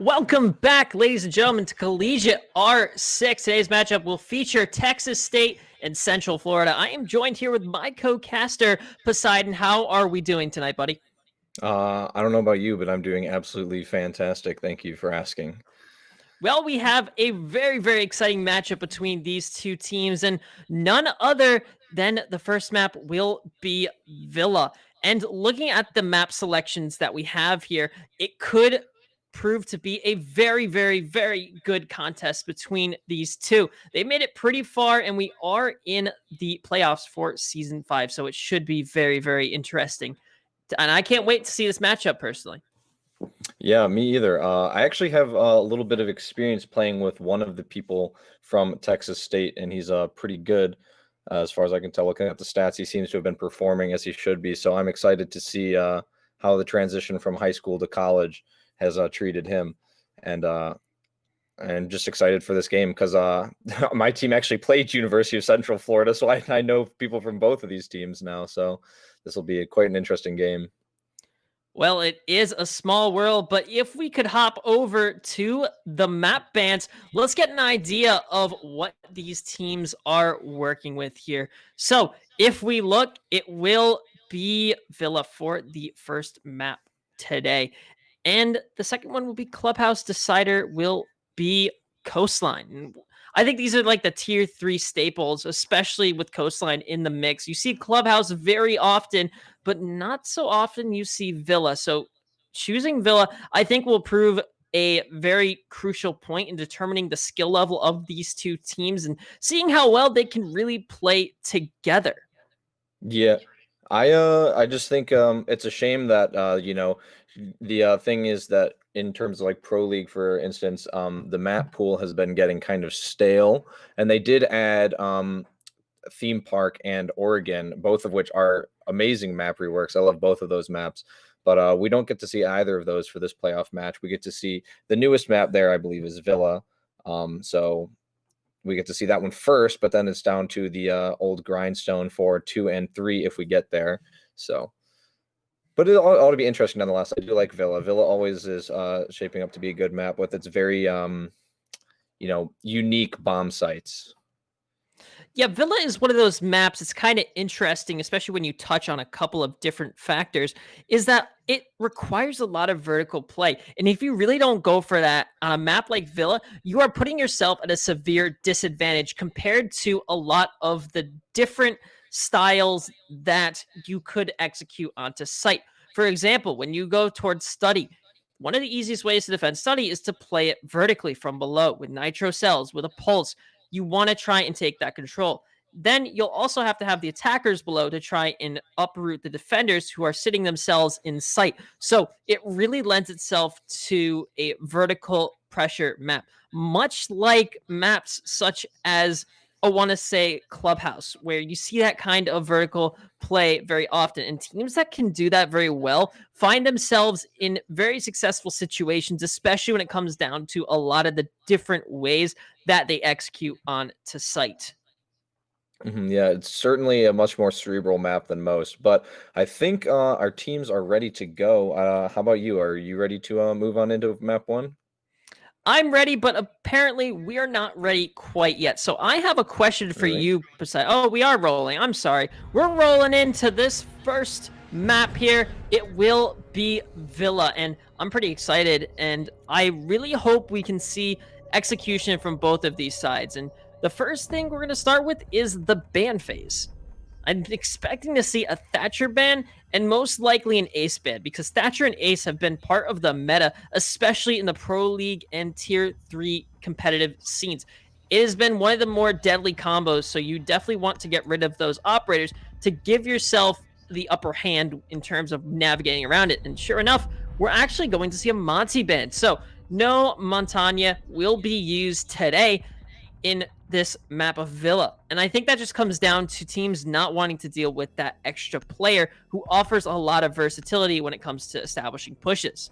Welcome back, ladies and gentlemen, to Collegiate R6. Today's matchup will feature Texas State and Central Florida. I am joined here with my co-caster, Poseidon. How are we doing tonight, buddy? I don't know about you, but I'm doing absolutely fantastic. Thank you for asking. Well, we have a very, very exciting matchup between these two teams, and none other than the first map will be Villa. And looking at the map selections that we have here, it could prove to be a very, very, very good contest between these two. They made it pretty far, and we are in the playoffs for Season 5, so it should be very, very interesting. And I can't wait to see this matchup personally. Yeah, me either. I actually have a little bit of experience playing with one of the people from Texas State, and he's pretty good as far as I can tell. Looking at the stats, he seems to have been performing as he should be. So I'm excited to see how the transition from high school to college has treated him, and just excited for this game because my team actually played University of Central Florida, so I know people from both of these teams now. So this will be quite an interesting game. Well, it is a small world, but if we could hop over to the map bands, let's get an idea of what these teams are working with here. So if we look, it will be Villa for the first map today. And the second one will be Clubhouse. Decider will be Coastline. I think these are like the tier 3 staples, especially with Coastline in the mix. You see Clubhouse very often, but not so often you see Villa. So choosing Villa, I think, will prove a very crucial point in determining the skill level of these two teams and seeing how well they can really play together. Yeah, I just think it's a shame that the thing is that in terms of like Pro League, for instance, the map pool has been getting kind of stale, and they did add Theme Park and Oregon, both of which are amazing map reworks. I love both of those maps, but we don't get to see either of those for this playoff match. We get to see the newest map there, I believe, is Villa. So we get to see that one first, but then it's down to the old grindstone for 2 and 3 if we get there. So, but it ought to be interesting nonetheless. I do like Villa. Villa always is shaping up to be a good map with its very unique bomb sites. Yeah, Villa is one of those maps. It's kind of interesting, especially when you touch on a couple of different factors, is that it requires a lot of vertical play. And if you really don't go for that on a map like Villa, you are putting yourself at a severe disadvantage compared to a lot of the different styles that you could execute onto site. For example, when you go towards study, one of the easiest ways to defend study is to play it vertically from below with nitro cells, with a pulse. You want to try and take that control. Then you'll also have to have the attackers below to try and uproot the defenders who are sitting themselves in sight. So it really lends itself to a vertical pressure map, much like maps such as, I want to say, Clubhouse, where you see that kind of vertical play very often. And teams that can do that very well find themselves in very successful situations, especially when it comes down to a lot of the different ways that they execute on to site. Yeah, it's certainly a much more cerebral map than most, but I think our teams are ready to go. How about you? Are you ready to move on into map one? I'm ready, but apparently we are not ready quite yet. So I have a question for Really? you, Poseidon. Oh, we are rolling. I'm sorry. We're rolling into this first map here. It will be Villa, and I'm pretty excited, and I really hope we can see execution from both of these sides. And the first thing we're going to start with is the ban phase. I'm expecting to see a Thatcher ban and most likely an Ace ban because Thatcher and Ace have been part of the meta, especially in the Pro League and Tier 3 competitive scenes. It has been one of the more deadly combos, so you definitely want to get rid of those operators to give yourself the upper hand in terms of navigating around it. And sure enough, we're actually going to see a Monty ban. So no Montagna will be used today in this map of Villa. And I think that just comes down to teams not wanting to deal with that extra player who offers a lot of versatility when it comes to establishing pushes.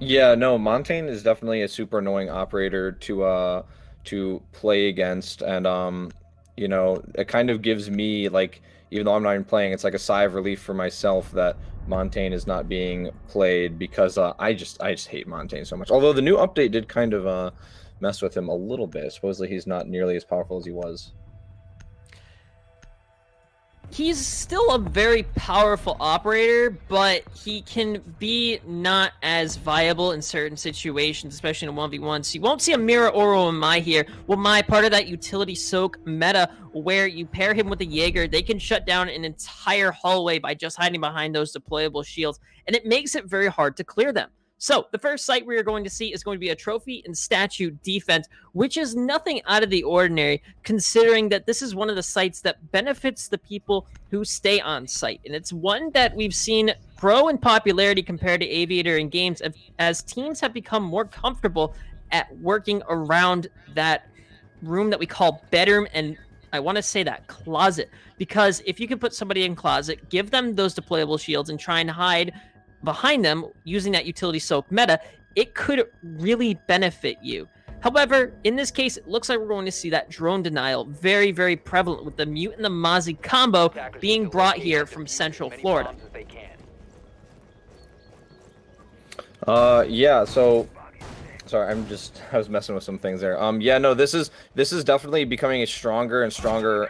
Yeah, no, Montaigne is definitely a super annoying operator to play against, and it kind of gives me, like, even though I'm not even playing, it's like a sigh of relief for myself that Montaigne is not being played because I just hate Montaigne so much. Although the new update did kind of mess with him a little bit. Supposedly he's not nearly as powerful as he was. He's still a very powerful operator, but he can be not as viable in certain situations, especially in a 1v1. So you won't see a Mirror Oro Mai here. Well, Mai, part of that utility soak meta where you pair him with a Jaeger, they can shut down an entire hallway by just hiding behind those deployable shields, and it makes it very hard to clear them. So the first site we are going to see is going to be a trophy and statue defense, which is nothing out of the ordinary, considering that this is one of the sites that benefits the people who stay on site. And it's one that we've seen grow in popularity compared to Aviator in games as teams have become more comfortable at working around that room that we call bedroom, and I want to say that closet, because if you can put somebody in closet, give them those deployable shields and try and hide behind them using that utility soak meta, it could really benefit you. However, in this case, it looks like we're going to see that drone denial very, very prevalent with the Mute and the Mozzie combo being brought here from Central Florida. Yeah, so sorry, I was messing with some things there. Yeah, no, this is definitely becoming a stronger and stronger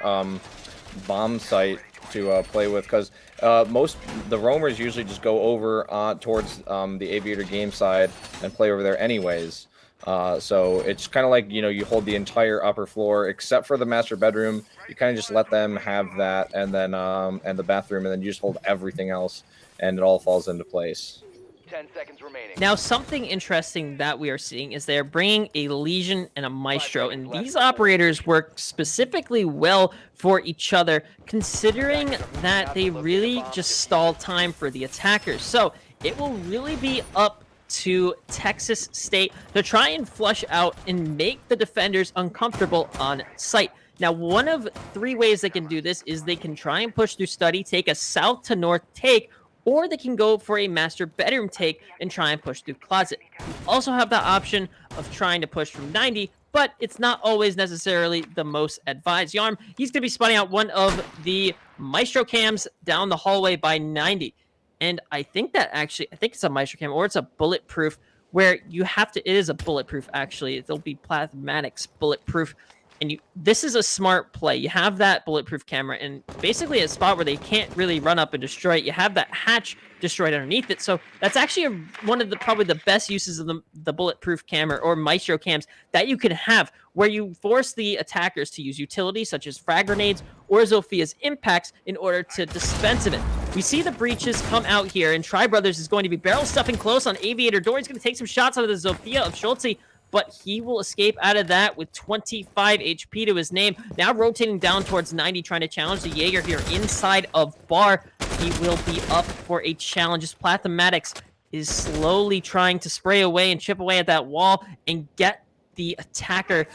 bomb site to play with, because the roamers usually just go over towards the Aviator game side and play over there anyways. So it's kind of like, you hold the entire upper floor except for the master bedroom. You kind of just let them have that, and then and the bathroom, and then you just hold everything else, and it all falls into place. 10 seconds remaining. Now, something interesting that we are seeing is they're bringing a Legion and a Maestro, and these operators work specifically well for each other, considering that they really just stall time for the attackers. So it will really be up to Texas State to try and flush out and make the defenders uncomfortable on site. Now, one of 3 ways they can do this is they can try and push through study, take a south to north take, or they can go for a master bedroom take and try and push through closet. You also have the option of trying to push from 90, but it's not always necessarily the most advised. Yarm, he's going to be spotting out one of the Maestro cams down the hallway by 90. And I think it's a Maestro cam, or it's a bulletproof, where you have to, it is a bulletproof actually. It'll be Plasmatics bulletproof. And this is a smart play. You have that bulletproof camera, and basically a spot where they can't really run up and destroy it. You have that hatch destroyed underneath it. So that's actually one of probably the best uses of the bulletproof camera or Maestro cams that you can have, where you force the attackers to use utilities such as frag grenades or Zophia's impacts in order to dispense of it. We see the breaches come out here, and Tri Brothers is going to be barrel stuffing close on Aviator Door. He's going to take some shots out of the Zofia of Schultze, but he will escape out of that with 25 HP to his name. Now rotating down towards 90, trying to challenge the Jaeger here inside of bar. He will be up for a challenge. As Plasmatics is slowly trying to spray away and chip away at that wall and get the attacker,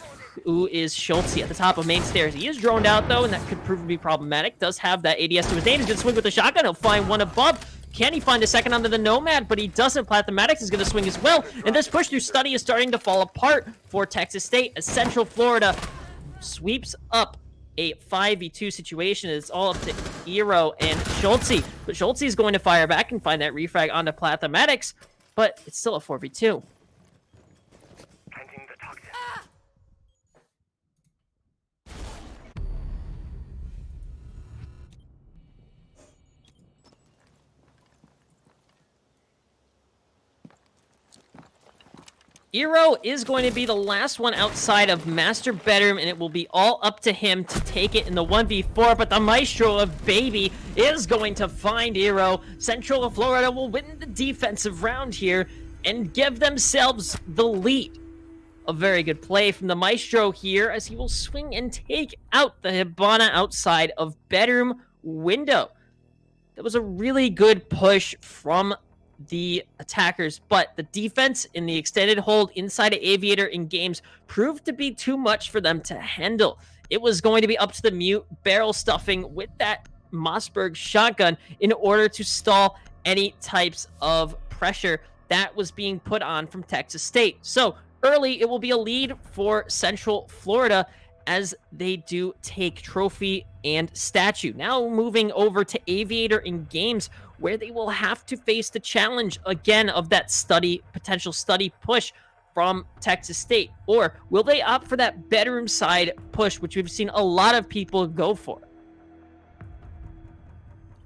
who is Schultze, at the top of main stairs. He is droned out, though, and that could prove to be problematic. Does have that ADS to his name. He's going to swing with the shotgun. He'll find one above. Can he find a second under the Nomad? But he doesn't. Plasmatics is going to swing as well. And this push through study is starting to fall apart for Texas State as Central Florida sweeps up a 5v2 situation. It's all up to Eero and Schultze. But Schultze is going to fire back and find that refrag onto Plasmatics. But it's still a 4v2. Eero is going to be the last one outside of Master Bedroom, and it will be all up to him to take it in the 1v4, but the Maestro of Baby is going to find Eero. Central Florida will win the defensive round here and give themselves the lead. A very good play from the Maestro here as he will swing and take out the Hibana outside of Bedroom window. That was a really good push from the attackers, but the defense in the extended hold inside of Aviator in games proved to be too much for them to handle. It was going to be up to the Mute barrel stuffing with that Mossberg shotgun in order to stall any types of pressure that was being put on from Texas State. So early, it will be a lead for Central Florida as they do take trophy and statue. Now moving over to Aviator in games, where they will have to face the challenge again of that potential study push from Texas State? Or will they opt for that bedroom side push, which we've seen a lot of people go for?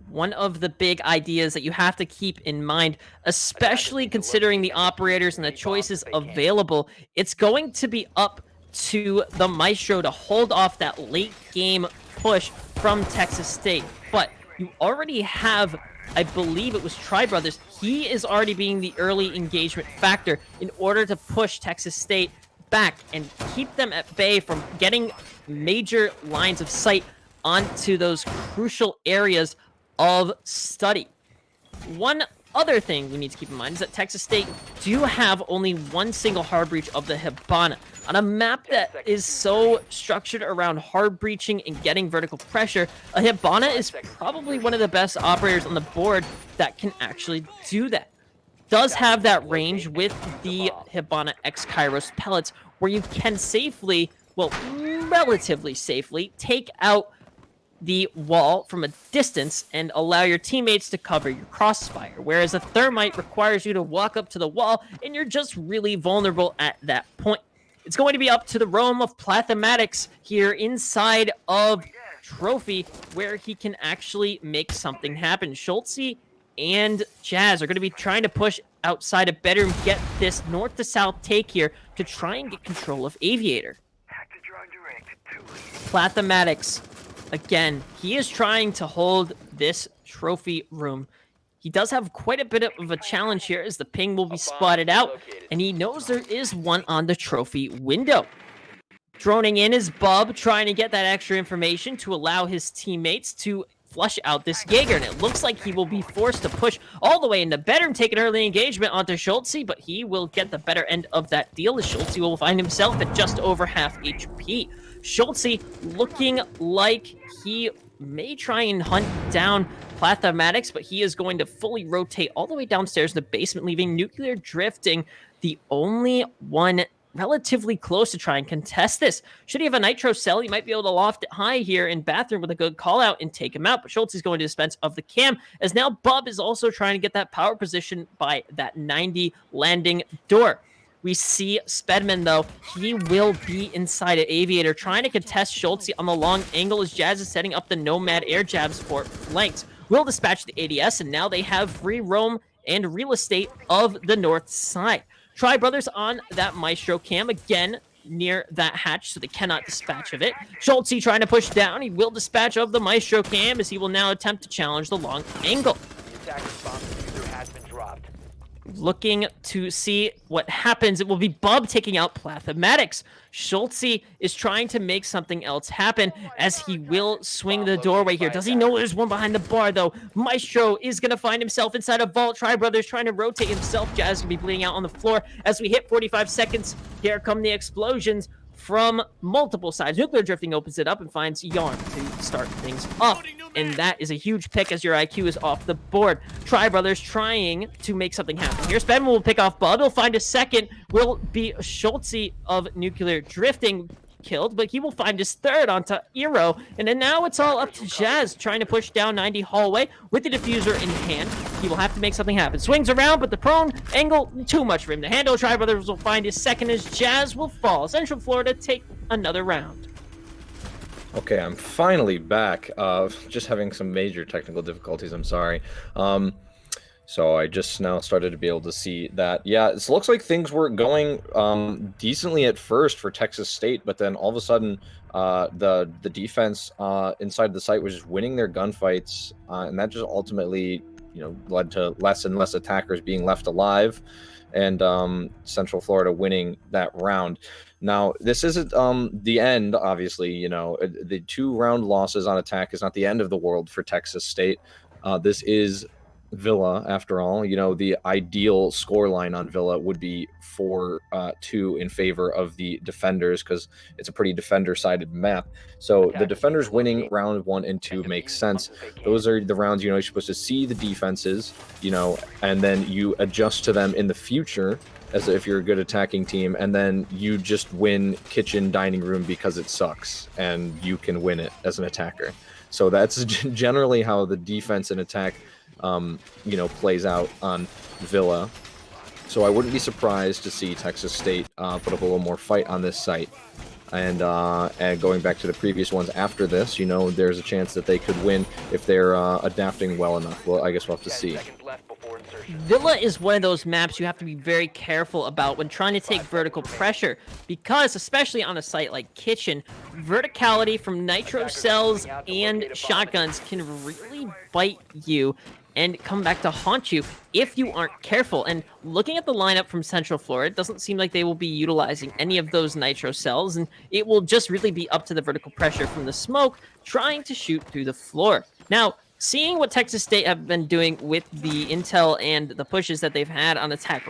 One of the big ideas that you have to keep in mind, especially considering the operators and the choices available, it's going to be up to the Maestro to hold off that late game push from Texas State. But you already have, I believe it was Tri Brothers, he is already being the early engagement factor in order to push Texas State back and keep them at bay from getting major lines of sight onto those crucial areas of study. One other thing we need to keep in mind is that Texas State do have only one single hard breach of the Hibana. On a map that is so structured around hard breaching and getting vertical pressure, a Hibana is probably one of the best operators on the board that can actually do that. Does have that range with the Hibana X Kairos pellets where you can safely, well, relatively safely, take out the wall from a distance and allow your teammates to cover your crossfire, whereas a thermite requires you to walk up to the wall and you're just really vulnerable at that point. It's going to be up to the realm of Plathematics here inside of Trophy, where he can actually make something happen. Schultze and Jazz are going to be trying to push outside of bedroom, get this north to south take here to try and get control of Aviator. Plathematics, again, he is trying to hold this trophy room. He does have quite a bit of a challenge here as the ping will be spotted out, and he knows there is one on the trophy window. Droning in is Bub, trying to get that extra information to allow his teammates to flush out this Jaeger, and it looks like he will be forced to push all the way into bedroom, take an early engagement onto Schultze, but he will get the better end of that deal as Schultze will find himself at just over half HP. Schultze looking like he may try and hunt down Plathematics, but he is going to fully rotate all the way downstairs in the basement, leaving Nuclear drifting the only one relatively close to try and contest this. Should he have a nitro cell, he might be able to loft it high here in bathroom with a good call out and take him out, but Schultze is going to dispense of the cam, as now Bub is also trying to get that power position by that 90 landing door. We see Spedman, though. He will be inside of Aviator, trying to contest Schultze on the long angle as Jazz is setting up the Nomad air jabs for flanks. Will dispatch the ADS, and now they have free roam and real estate of the north side. Tri Brothers on that Maestro cam, again, near that hatch, so they cannot dispatch of it. Schultze trying to push down. He will dispatch of the Maestro cam as he will now attempt to challenge the long angle. The attack response diffuser has been dropped. Looking to see what happens. It will be Bub taking out Plathematics. Schultze is trying to make something else happen as he will swing the doorway here. Does he know there's one behind the bar, though? Maestro is going to find himself inside a vault. Tri Brothers trying to rotate himself. Jazz will be bleeding out on the floor as we hit 45 seconds. Here come the explosions from multiple sides. Nuclear drifting opens it up and finds Yarn to start things off. And that is a huge pick as your IQ is off the board. Tri Brothers trying to make something happen. Here, Spedman will pick off Bub. He'll find a second. Will be Schultze of Nuclear drifting killed, but he will find his third onto Eero. And then now it's all up to Jazz trying to push down 90 hallway with the diffuser in hand. He will have to make something happen. Swings around, but the prone angle, too much for him to handle. Tri Brothers will find his second as Jazz will fall. Central Florida take another round. Okay, I'm finally back. Just having some major technical difficulties, I'm sorry. So I just now started to be able to see that. Yeah, it looks like things were going decently at first for Texas State, but then all of a sudden the defense inside the site was just winning their gunfights, and that just ultimately, led to less and less attackers being left alive, and Central Florida winning that round. Now, this isn't the end, obviously. The 2-round losses on attack is not the end of the world for Texas State. This is Villa, after all. The ideal scoreline on Villa would be 4-2 in favor of the defenders, because it's a pretty defender-sided map. So the defenders winning round 1 and 2 makes sense. Those are the rounds, you're supposed to see the defenses, and then you adjust to them in the future as if you're a good attacking team, and then you just win kitchen dining room because it sucks and you can win it as an attacker. So that's generally how the defense and attack plays out on Villa. So I wouldn't be surprised to see Texas State put up a little more fight on this site. And going back to the previous ones after this, there's a chance that they could win if they're adapting well enough. Well, I guess we'll have to 10 see. seconds left before insertion. Villa is one of those maps you have to be very careful about when trying to take vertical pressure, because especially on a site like Kitchen, verticality from nitro cells and shotguns can really bite you and come back to haunt you if you aren't careful. And looking at the lineup from Central Florida, it doesn't seem like they will be utilizing any of those nitro cells, and it will just really be up to the vertical pressure from the smoke trying to shoot through the floor. Now, seeing what Texas State have been doing with the intel and the pushes that they've had on attack,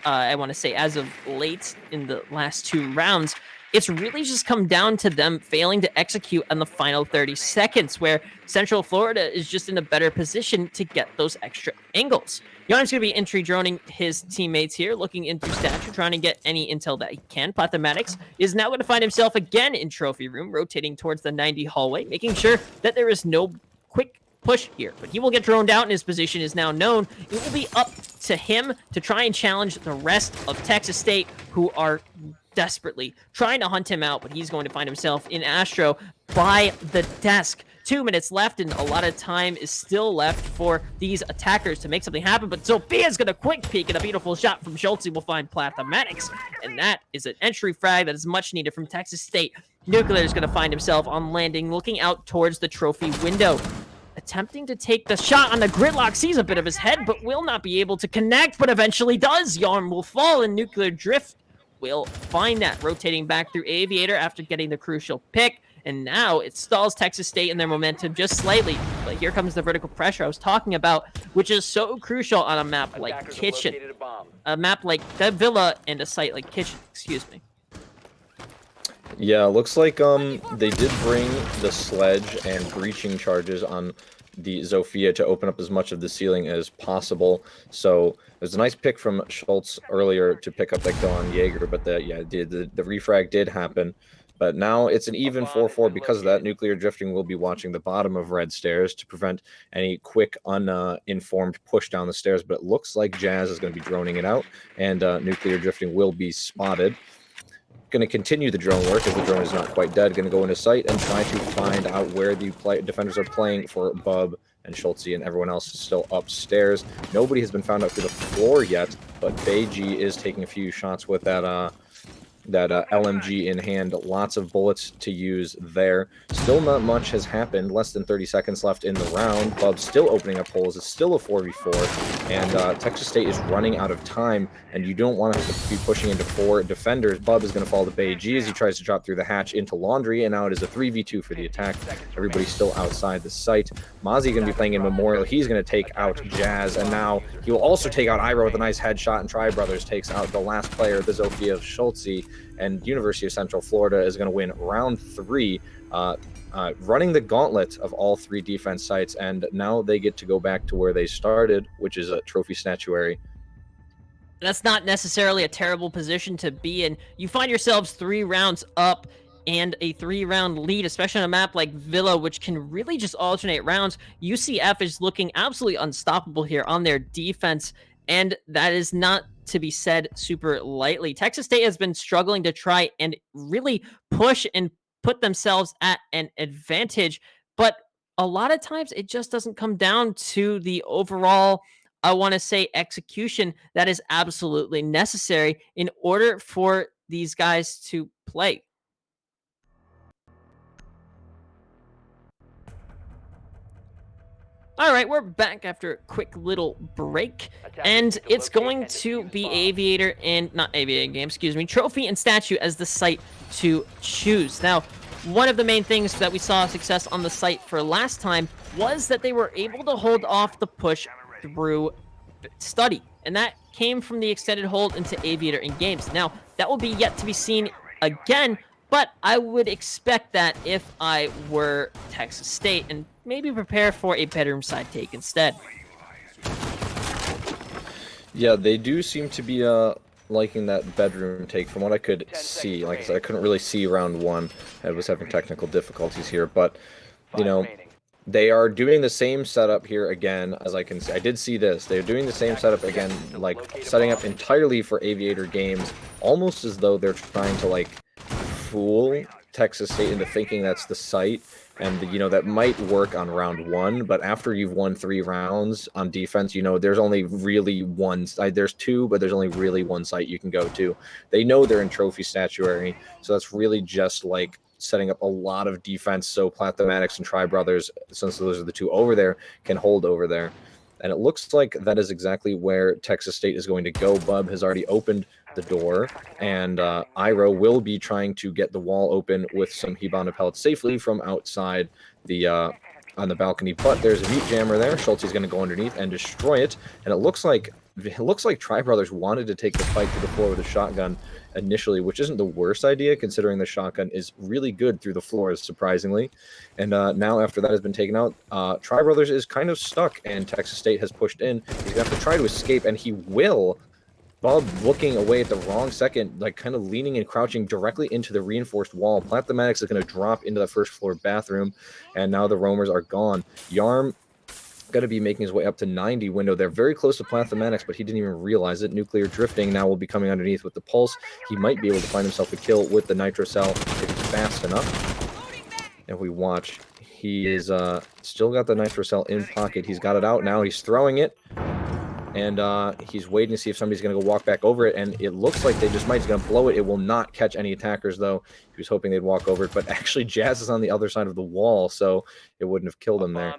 I want to say as of late in the last 2 rounds, it's really just come down to them failing to execute on the final 30 seconds, where Central Florida is just in a better position to get those extra angles. Yarn's going to be entry droning his teammates here, looking into stature, trying to get any intel that he can. Plathematics is now going to find himself again in trophy room, rotating towards the 90 hallway, making sure that there is no quick push here, but he will get droned out and his position is now known. It will be up to him to try and challenge the rest of Texas State, who are desperately trying to hunt him out, but he's going to find himself in Astro by the desk. 2 minutes left, and a lot of time is still left for these attackers to make something happen, but Sophia's gonna quick peek, and a beautiful shot from Schultz will find Plathematics, and that is an entry frag that is much needed from Texas State. Nuclear is gonna find himself on landing, looking out towards the trophy window. Attempting to take the shot on the gridlock, sees a bit of his head, but will not be able to connect, but eventually does. Yarn will fall, and Nuclear Drift will find that, rotating back through Aviator after getting the crucial pick, and now it stalls Texas State in their momentum just slightly. But here comes the vertical pressure I was talking about, which is so crucial on a map like Attackers have Kitchen, located a bomb. a map like the Villa, and a site like Kitchen, excuse me. Yeah, looks like they did bring the sledge and breaching charges on the Zofia to open up as much of the ceiling as possible. So there's a nice pick from Schultz earlier to pick up that kill on Jaeger, but the refrag did happen. But now it's an even 4-4 because of that. Nuclear Drifting will be watching the bottom of red stairs to prevent any quick, uninformed push down the stairs. But it looks like Jazz is going to be droning it out, and Nuclear Drifting will be spotted. Going to continue the drone work if the drone is not quite dead. Going to go into sight and try to find out where the defenders are playing for Bub and Schultz, and everyone else is still upstairs. Nobody has been found out through the floor yet, but Beiji is taking a few shots with that LMG in hand. Lots of bullets to use there. Still not much has happened. Less than 30 seconds left in the round. Bub still opening up holes. It's still a 4v4, and Texas State is running out of time, and you don't want to be pushing into 4 defenders. Bub is going to fall to Beiji as he tries to drop through the hatch into Laundry, and now it is a 3v2 for the attack. Everybody's still outside the site. Mozzie going to be playing in Memorial. He's going to take out Jazz, and now he will also take out Ira with a nice headshot, and Tri Brothers takes out the last player, the Zofia of Schultz, and University of Central Florida is going to win round 3, running the gauntlet of all 3 defense sites, and now they get to go back to where they started, which is a trophy statuary. That's not necessarily a terrible position to be in. You find yourselves 3 rounds up and a 3-round lead, especially on a map like Villa, which can really just alternate rounds. UCF is looking absolutely unstoppable here on their defense, and that is not to be said super lightly. Texas State has been struggling to try and really push and put themselves at an advantage, but a lot of times it just doesn't come down to the overall, I want to say, execution that is absolutely necessary in order for these guys to play. All right, we're back after a quick little break, and it's going to be Aviator and, not Aviator game, excuse me, Trophy and Statue as the site to choose. Now, one of the main things that we saw success on the site for last time was that they were able to hold off the push through Study, and that came from the extended hold into Aviator in games. Now, that will be yet to be seen again, but I would expect that if I were Texas State, and maybe prepare for a bedroom side take instead. Yeah, they do seem to be liking that bedroom take from what I could see. Like I said, I couldn't really see round 1. I was having technical difficulties here, but, you know, They are doing the same setup here again, as I can see. I did see this. They're doing the same setup again, like setting up entirely for Aviator games, almost as though they're trying to like fool Texas State into thinking that's the site. And, you know, that might work on round 1, but after you've won 3 rounds on defense, you know, there's only really one site. There's 2, but there's only really one site you can go to. They know they're in trophy statuary, so that's really just like setting up a lot of defense so Plathematics and Tri Brothers, since those are the 2 over there, can hold over there. And it looks like that is exactly where Texas State is going to go. Bub has already opened the door, and Iro will be trying to get the wall open with some Hibana pellets safely from outside the on the balcony. But there's a meat jammer there. Schultz is going to go underneath and destroy it. And it looks like Tri Brothers wanted to take the fight to the floor with a shotgun initially, which isn't the worst idea considering the shotgun is really good through the floors, surprisingly. And now after that has been taken out, Tri Brothers is kind of stuck, and Texas State has pushed in. He's going to have to try to escape, and he will. Bob looking away at the wrong second, like kind of leaning and crouching directly into the reinforced wall. Plathematics is going to drop into the first floor bathroom, and now the roamers are gone. Yarm going to be making his way up to 90 window. They're very close to Plathematics, but he didn't even realize it. Nuclear drifting now will be coming underneath with the pulse. He might be able to find himself a kill with the nitro cell if he's fast enough. And we watch. He is still got the nitro cell in pocket. He's got it out now. He's throwing it. And he's waiting to see if somebody's going to go walk back over it, and it looks like they just might. He's going to blow it. It will not catch any attackers, though. He was hoping they'd walk over it, but actually Jazz is on the other side of the wall, so it wouldn't have killed him there.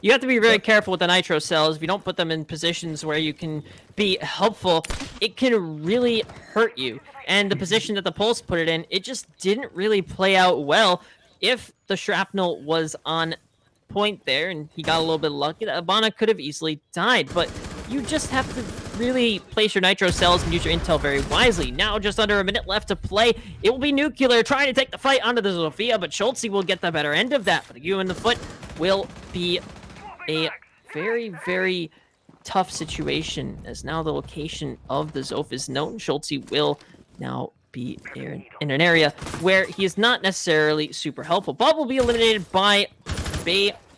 You have to be very careful with the nitro cells. If you don't put them in positions where you can be helpful, it can really hurt you. And the position that the Pulse put it in, it just didn't really play out well. If the shrapnel was on point there and he got a little bit lucky, Abana could have easily died, but you just have to really place your nitro cells and use your intel very wisely. Now just under a minute left to play. It will be Nuclear trying to take the fight onto the Zofia, but Schultz will get the better end of that. But you in the foot will be a very, very tough situation, as now the location of the Zof is known. Schultz will now be in an area where he is not necessarily super helpful. Bob will be eliminated by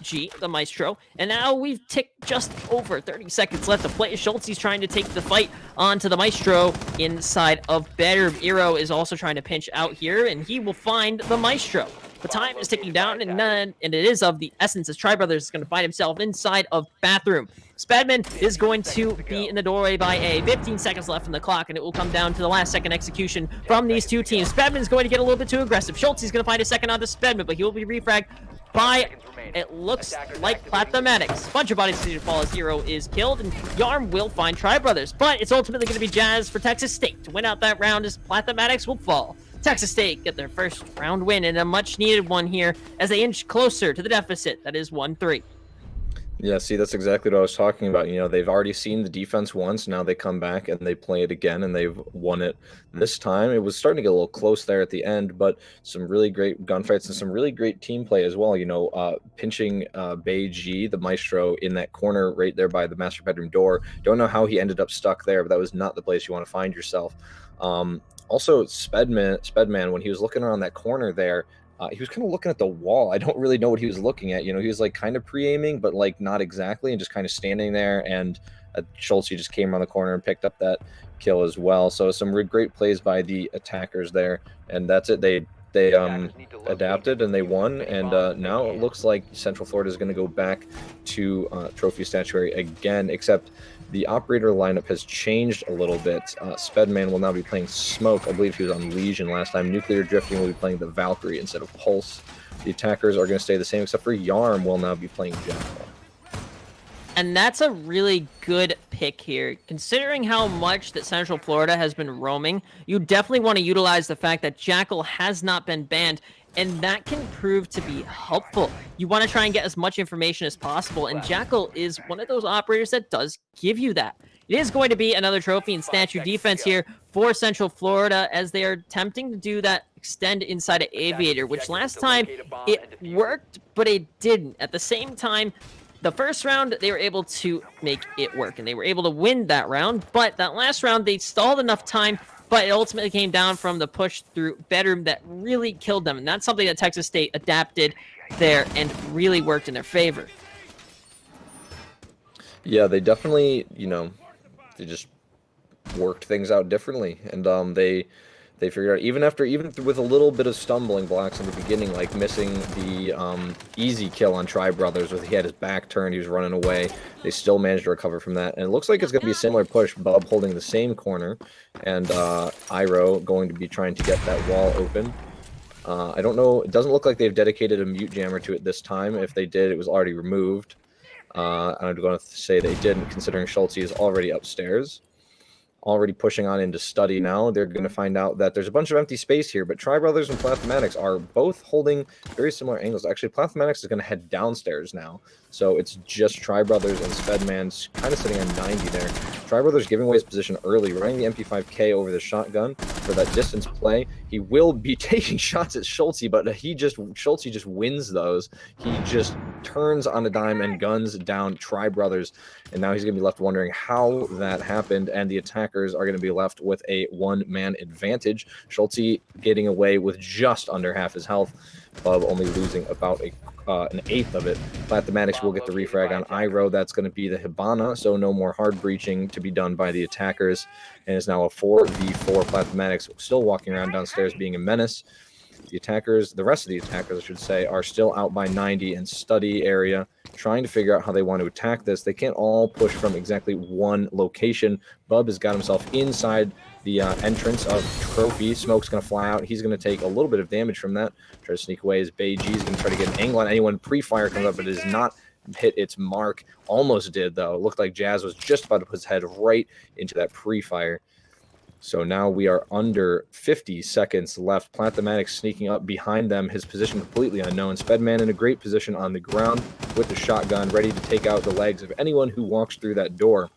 G, the Maestro, and now we've ticked just over 30 seconds left to play. Schultz trying to take the fight onto the Maestro inside of bedroom. Iro is also trying to pinch out here, and he will find the Maestro. The time is ticking down, and it is of the essence as Tri Brothers is going to find himself inside of bathroom. Spadman is going to be in the doorway by A. 15 seconds left on the clock, and it will come down to the last second execution from these two teams. Spadman is going to get a little bit too aggressive. Schultz is going to find a second onto Spadman, but he will be refragged by, it looks like, Plathematics. Bunch of bodies to fall as Zero is killed, and Yarm will find Tri Brothers. But it's ultimately going to be Jazz for Texas State to win out that round as Plathematics will fall. Texas State get their first round win, and a much-needed one here as they inch closer to the deficit. That is 1-3. Yeah, see, that's exactly what I was talking about. You know, they've already seen the defense once. Now they come back and they play it again, and they've won it this time. It was starting to get a little close there at the end, but some really great gunfights and some really great team play as well. You know, pinching Bay G, the Maestro, in that corner right there by the master bedroom door. Don't know how he ended up stuck there, but that was not the place you want to find yourself. Also, Spedman, when he was looking around that corner there, he was kind of looking at the wall. I don't really know what he was looking at. You know, he was like kind of pre-aiming, but like not exactly, and just kind of standing there. And Schultz just came around the corner and picked up that kill as well. So some great plays by the attackers there, and that's it. They adapted and they won, and now it looks like Central Florida is going to go back to trophy statuary again, except the operator lineup has changed a little bit. Spedman will now be playing Smoke. I believe he was on Legion last time. Nuclear Drifting will be playing the Valkyrie instead of Pulse. The attackers are going to stay the same, except for Yarm will now be playing Jackal. And that's a really good pick here. Considering how much that Central Florida has been roaming, you definitely want to utilize the fact that Jackal has not been banned, and that can prove to be helpful. You want to try and get as much information as possible, and Jackal is one of those operators that does give you that. It is going to be another trophy and statue defense here for Central Florida, as they are attempting to do that extend inside of Aviator, which last time it worked, but it didn't. At the same time, the first round, they were able to make it work, and they were able to win that round. But that last round, they stalled enough time, but it ultimately came down from the push through bedroom that really killed them. And that's something that Texas State adapted there and really worked in their favor. Yeah, they definitely, they just worked things out differently, and they figured out even with a little bit of stumbling blocks in the beginning, like missing the easy kill on Tri Brothers, where he had his back turned, he was running away. They still managed to recover from that, and it looks like it's going to be a similar push. Bub holding the same corner, and Iroh going to be trying to get that wall open. I don't know. It doesn't look like they've dedicated a mute jammer to it this time. If they did, it was already removed. I'm going to say they didn't, considering Schulte is already upstairs. Already pushing on into study now. They're going to find out that there's a bunch of empty space here, but Tri Brothers and Plathematics are both holding very similar angles. Actually, Plathematics is going to head downstairs now, so it's just Tri Brothers and Spedman's kind of sitting on 90 there. Tri Brothers giving away his position early, running the MP5K over the shotgun for that distance play. He will be taking shots at Schulte, but Schulte just wins those. He just turns on a dime and guns down Tri Brothers, and now he's going to be left wondering how that happened, and the attackers are going to be left with a one-man advantage. Schulte getting away with just under half his health, Bub only losing about an eighth of it. Plathematics will get the refrag on Iroh. That's going to be the Hibana, so no more hard breaching to be done by the attackers, and it's now a 4v4. Plathematics still walking around downstairs being a menace. The rest of the attackers, I should say, are still out by 90 in study area, trying to figure out how they want to attack this. They can't all push from exactly one location. Bub has got himself inside the entrance of Trophy. Smoke's going to fly out. He's going to take a little bit of damage from that. Try to sneak away as Beiji is going to try to get an angle on anyone. Pre-fire comes up, but it is not hit its mark. Almost did, though. It looked like Jazz was just about to put his head right into that pre-fire. So now we are under 50 seconds left. Plathematics sneaking up behind them, his position completely unknown. Spedman in a great position on the ground with the shotgun, ready to take out the legs of anyone who walks through that door.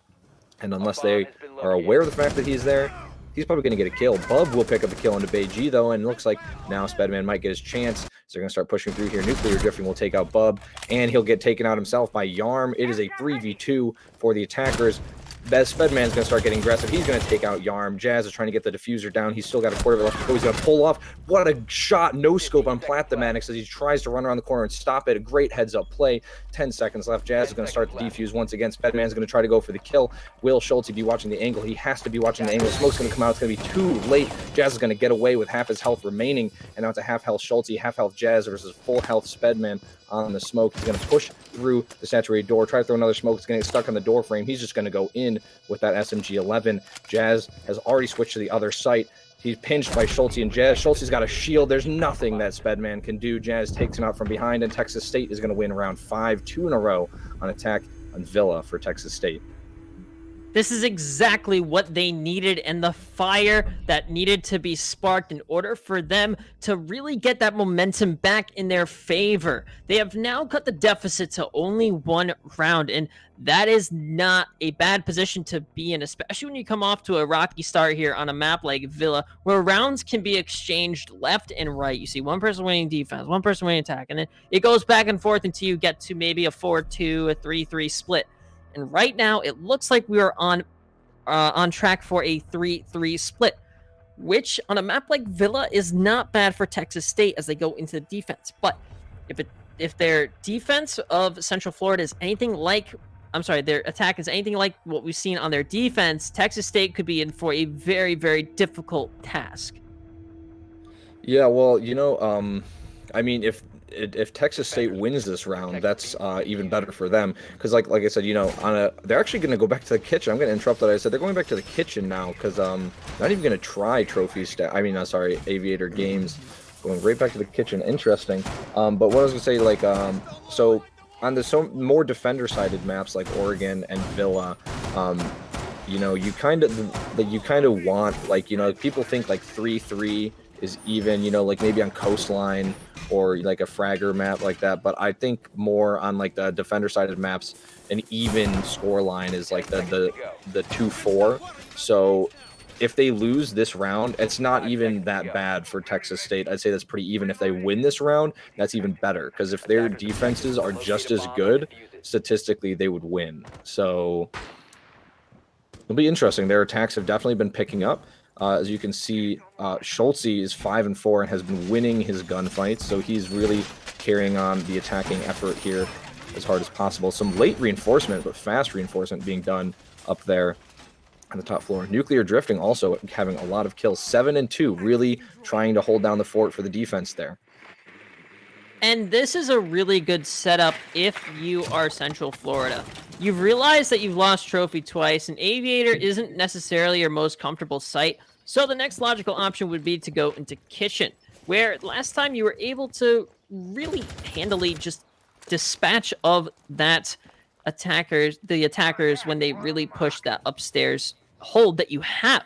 And unless they are aware of the fact that he's there, he's probably going to get a kill. Bub will pick up a kill into Beiji, though, and it looks like now Spedman might get his chance. So they're going to start pushing through here. Nuclear drifting will take out Bub, and he'll get taken out himself by Yarm. It is a 3v2 for the attackers. Spedman's going to start getting aggressive. He's going to take out Yarm. Jazz is trying to get the diffuser down. He's still got a quarter of it left to go. He's going to pull off. What a shot. No scope on Plathematics as he tries to run around the corner and stop it. A great heads-up play. 10 seconds left. Jazz is going to start the defuse once again. Spedman's going to try to go for the kill. Will Schulte be watching the angle? He has to be watching the angle. Smoke's going to come out. It's going to be too late. Jazz is going to get away with half his health remaining. And now it's a half-health Schulte, half-health Jazz versus full-health Spedman on the smoke. He's going to push through the saturated door, try to throw another smoke. It's going to get stuck on the door frame. He's just going to go in with that SMG-11. Jazz has already switched to the other site. He's pinched by Schulte and Jazz. Schulte's got a shield. There's nothing that Spedman can do. Jazz takes him out from behind, and Texas State is going to win round 5, 2 in a row on attack on Villa for Texas State. This is exactly what they needed, and the fire that needed to be sparked in order for them to really get that momentum back in their favor. They have now cut the deficit to only 1 round, and that is not a bad position to be in, especially when you come off to a rocky start here on a map like Villa, where rounds can be exchanged left and right. You see one person winning defense, one person winning attack, and then it goes back and forth until you get to maybe a 4-2, a 3-3 split. And right now, it looks like we are on track for a 3-3 split, which on a map like Villa is not bad for Texas State as they go into the defense. But if their defense of Central Florida is anything like, their attack is anything like what we've seen on their defense, Texas State could be in for a very, very difficult task. Yeah, well, I mean, if Texas State wins this round, that's even better for them, because like I said, they're actually going to go back to the kitchen. I'm going to interrupt what I said. They're going back to the kitchen now, because not even going to try Aviator Games, going right back to the kitchen. Interesting. But what I was going to say, so on the more defender-sided maps like Oregon and Villa, you kind of want, people think like 3-3 is even, like maybe on Coastline or like a fragger map like that, but I think more on like the defender-sided maps, an even score line is like the 2-4. So if they lose this round, it's not even that bad for Texas State. I'd say that's pretty even. If they win this round, that's even better, because if their defenses are just as good, statistically they would win. So it'll be interesting. Their attacks have definitely been picking up. As you can see, Schulte is 5-4 and has been winning his gunfights, so he's really carrying on the attacking effort here as hard as possible. Some late reinforcement, but fast reinforcement being done up there on the top floor. Nuclear Drifting also having a lot of kills. 7 and 2, really trying to hold down the fort for the defense there. And this is a really good setup if you are Central Florida. You've realized that you've lost Trophy twice, and Aviator isn't necessarily your most comfortable site, so the next logical option would be to go into Kitchen, where last time you were able to really handily just dispatch of the attackers when they really push that upstairs hold that you have.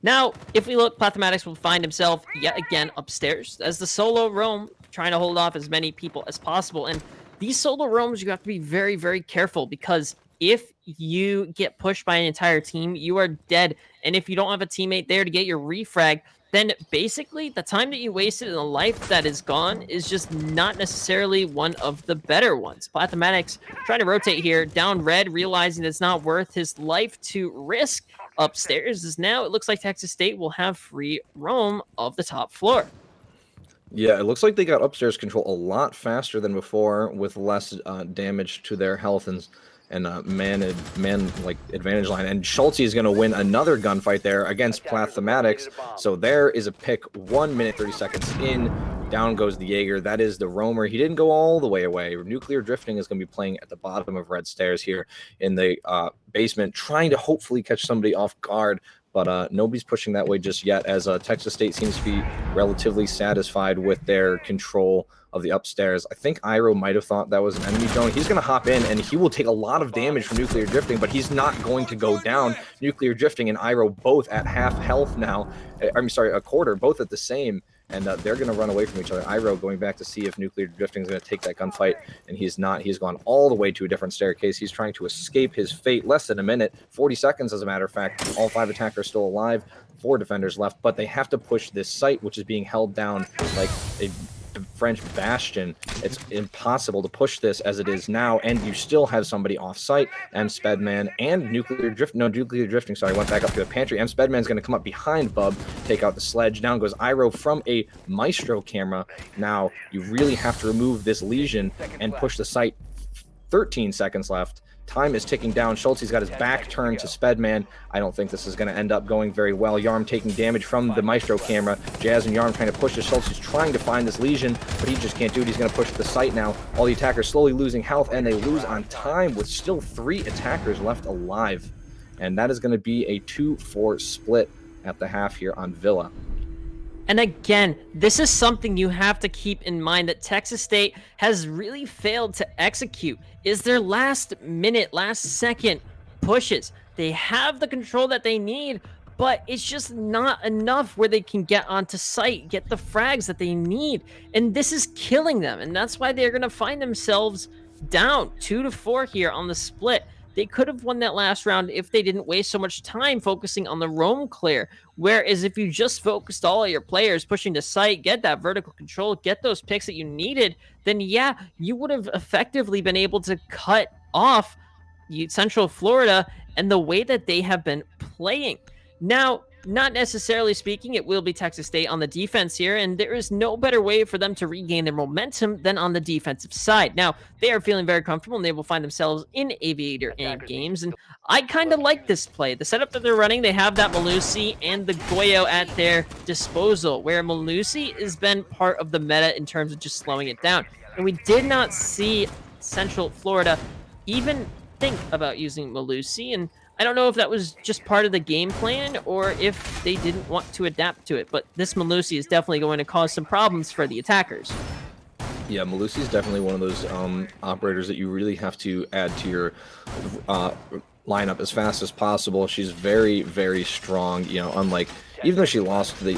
Now, if we look, Pathematics will find himself yet again upstairs as the solo roam, trying to hold off as many people as possible. And these solo roams, you have to be very, very careful, because if you get pushed by an entire team, you are dead. And if you don't have a teammate there to get your refrag, then basically the time that you wasted in a life that is gone is just not necessarily one of the better ones. Pathematics trying to rotate here, down red, realizing it's not worth his life to risk upstairs, as now it looks like Texas State will have free roam of the top floor. Yeah, it looks like they got upstairs control a lot faster than before, with less damage to their health and man advantage line. And Schulte is going to win another gunfight there against Pathematics. So there is a pick. 1 minute 30 seconds in. Down goes the Jaeger. That is the roamer. He didn't go all the way away. Nuclear Drifting is going to be playing at the bottom of red stairs here in the basement, trying to hopefully catch somebody off guard. But nobody's pushing that way just yet, as Texas State seems to be relatively satisfied with their control of the upstairs. I think Iro might have thought that was an enemy drone. He's going to hop in, and he will take a lot of damage from Nuclear Drifting, but he's not going to go down. Nuclear Drifting and Iro both at half health now. I'm sorry, a quarter, both at the same. And they're going to run away from each other. Iro going back to see if Nuclear Drifting is going to take that gunfight, and he's not. He's gone all the way to a different staircase. He's trying to escape his fate. Less than a minute, 40 seconds as a matter of fact. All 5 attackers still alive, 4 defenders left, but they have to push this site, which is being held down like a French bastion. It's impossible to push this as it is now, and you still have somebody off site. Spedman and Nuclear Drifting, sorry, went back up to the pantry. Spedman's going to come up behind Bub, take out the sledge. Down goes Iro from a Maestro camera. Now you really have to remove this lesion and push the site. 13 seconds left. Time is ticking down. Schulte's got his back turned to Spedman. I don't think this is going to end up going very well. Yarm taking damage from the Maestro camera. Jazz and Yarm trying to push this. Schultz is trying to find this lesion, but he just can't do it. He's going to push the site now. All the attackers slowly losing health, and they lose on time with still 3 attackers left alive. And that is going to be a 2-4 split at the half here on Villa. And again, this is something you have to keep in mind that Texas State has really failed to execute, is their last minute, last second pushes. They have the control that they need, but it's just not enough where they can get onto site, get the frags that they need. And this is killing them. And that's why they're going to find themselves down 2-4 here on the split. They could have won that last round if they didn't waste so much time focusing on the roam clear. Whereas if you just focused all of your players pushing to site, get that vertical control, get those picks that you needed, then yeah, you would have effectively been able to cut off Central Florida and the way that they have been playing. Now, not necessarily speaking, it will be Texas State on the defense here, and there is no better way for them to regain their momentum than on the defensive side. Now, they are feeling very comfortable, and they will find themselves in Aviator end games, and I kind of like this play. The setup that they're running, they have that Malusi and the Goyo at their disposal, where Malusi has been part of the meta in terms of just slowing it down. And we did not see Central Florida even think about using Malusi, and I don't know if that was just part of the game plan or if they didn't want to adapt to it, but this Malusi is definitely going to cause some problems for the attackers. Yeah, Malusi is definitely one of those operators that you really have to add to your lineup as fast as possible. She's very, very strong, you know, unlike, even though she lost the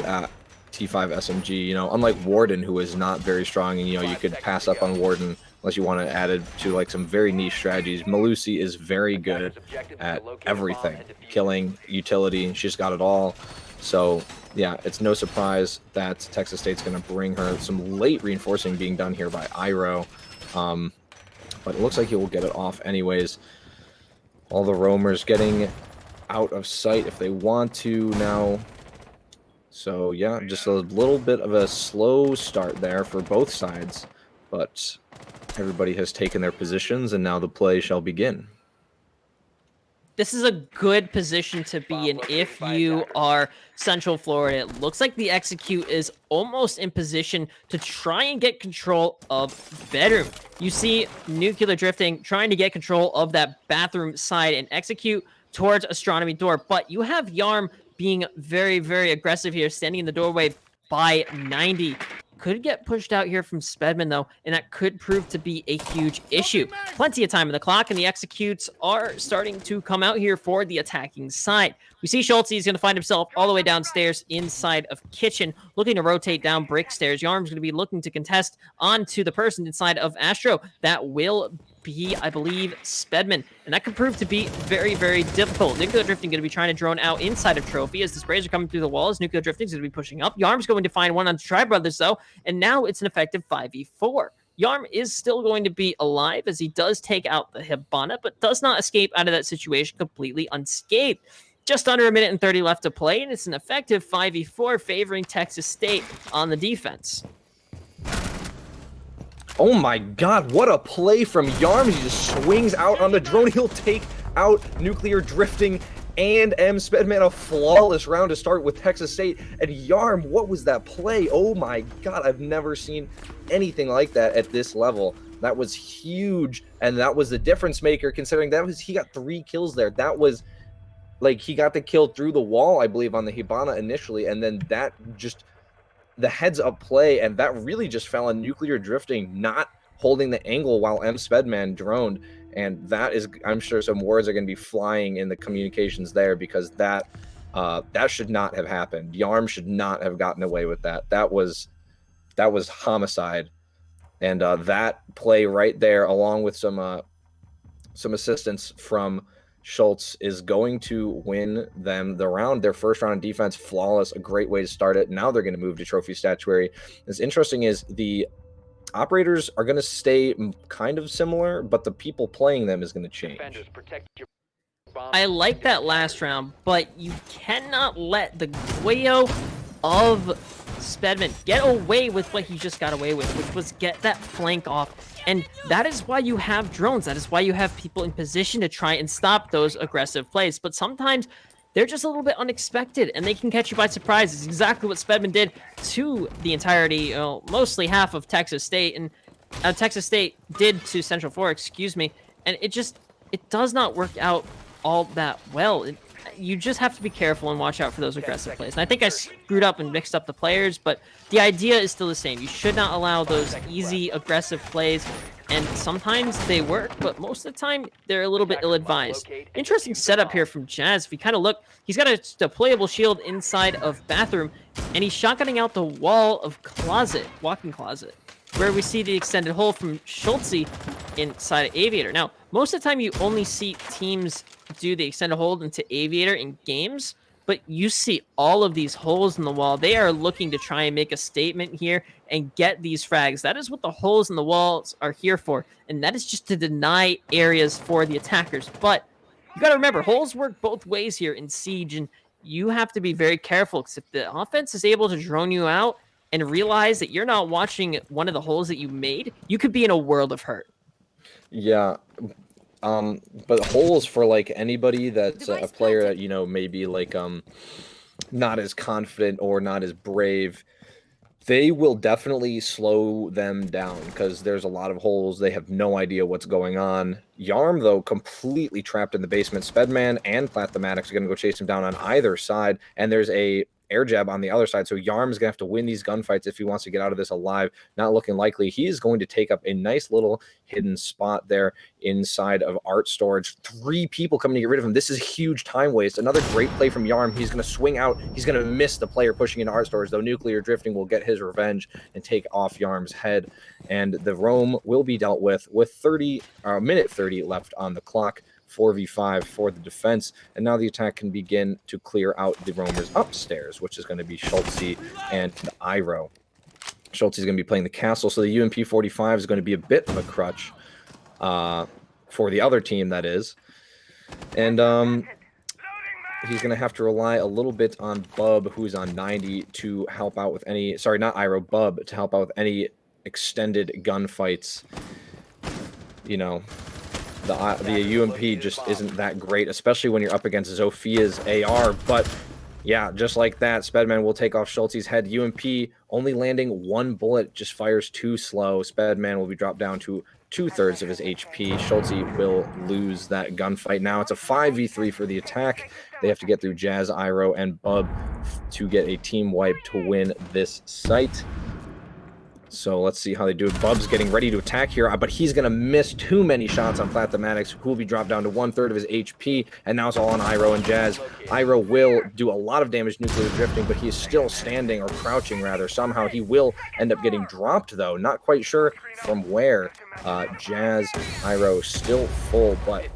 T5 SMG, you know, unlike Warden, who is not very strong, and, you know, you could pass up on Warden unless you want to add it to like some very niche strategies. Malusi is very good at everything, killing, utility. She's got it all. So yeah, it's no surprise that Texas State's going to bring her. Some late reinforcing being done here by Iro, but it looks like he will get it off anyways. All the roamers getting out of sight if they want to now. So yeah, just a little bit of a slow start there for both sides. but everybody has taken their positions, and now the play shall begin. This is a good position to be in if you are Central Florida. It looks like the execute is almost in position to try and get control of bedroom. You see Nuclear drifting, trying to get control of that bathroom side and execute towards astronomy door. But you have Yarm being very, very aggressive here, standing in the doorway by 90. Could get pushed out here from Spedman, though, and that could prove to be a huge issue. Plenty of time on the clock, and the executes are starting to come out here for the attacking side. We see Schultz is going to find himself all the way downstairs inside of kitchen, looking to rotate down brick stairs. Yarm's going to be looking to contest onto the person inside of Astro. That will be, I believe, Spedman, and that could prove to be very, very difficult. Nuclear drifting going to be trying to drone out inside of Trophy as the sprays are coming through the walls. Nuclear drifting is going to be pushing up. Yarm's going to find one on Tri Brothers, though, and now it's an effective 5v4. Yarm is still going to be alive as he does take out the Hibana, but does not escape out of that situation completely unscathed. Just under a minute and 30 left to play, and it's an effective 5v4 favoring Texas State on the defense. Oh my god, what a play from Yarm. He just swings out on the drone. He'll take out Nuclear drifting and M. Spedman. A flawless round to start with Texas State. And Yarm, what was that play? Oh my god, I've never seen anything like that at this level. That was huge, and that was the difference maker, considering he got 3 kills there. That was like, he got the kill through the wall, I believe, on the Hibana initially, and then that just the heads up play, and that really just fell on Nuclear drifting, not holding the angle while M. Spedman droned. And that is, I'm sure some words are going to be flying in the communications there, because that should not have happened. Yarm should not have gotten away with that. That was homicide. And that play right there, along with some assistance from Schultz, is going to win them the round. Their first round of defense, flawless, a great way to start it. Now they're going to move to trophy statuary. What's interesting is the operators are going to stay kind of similar, but the people playing them is going to change. I like that last round, but you cannot let the Goyo of Spedman get away with what he just got away with, which was get that flank off. And that is why you have drones. That is why you have people in position to try and stop those aggressive plays. But sometimes they're just a little bit unexpected, and they can catch you by surprise. It's exactly what Spedman did to the entirety, mostly half of Texas State, and Texas State did to Central Florida, excuse me. And it does not work out all that well. You just have to be careful and watch out for those aggressive plays. And I think I screwed up and mixed up the players, but the idea is still the same. You should not allow those easy, aggressive plays, and sometimes they work, but most of the time, they're a little bit ill-advised. Interesting setup here from Jazz. If you kind of look, he's got a deployable shield inside of bathroom, and he's shotgunning out the wall of closet, walk-in closet, where we see the extended hole from Schultz inside of Aviator. Now, most of the time, you only see teams do the extended hold into Aviator in games, but you see all of these holes in the wall. They are looking to try and make a statement here and get these frags. That is what the holes in the walls are here for, and that is just to deny areas for the attackers. But you got to remember, holes work both ways here in Siege, and you have to be very careful, because if the offense is able to drone you out and realize that you're not watching one of the holes that you made, you could be in a world of hurt. Yeah. But holes for like anybody that's a player that, maybe like not as confident or not as brave, they will definitely slow them down, because there's a lot of holes. They have no idea what's going on. Yarm, though, completely trapped in the basement. Spedman and Plathematics are going to go chase him down on either side, and there's a air jab on the other side. So Yarm's going to have to win these gunfights if he wants to get out of this alive. Not looking likely. He is going to take up a nice little hidden spot there inside of art storage. 3 people coming to get rid of him. This is a huge time waste. Another great play from Yarm. He's going to swing out. He's going to miss the player pushing into art storage, though Nuclear drifting will get his revenge and take off Yarm's head. And the roam will be dealt with minute 30 left on the clock. 4v5 for the defense, and now the attack can begin to clear out the roamers upstairs, which is going to be Schultz and Iro. Schultz is going to be playing the castle, so the UMP 45 is going to be a bit of a crutch for the other team, that is. And he's going to have to rely a little bit on Bub, who's on 90, to help out with any... Sorry, not Iro, Bub, to help out with any extended gunfights, you know, the UMP just isn't that great, especially when you're up against Zophia's AR. But yeah, just like that, Spedman will take off Schultze's head. UMP only landing 1 bullet, just fires too slow. Spedman will be dropped down to 2/3 of his HP. Schultze will lose that gunfight. Now it's a 5v3 for the attack. They have to get through Jazz, Iro, and Bub to get a team wipe to win this site. So let's see how they do it. Bub's getting ready to attack here, but he's going to miss too many shots on Plathematics, who will be dropped down to 1/3 of his HP, and now it's all on Iro and Jazz. Iro will do a lot of damage nuclear drifting, but he is still standing, or crouching rather. Somehow he will end up getting dropped, though. Not quite sure from where. Jazz, Iro still full, but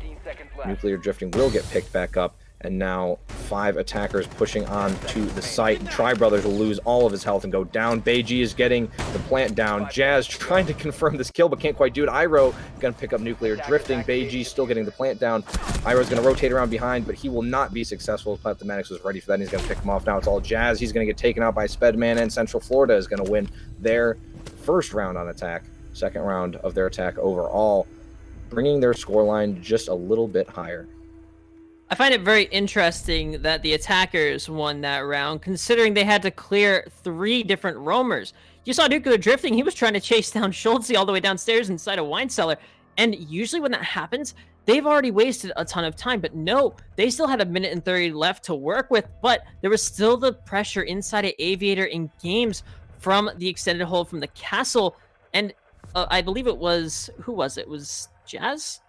nuclear drifting will get picked back up. And now 5 attackers pushing on to the site. And Tri Brothers will lose all of his health and go down. Beiji is getting the plant down. Jazz trying to confirm this kill, but can't quite do it. Iro going to pick up nuclear drifting. Beiji still getting the plant down. Iro's going to rotate around behind, but he will not be successful. Plathematics was ready for that, and he's going to pick him off. Now it's all Jazz. He's going to get taken out by Spedman, and Central Florida is going to win their first round on attack. Second round of their attack overall, bringing their scoreline just a little bit higher. I find it very interesting that the attackers won that round, considering they had to clear 3 different roamers. You saw nuclear drifting. He was trying to chase down Schultze all the way downstairs inside a wine cellar. And usually when that happens, they've already wasted a ton of time. But no, they still had 1:30 left to work with. But there was still the pressure inside of Aviator in games from the extended hold from the castle. And I believe it was, who was it? It was Jazz?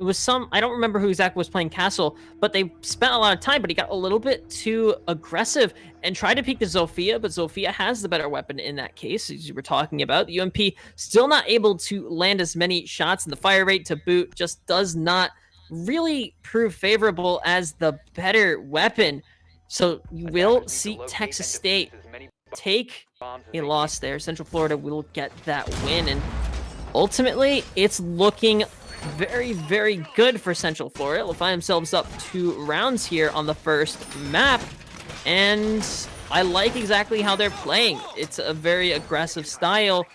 It was some, I don't remember who exactly was playing Castle, but they spent a lot of time, but he got a little bit too aggressive and tried to peek the Zofia, but Zofia has the better weapon in that case, as you were talking about. The UMP still not able to land as many shots, and the fire rate to boot just does not really prove favorable as the better weapon. So you will see Texas State take a loss there. Central Florida will get that win, and ultimately, it's looking very, very good for Central Florida. They'll find themselves up 2 rounds here on the first map, and I like exactly how they're playing. It's a very aggressive style,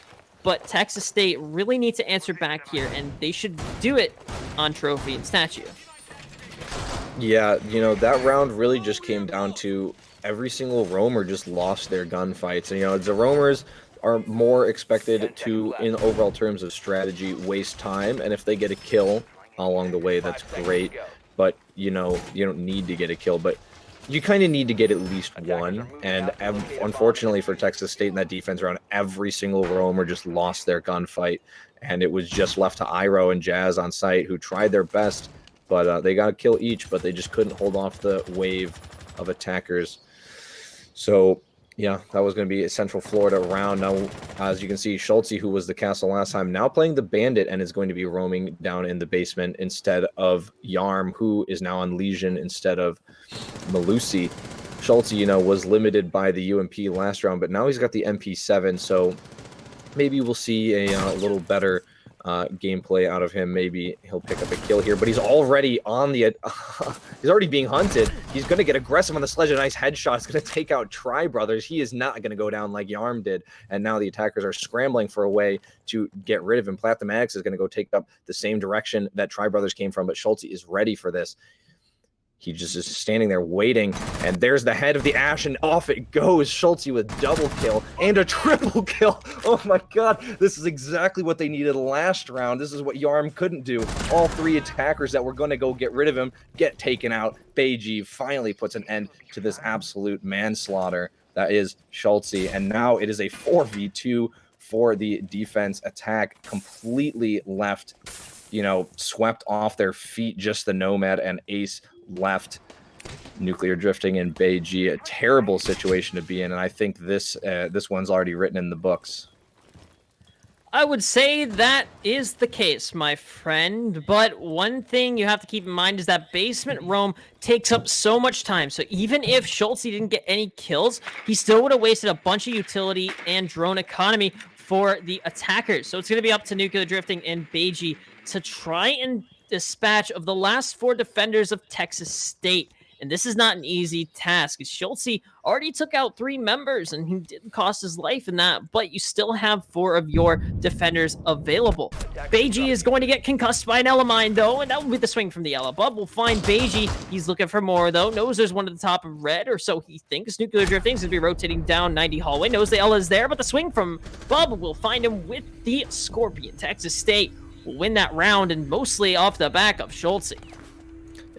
but Texas State really needs to answer back here, and they should do it on Trophy and Statue. Yeah, you know, that round really just came down to every single roamer just lost their gunfights. And, you know, the roamers are more expected to, in overall terms of strategy, waste time, and if they get a kill along the way, that's great. But you know, you don't need to get a kill, but you kind of need to get at least one. And unfortunately for Texas State in that defense round, every single roamer just lost their gunfight, and it was just left to Iro and Jazz on site, who tried their best, but they got a kill each, but they just couldn't hold off the wave of attackers. So yeah, that was going to be a Central Florida round. Now, as you can see, Schultze, who was the castle last time, now playing the bandit and is going to be roaming down in the basement instead of Yarm, who is now on Legion instead of Malusi. Schultze, you know, was limited by the UMP last round, but now he's got the MP7, so maybe we'll see a little better gameplay out of him. Maybe he'll pick up a kill here, but he's already on the he's already being hunted. He's going to get aggressive on the sledge. A nice headshot. It's going to take out Tri Brothers. He is not going to go down like Yarm did, and now the attackers are scrambling for a way to get rid of him. Plathematics is going to go take up the same direction that Tri Brothers came from, but Schultze is ready for this. He just is standing there waiting, and there's the head of the Ash, and off it goes. Schultze with double kill and a triple kill. Oh my god, this is exactly what they needed last round. This is what Yarm couldn't do. All 3 attackers that were going to go get rid of him get taken out. Beiji finally puts an end to this absolute manslaughter that is Schultze, and now it is a 4v2 for the defense. Attack completely left, you know, swept off their feet. Just the Nomad and Ace left. Nuclear drifting and Beiji, a terrible situation to be in, and I think this one's already written in the books. I would say that is the case, my friend, but one thing you have to keep in mind is that basement roam takes up so much time, so even if Schultze didn't get any kills, he still would have wasted a bunch of utility and drone economy for the attackers. So it's going to be up to nuclear drifting and Beiji to try and dispatch of the last 4 defenders of Texas State. And this is not an easy task. Schultze already took out 3 members, and he didn't cost his life in that, but you still have 4 of your defenders available. Beiji is going to get concussed by an Elamine, though, and that will be the swing from the Ela. Bub will find Beiji. He's looking for more, though. Knows there's one at the top of red, or so he thinks. Nuclear drifting is going to be rotating down 90 hallway. Knows the Ela is there, but the swing from Bub will find him with the Scorpion. Texas State will win that round, and mostly off the back of Schultze.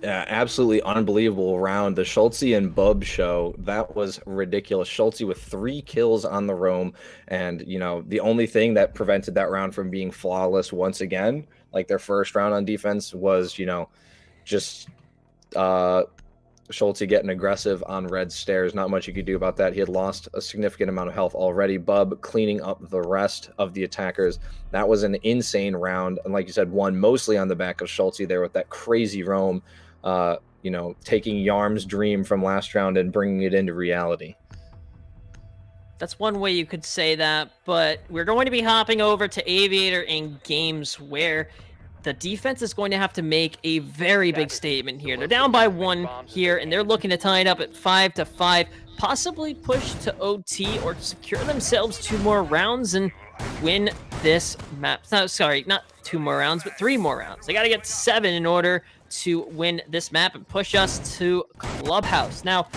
Yeah, absolutely unbelievable round. The Schultze and Bub show, that was ridiculous. Schultze with 3 kills on the roam. And, you know, the only thing that prevented that round from being flawless once again, like their first round on defense, was, you know, just Schultze getting aggressive on red stairs. Not much you could do about that. He had lost a significant amount of health already. Bub cleaning up the rest of the attackers. That was an insane round. And like you said, won mostly on the back of Schultze there with that crazy roam. You know, taking Yarm's dream from last round and bringing it into reality. That's one way you could say that, but we're going to be hopping over to Aviator and Games, where the defense is going to have to make a very big statement here. They're down by 1 here, and they're looking to tie it up at 5-5, possibly push to OT or secure themselves 2 more rounds and win this map. No, sorry, not 2 more rounds, but 3 more rounds. They got to get to 7 in order to win this map and push us to Clubhouse. Now,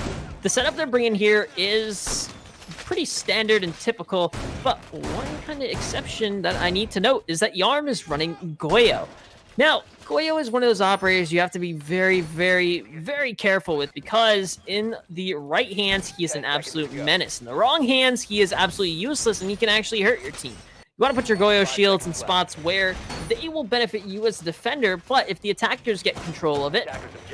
the setup they're bringing here is pretty standard and typical, but one kind of exception that I need to note is that Yarm is running Goyo. Now, Goyo is one of those operators you have to be very, very, very careful with, because in the right hands, he is an absolute menace. In the wrong hands, he is absolutely useless, and he can actually hurt your team. You want to put your Goyo shields in spots where they will benefit you as a defender, but if the attackers get control of it,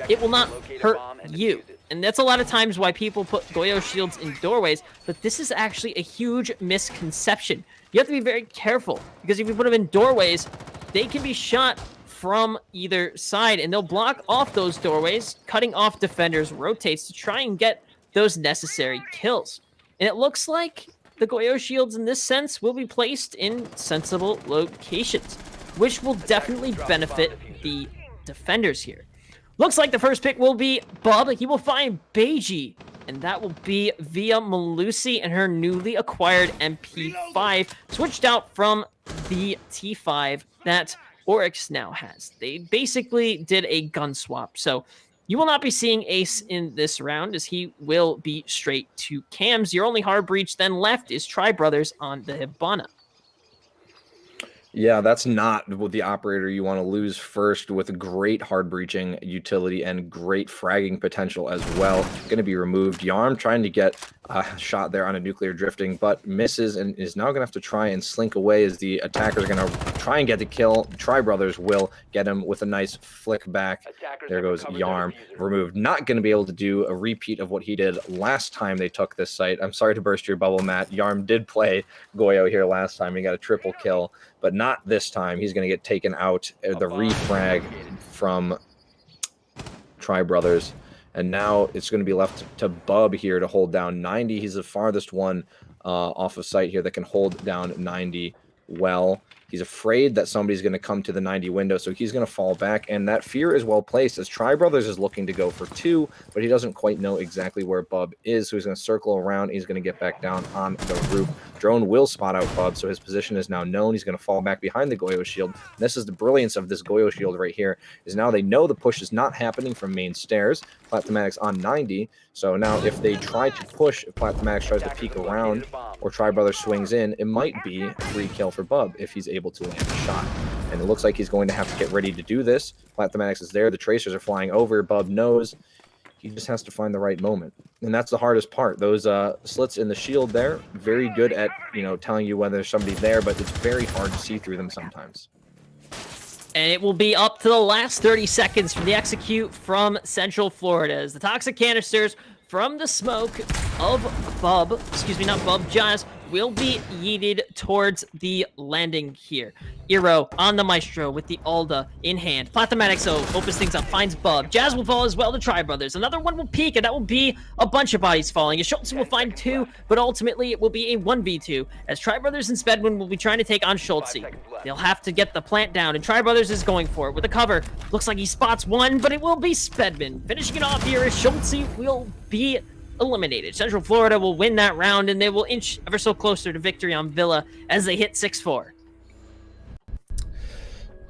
it will not hurt you. And that's a lot of times why people put Goyo shields in doorways, but this is actually a huge misconception. You have to be very careful, because if you put them in doorways, they can be shot from either side, and they'll block off those doorways, cutting off defenders' rotates to try and get those necessary kills. And it looks like the Goyo shields in this sense will be placed in sensible locations, which will definitely benefit the defenders here. Looks like the first pick will be Bub. He will find Beiji, and that will be via Malusi and her newly acquired MP5, switched out from the T5 that Oryx now has. They basically did a gun swap, so you will not be seeing Ace in this round, as he will be straight to cams. Your only hard breach then left is Tri Brothers on the Hibana. Yeah, that's not the operator you want to lose first, with great hard breaching utility and great fragging potential as well. Going to be removed. Yarm trying to get a shot there on a nuclear drifting, but misses and is now going to have to try and slink away, as the attackers are going to try and get the kill. Tri Brothers will get him with a nice flick back. There goes Yarm. Removed. Not going to be able to do a repeat of what he did last time they took this site. I'm sorry to burst your bubble, Matt. Yarm did play Goyo here last time. He got a triple kill, but not this time. He's going to get taken out. The refrag from Tri Brothers. And now it's going to be left to Bub here to hold down 90. He's the farthest one off of site here that can hold down 90 well. He's afraid that somebody's going to come to the 90 window, so he's going to fall back. And that fear is well placed, as Tri Brothers is looking to go for 2, but he doesn't quite know exactly where Bub is. So he's going to circle around. He's going to get back down on the roof. Drone will spot out Bub, so his position is now known. He's going to fall back behind the Goyo shield. And this is the brilliance of this Goyo shield right here, is now they know the push is not happening from main stairs. Platomatics on 90. So now if they try to push, if Platomatics tries to peek around or Tri Brothers swings in, it might be a free kill for Bub if he's able to land a shot. And it looks like he's going to have to get ready to do this. Platomatics is there. The tracers are flying over. Bub knows. He just has to find the right moment. And that's the hardest part. Those slits in the shield there, very good at, you know, telling you whether there's somebody there, but it's very hard to see through them sometimes. And it will be up to the last 30 seconds from the execute from Central Florida, as the toxic canisters from the smoke of Bub, excuse me, not Bub, Jazz, will be yeeted towards the landing here. Eero on the Maestro with the Alda in hand. Plasmatics opens things up, finds Bub. Jazz will fall as well to Tri Brothers. Another one will peek, and that will be a bunch of bodies falling. Schultz will find 2, but ultimately it will be a 1v2, as Tri Brothers and Spedman will be trying to take on Schultz. They'll have to get the plant down, and Tri Brothers is going for it with a cover. Looks like he spots one, but it will be Spedman. Finishing it off here is Schultz will be eliminated. Central Florida will win that round, and they will inch ever so closer to victory on Villa as they hit 6-4.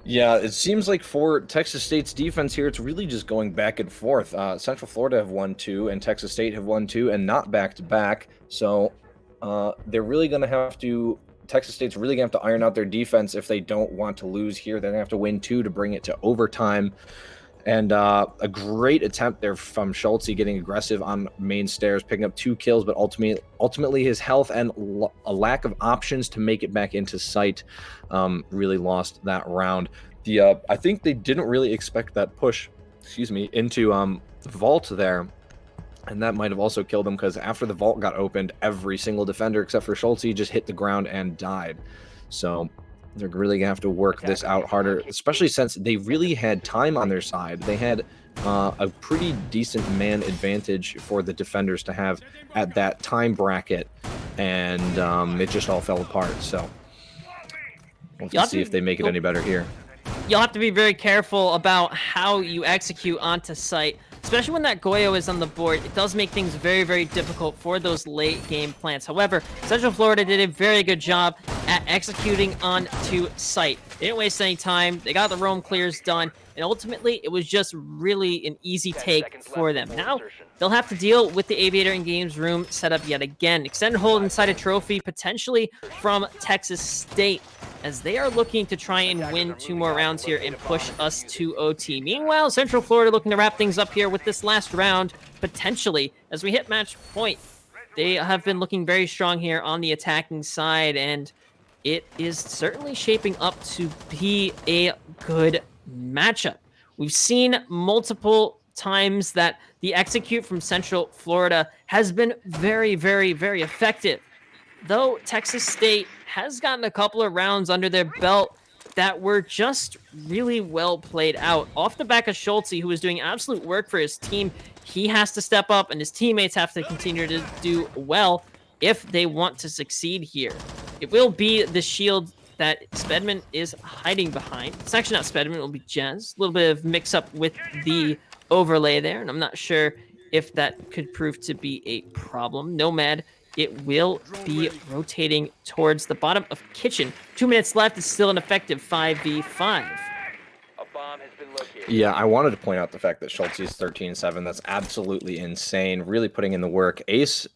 Yeah, it seems like for Texas State's defense here, it's really just going back and forth. Central Florida have won 2, and Texas State have won 2, and not back-to-back. So they're really going to have to – Texas State's really going to have to iron out their defense if they don't want to lose here. They're going to have to win 2 to bring it to overtime. And a great attempt there from Schultz, getting aggressive on main stairs, picking up 2 kills, but ultimately his health and a lack of options to make it back into sight really lost that round. I think they didn't really expect that push, into vault there, and that might have also killed them, because after the vault got opened, every single defender except for Schultz just hit the ground and died. So they're really going to have to work this out harder, especially since they really had time on their side. They had a pretty decent man advantage for the defenders to have at that time bracket, and it just all fell apart. So we'll have to see if they make it any better here. You'll have to be very careful about how you execute onto site, especially when that Goyo is on the board. It does make things very, very difficult for those late game plants. However, Central Florida did a very good job at executing onto site. They didn't waste any time. They got the roam clears done, and ultimately it was just really an easy take for them. Now they'll have to deal with the Aviator and Games room setup yet again. Extended hold inside a trophy, potentially from Texas State, as they are looking to try and win 2 more rounds here and push us to OT. Meanwhile, Central Florida looking to wrap things up here with this last round, potentially, as we hit match point. They have been looking very strong here on the attacking side, and it is certainly shaping up to be a good matchup. We've seen multiple times that the execute from Central Florida has been very, very, very effective, though Texas State has gotten a couple of rounds under their belt that were just really well played out. Off the back of Schultz, who was doing absolute work for his team, he has to step up, and his teammates have to continue to do well if they want to succeed here. It will be the shield that Spedman is hiding behind. It's actually not Spedman, it will be Jazz. A little bit of mix-up with the overlay there, and I'm not sure if that could prove to be a problem. Nomad, it will be rotating towards the bottom of kitchen. 2 minutes left. It's still an effective 5v5. Yeah, I wanted to point out the fact that Schultz is 13-7. That's absolutely insane. Really putting in the work. Ace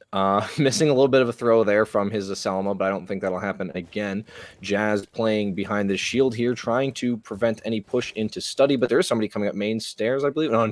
missing a little bit of a throw there from his Asalma, but I don't think that'll happen again. Jazz playing behind the shield here, trying to prevent any push into study, but there is somebody coming up main stairs, I believe. No,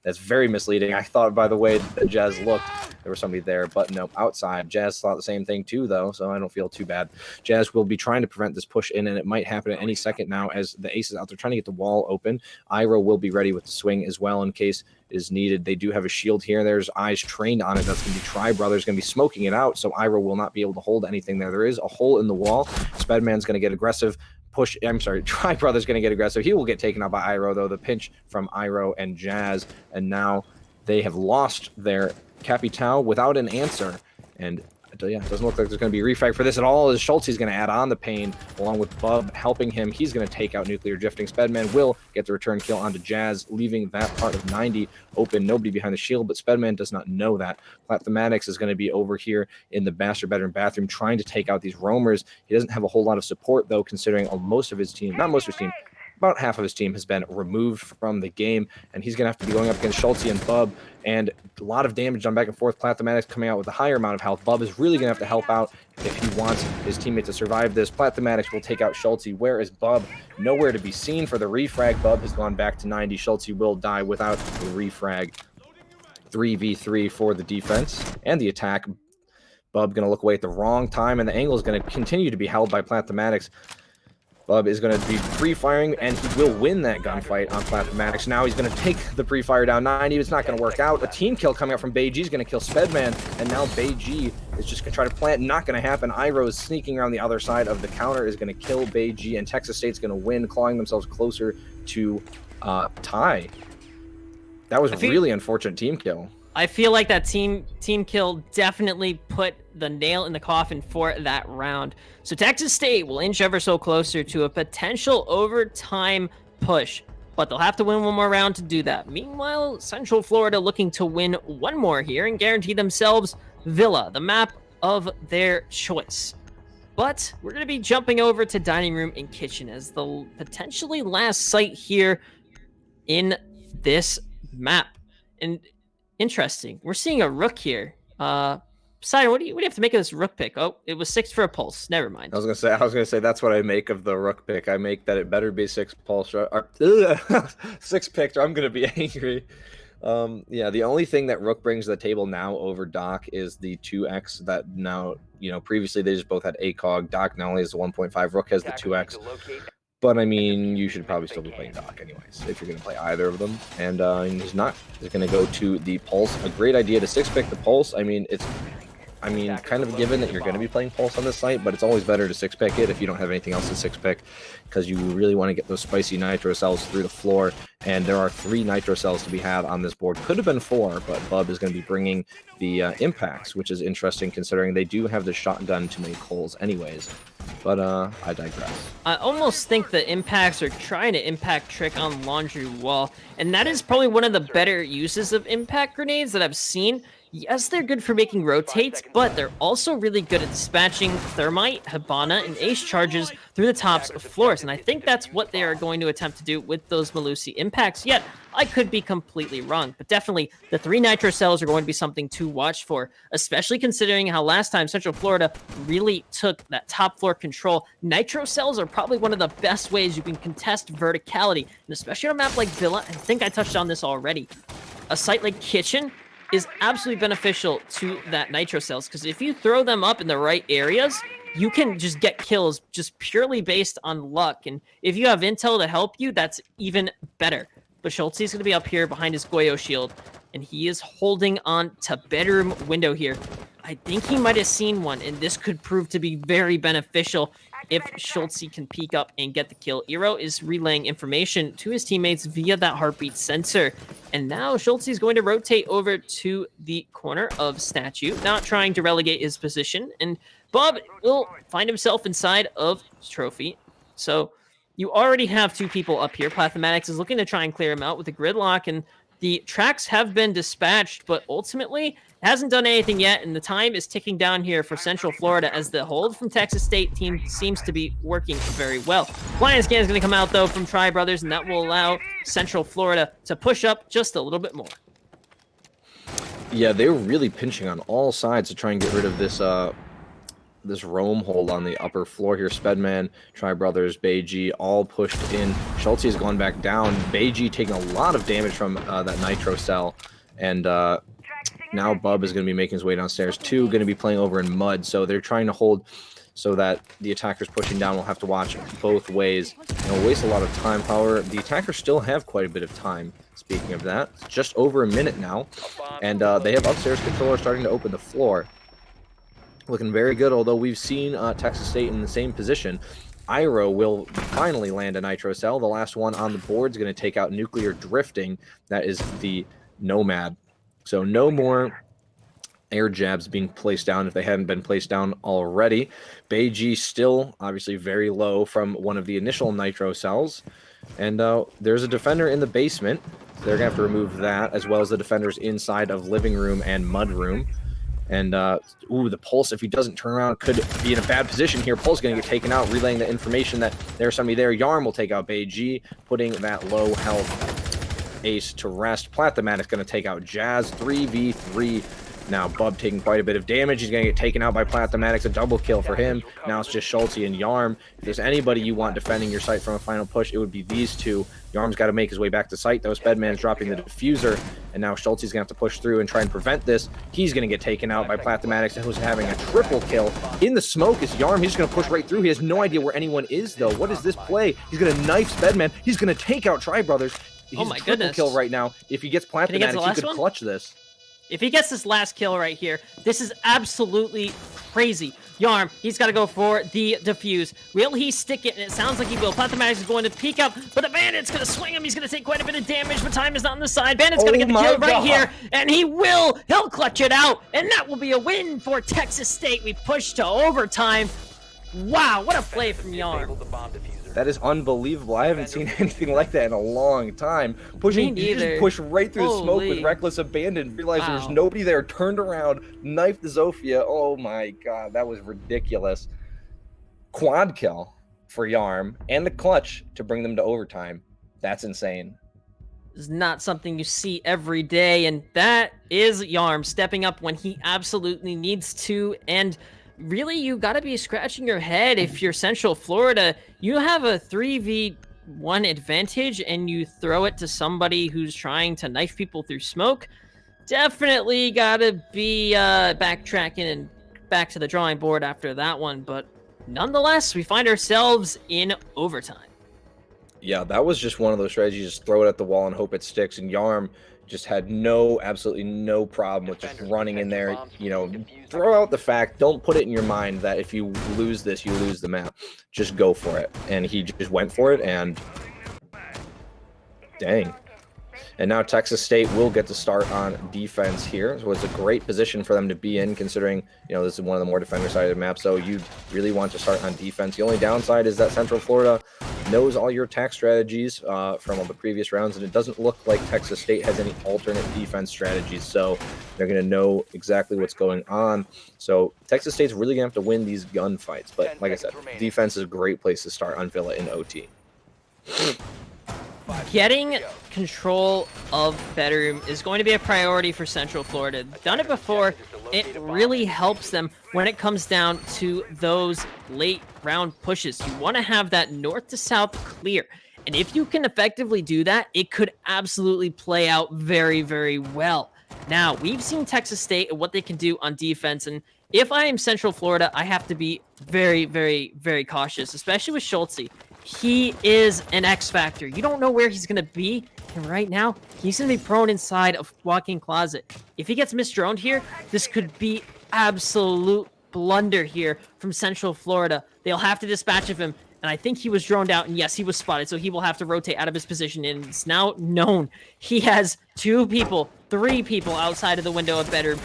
that's very misleading. I thought, by the way that Jazz looked, there was somebody there, but no, outside. Jazz thought the same thing too, though, so I don't feel too bad. Jazz will be trying to prevent this push in, and it might happen at any second now as the Ace is out there trying to get the wall open. Iroh will be ready with the swing as well in case is needed. They do have a shield here. There's eyes trained on it. That's going to be Tri Brothers going to be smoking it out, so Iroh will not be able to hold anything there. There is a hole in the wall. Spedman's going to get aggressive. Tri Brothers going to get aggressive. He will get taken out by Iroh, though. The pinch from Iroh and Jazz, and now they have lost their Capitao without an answer, and yeah, it doesn't look like there's going to be a refrag for this at all, as Schultz is going to add on the pain along with Bub helping him. He's going to take out Nuclear Drifting. Spedman will get the return kill onto Jazz, leaving that part of 90 open. Nobody behind the shield, but Spedman does not know that. Plathamatics is going to be over here in the master bedroom bathroom trying to take out these roamers. He doesn't have a whole lot of support, though, considering most of his team, not most of his team, about half of his team has been removed from the game, and he's going to have to be going up against Schultz and Bub, and a lot of damage done back and forth. Plathamatics coming out with a higher amount of health. Bub is really going to have to help out if he wants his teammate to survive this. Plathamatics will take out Schultz. Where is Bub? Nowhere to be seen for the refrag. Bub has gone back to 90. Schultz will die without the refrag. 3v3 for the defense and the attack. Bub going to look away at the wrong time, and the angle is going to continue to be held by Plathamatics. Bub is going to be pre-firing, and he will win that gunfight on Plasmatics. Now he's going to take the pre-fire down 90. It's not going to work out. A team kill coming out from Beiji is going to kill Spedman, and now Beiji is just going to try to plant. Not going to happen. Iroh is sneaking around the other side of the counter, is going to kill Beiji, and Texas State's going to win, clawing themselves closer to tie. That was a really unfortunate team kill. I feel like that team kill definitely put the nail in the coffin for that round. So Texas State will inch ever so closer to a potential overtime push, but they'll have to win one more round to do that. Meanwhile, Central Florida looking to win one more here and guarantee themselves Villa, the map of their choice. But we're going to be jumping over to Dining Room and Kitchen as the potentially last site here in this map. And interesting. We're seeing a rook here. Poseidon, what do you have to make of this rook pick? Oh, it was 6 for a pulse. Never mind. I was gonna say that's what I make of the rook pick. I make that it better be 6 pulse or 6 picked, or I'm gonna be angry. Yeah, the only thing that rook brings to the table now over Doc is the 2x that now, previously they just both had ACOG. Doc not only has the 1.5, rook has the 2x. But I mean, you should probably still be playing Doc anyways, if you're going to play either of them. And he's not. He's going to go to the Pulse. A great idea to 6-pick the Pulse. I mean, kind of given that you're going to be playing Pulse on this site, but it's always better to 6-pick it if you don't have anything else to 6-pick, because you really want to get those spicy nitro cells through the floor. And there are 3 nitro cells to be had on this board. Could have been 4, but Bub is going to be bringing the impacts, which is interesting considering they do have the shotgun to make holes anyways. But I digress. I almost think the impacts are trying to impact trick on Laundry Wall, and that is probably one of the better uses of impact grenades that I've seen. Yes, they're good for making rotates, but they're also really good at dispatching Thermite, Hibana, and Ace charges through the tops of floors, and I think that's what they are going to attempt to do with those Malusi impacts, yet I could be completely wrong. But definitely, the 3 nitro cells are going to be something to watch for, especially considering how last time Central Florida really took that top floor control. Nitro cells are probably one of the best ways you can contest verticality, and especially on a map like Villa. I think I touched on this already. A site like Kitchen is absolutely beneficial to that nitro cells, because if you throw them up in the right areas, you can just get kills just purely based on luck. And if you have intel to help you, that's even better. But Schultz is going to be up here behind his Goyo shield, and he is holding on to bedroom window here. I think he might have seen one, and this could prove to be very beneficial if Schultz can peek up and get the kill. Eero is relaying information to his teammates via that heartbeat sensor. And now Schultz is going to rotate over to the corner of Statue, not trying to relegate his position. And Bob will find himself inside of Trophy. So you already have 2 people up here. Plasmatics is looking to try and clear him out with a gridlock, and the tracks have been dispatched, but ultimately hasn't done anything yet, and the time is ticking down here for Central Florida as the hold from Texas State team seems to be working very well. Blind scan is going to come out, though, from Tri Brothers, and that will allow Central Florida to push up just a little bit more. Yeah, they were really pinching on all sides to try and get rid of this this roam hold on the upper floor here. Spedman, Tri Brothers, Beiji all pushed in. Schultz has gone back down. Beiji taking a lot of damage from that nitro cell, and now Bub is going to be making his way downstairs too, going to be playing over in mud, so they're trying to hold so that the attackers pushing down will have to watch both ways. It'll waste a lot of time. However, the attackers still have quite a bit of time. Speaking of that, it's just over a minute now, and they have upstairs controller starting to open the floor. Looking very good, although we've seen Texas State in the same position. Iroh will finally land a nitro cell. The last one on the board is going to take out Nuclear Drifting. That is the Nomad. So no more air jabs being placed down if they hadn't been placed down already. Beiji still obviously very low from one of the initial nitro cells. And there's a defender in the basement. So they're going to have to remove that, as well as the defenders inside of living room and mud room. And, the Pulse, if he doesn't turn around, could be in a bad position here. Pulse going to get taken out, relaying the information that there's somebody there. Yarn will take out Beiji, putting that low health Ace to rest. Platomatic going to take out Jazz. 3v3 Now Bub taking quite a bit of damage. He's going to get taken out by Plathematics. A double kill for him. Now it's just Schulte and Yarm. If there's anybody you want defending your site from a final push, it would be these two. Yarm's got to make his way back to site, though. Spedman's dropping the diffuser, and now Schulte's going to have to push through and try and prevent this. He's going to get taken out by Plathematics, who's having a triple kill. In the smoke is Yarm. He's just going to push right through. He has no idea where anyone is, though. What is this play? He's going to knife Spedman. He's going to take out Tri Brothers. He's oh my a triple goodness. kill right now. If he gets Plathematics, he could clutch this. If he gets this last kill right here, this is absolutely crazy. Yarm, he's got to go for the defuse. Will he stick it? And it sounds like he will. Plathematics is going to peek out, but the Bandit's going to swing him. He's going to take quite a bit of damage, but time is not on the side. Bandit's going to get the kill right here, and he will. He'll clutch it out, and that will be a win for Texas State. We push to overtime. Wow, what a play from Yarm. That is unbelievable. I haven't seen anything like that in a long time. Pushing, he just pushed right through the smoke with reckless abandon. Realized there's nobody there. Turned around, knifed the Zofia. Oh my god, that was ridiculous. Quad kill for Yarm and the clutch to bring them to overtime. That's insane. Is not something you see every day, and that is Yarm stepping up when he absolutely needs to. And really, you got to be scratching your head if you're Central Florida. You have a 3v1 advantage and you throw it to somebody who's trying to knife people through smoke. Definitely got to be backtracking and back to the drawing board after that one. But nonetheless, we find ourselves in overtime. Yeah, that was just one of those strategies. Just throw it at the wall and hope it sticks. And Yarm just had absolutely no problem with just running in there. You know, throw out the fact, don't put it in your mind that if you lose this, you lose the map. Just go for it. And he just went for it, and dang. And now Texas State will get to start on defense here. So it's a great position for them to be in, considering, you know, this is one of the more defender-sided maps. So you really want to start on defense. The only downside is that Central Florida knows all your attack strategies from all the previous rounds, and it doesn't look like Texas State has any alternate defense strategies. So they're going to know exactly what's going on. So Texas State's really going to have to win these gunfights. But like I said, defense is a great place to start on Villa in OT. Getting control of bedroom is going to be a priority for Central Florida. Done it before. It really helps them when it comes down to those late round pushes. You want to have that north to south clear. And if you can effectively do that, it could absolutely play out very, very well. Now, we've seen Texas State and what they can do on defense. And if I am Central Florida, I have to be very, very, very cautious, especially with Schulte. He is an X factor. You don't know where he's going to be. And right now, he's going to be prone inside a walk-in closet. If he gets misdroned here, this could be absolute blunder here from Central Florida. They'll have to dispatch of him. And I think he was droned out. And yes, he was spotted. So he will have to rotate out of his position. And it's now known he has 2 people, 3 people outside of the window of bedroom.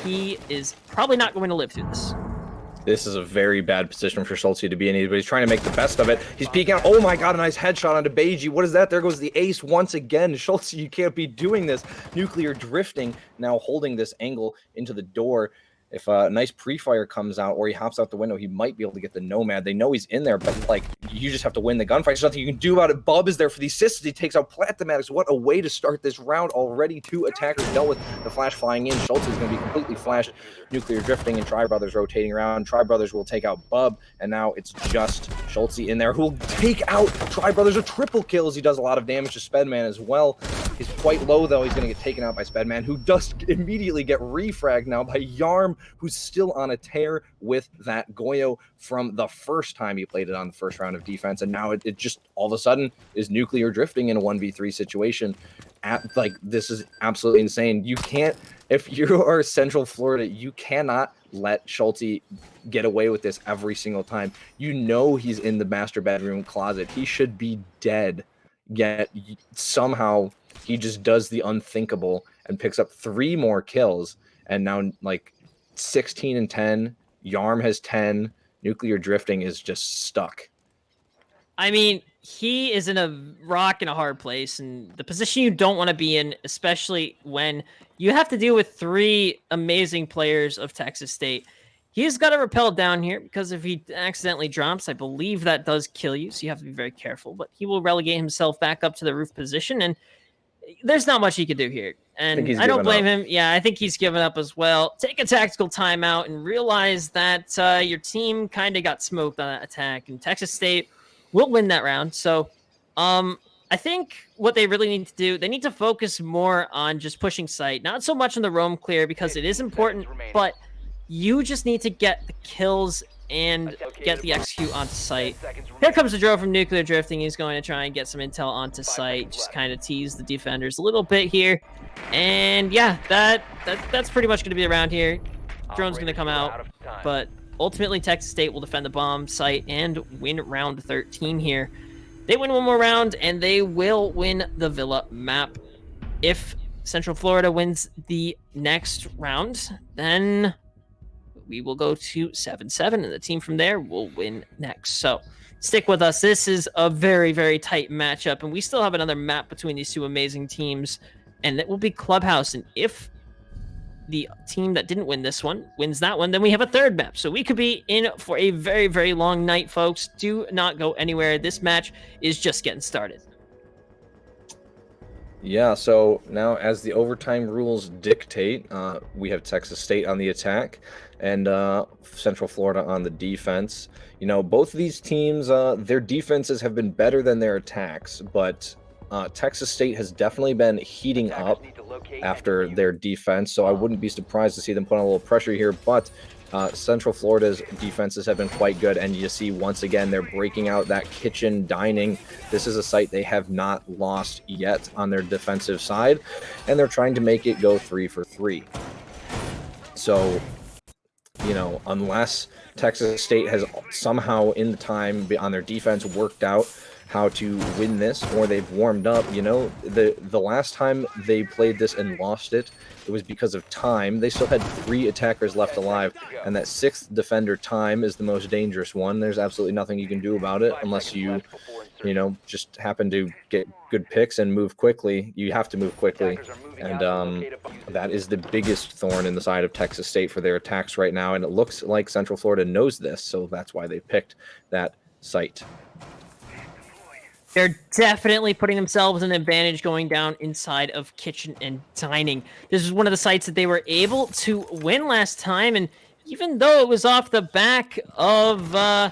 He is probably not going to live through this. This is a very bad position for Schulte to be in, but he's trying to make the best of it. He's peeking out. Oh my god, a nice headshot onto Beiji. What is that? There goes the ace once again. Schulte, you can't be doing this. Nuclear drifting, now holding this angle into the door. If a nice pre-fire comes out or he hops out the window, he might be able to get the Nomad. They know he's in there, but like, you just have to win the gunfight. There's nothing you can do about it. Bub is there for the assists. He takes out Plathematics. What a way to start this round already. 2 attackers dealt with the flash flying in. Schulte is going to be completely flashed. Nuclear drifting and Tri Brothers rotating around. Tri Brothers will take out Bub, and now it's just Schulte in there who will take out Tri Brothers. A triple kill as he does a lot of damage to Spedman as well. He's quite low, though. He's going to get taken out by Spedman, who does immediately get refragged now by Yarm, who's still on a tear with that Goyo from the first time he played it on the first round of defense. And now it just all of a sudden is nuclear drifting in a 1v3 situation. Like, this is absolutely insane. You can't, if you are Central Florida, you cannot let Schulte get away with this every single time. You know he's in the master bedroom closet. He should be dead. Yet somehow he just does the unthinkable and picks up 3 more kills. And now, like, 16 and 10, Yarm has 10. Nuclear drifting is just stuck. I mean, he is in a rock in a hard place, and the position you don't want to be in, especially when you have to deal with 3 amazing players of Texas State. He's got to rappel down here, because if he accidentally drops, I believe that does kill you, so you have to be very careful. But he will relegate himself back up to the roof position, and there's not much he can do here. And he's I don't given blame up. him. Yeah, I think he's given up as well. Take a tactical timeout and realize that your team kind of got smoked on that attack, and Texas State will win that round. So, I think what they really need to do, they need to focus more on just pushing site, not so much on the roam clear because it is 15 important, seconds remaining. but you just need to get the kills and get the Located a execute onto 10 site. seconds Here remaining. comes the Joe from Nuclear Drifting. He's going to try and get some intel onto 5 site, seconds just left. kind of tease the defenders a little bit here. And yeah, that's pretty much going to be around here. Drone's going to Operators, come you are out, of time. but ultimately Texas State will defend the bomb site and win round 13 here. They win one more round, and they will win the Villa map. If Central Florida wins the next round, then we will go to 7-7, and the team from there will win next. So stick with us. This is a very, very tight matchup, and we still have another map between these two amazing teams, and it will be Clubhouse. And if the team that didn't win this one wins that one, then we have a third map. So we could be in for a very, very long night, folks. Do not go anywhere. This match is just getting started. Yeah, so now as the overtime rules dictate, we have Texas State on the attack and Central Florida on the defense. You know, both of these teams, their defenses have been better than their attacks, but Texas State has definitely been heating Attackers up need to locate after and defuse. their defense, so I wouldn't be surprised to see them put on a little pressure here, but Central Florida's defenses have been quite good, and you see once again they're breaking out that kitchen dining. This is a site they have not lost yet on their defensive side, and they're trying to make it go 3 for 3. So, you know, unless Texas State has somehow in the time on their defense worked out how to win this, or they've warmed up, you know, the last time they played this and lost it, it was because of time. They still had 3 attackers left alive, and that 6th defender time is the most dangerous one. There's absolutely nothing you can do about it 5 unless seconds you, left before insertion. you know, just happen to get good picks and move quickly. You have to move quickly, Attackers are moving and out to locate a bomb. that is the biggest thorn in the side of Texas State for their attacks right now, and it looks like Central Florida knows this, so that's why they picked that site. They're definitely putting themselves in an advantage going down inside of kitchen and dining. This is one of the sites that they were able to win last time, and even though it was off the back of, I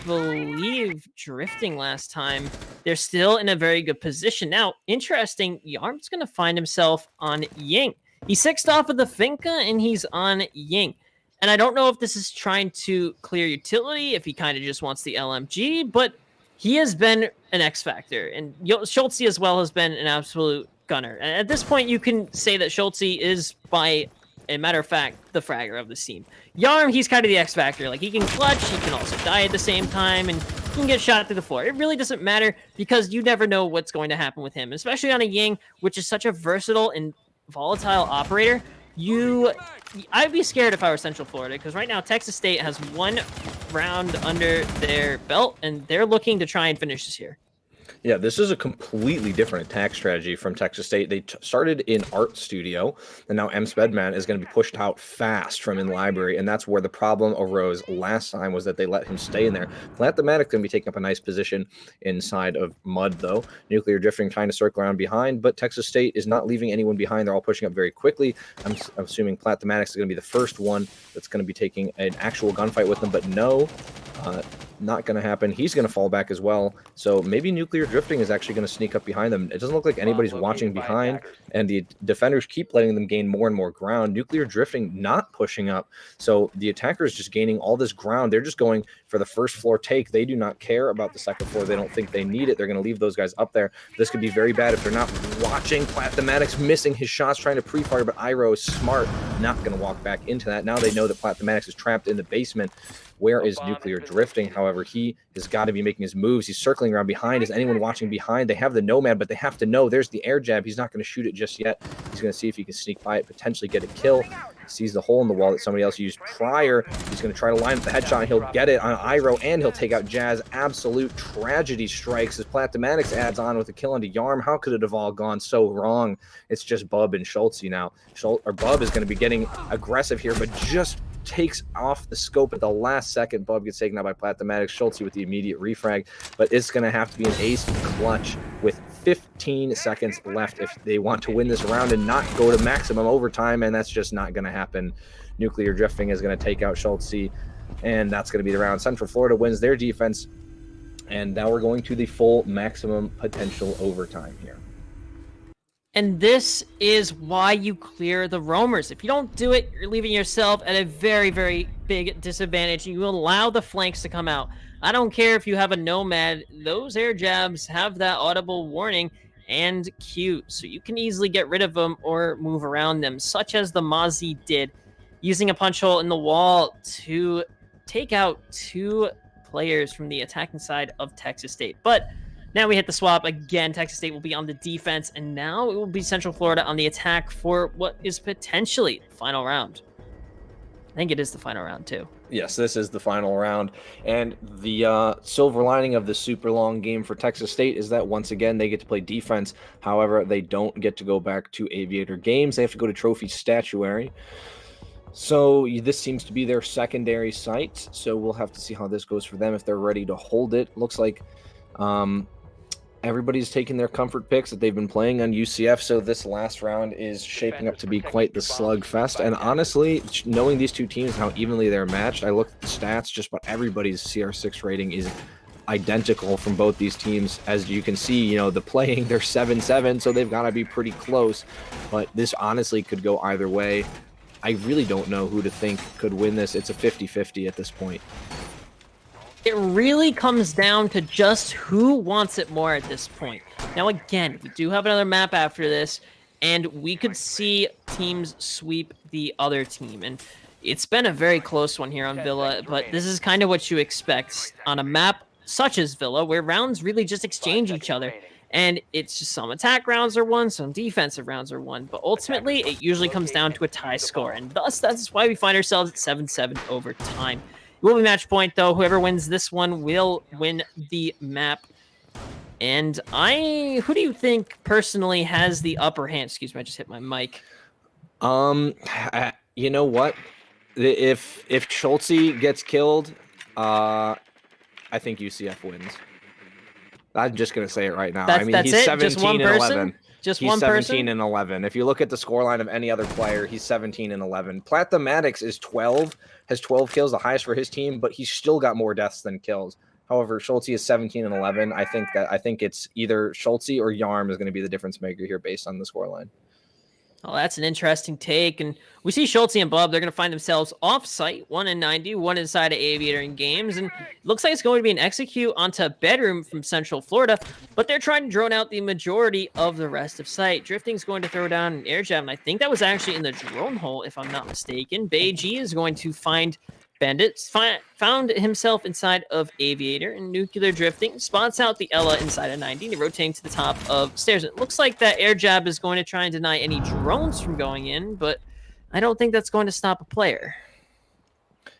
believe, drifting last time, they're still in a very good position. Now, interesting, Yarm's going to find himself on Ying. He 6'd off of the Finca, and he's on Ying. And I don't know if this is trying to clear utility, if he kind of just wants the LMG, but he has been an X factor, and Schultze as well has been an absolute gunner. And at this point, you can say that Schultze is, by a matter of fact, the fragger of this team. Yarm, he's kind of the X factor. Like, he can clutch, he can also die at the same time, and he can get shot through the floor. It really doesn't matter because you never know what's going to happen with him, especially on a Ying, which is such a versatile and volatile operator. I'd be scared if I were Central Florida, because right now Texas State has 1 round under their belt, and they're looking to try and finish this here. Yeah, this is a completely different attack strategy from Texas State. They started in Art Studio, and now M. Spedman is going to be pushed out fast from in library, and that's where the problem arose last time, was that they let him stay in there. Plant-O-Matic's going to be taking up a nice position inside of Mud, though. Nuclear Drifting trying to circle around behind, but Texas State is not leaving anyone behind. They're all pushing up very quickly. I'm assuming Plant-O-Matic is going to be the first one that's going to be taking an actual gunfight with them, but no. Not going to happen. He's going to fall back as well. So maybe Nuclear Drifting is actually going to sneak up behind them. It doesn't look like anybody's watching behind, and the defenders keep letting them gain more and more ground. Nuclear Drifting not pushing up. So the attackers just gaining all this ground. They're just going for the first floor take. They do not care about the second floor. They don't think they need it. They're going to leave those guys up there. This could be very bad if they're not watching. Plant-O-Matic's missing his shots, trying to pre-fire, but Iro is smart, not going to walk back into that. Now they know that Plant-O-Matic is trapped in the basement. Where is Nuclear Drifting? However, he has got to be making his moves. He's circling around behind. Is anyone watching behind? They have the Nomad, but they have to know there's the air jab. He's not going to shoot it just yet. He's going to see if he can sneak by it, potentially get a kill. He sees the hole in the wall that somebody else used prior. He's going to try to line up the headshot, and he'll get it on Iro, and he'll take out Jazz. Absolute tragedy strikes as Plant-O-Matic adds on with a kill onto Yarm. How could it have all gone so wrong? It's just Bub and Schultze now. Bub is going to be getting aggressive here, but just takes off the scope at the last second. Bub gets taken out by Plant-O-Matic. Schultze with the immediate refrag, but it's going to have to be an ace clutch with 15 seconds left if they want to win this round and not go to maximum overtime, and that's just not going to happen. Nuclear Drifting is going to take out Schultze, and that's going to be the round. Central Florida wins their defense, and now we're going to the full maximum potential overtime here. And this is why you clear the roamers. If you don't do it, you're leaving yourself at a very, very big disadvantage. You allow the flanks to come out. I don't care if you have a nomad. Those air jabs have that audible warning and cue, so you can easily get rid of them or move around them, such as the Mozzie did, using a punch hole in the wall to take out 2 players from the attacking side of Texas State. But now we hit the swap again. Texas State will be on the defense, and now it will be Central Florida on the attack for what is potentially the final round. I think it is the final round, too. Yes, this is the final round. And the silver lining of the super long game for Texas State is that, once again, they get to play defense. However, they don't get to go back to Aviator games. They have to go to Trophy Statuary. So this seems to be their secondary site. So we'll have to see how this goes for them if they're ready to hold it. Looks like everybody's taking their comfort picks that they've been playing on UCF, so this last round is shaping up to be quite the slugfest. And honestly, knowing these two teams, how evenly they're matched, I looked at the stats, just about everybody's CR6 rating is identical from both these teams. As you can see, you know, the playing, they're 7-7, so they've got to be pretty close. But this honestly could go either way. I really don't know who to think could win this. It's a 50-50 at this point. It really comes down to just who wants it more at this point. Now, again, we do have another map after this, and we could see teams sweep the other team. And it's been a very close one here on Villa, but this is kind of what you expect on a map such as Villa, where rounds really just exchange each other. And it's just some attack rounds are won, some defensive rounds are won. But ultimately, it usually comes down to a tie score. And thus, that's why we find ourselves at 7-7 over time. It will be match point, though. Whoever wins this one will win the map. And who do you think personally has the upper hand? Excuse me, I just hit my mic. You know what? If Schultze gets killed, I think UCF wins. I'm just gonna say it right now. He's 17 and 11. Just he's one 17 and 11. If you look at the scoreline of any other player, he's 17 and 11. Plathematics is 12, has 12 kills, the highest for his team, but he's still got more deaths than kills. However, Schultze is 17 and 11. I think it's either Schultze or Yarm is going to be the difference maker here based on the scoreline. Oh, that's an interesting take. And we see Schultze and Bub, they're going to find themselves off-site, 1-90, one inside of Aviator in games. And it looks like it's going to be an execute onto Bedroom from Central Florida, but they're trying to drone out the majority of the rest of site. Drifting's going to throw down an air jab, and I think that was actually in the drone hole, if I'm not mistaken. Beiji is going to find Bandit, found himself inside of Aviator, and Nuclear Drifting spots out the Ella inside of 90, and rotating to the top of stairs. It looks like that air jab is going to try and deny any drones from going in, but I don't think that's going to stop a player.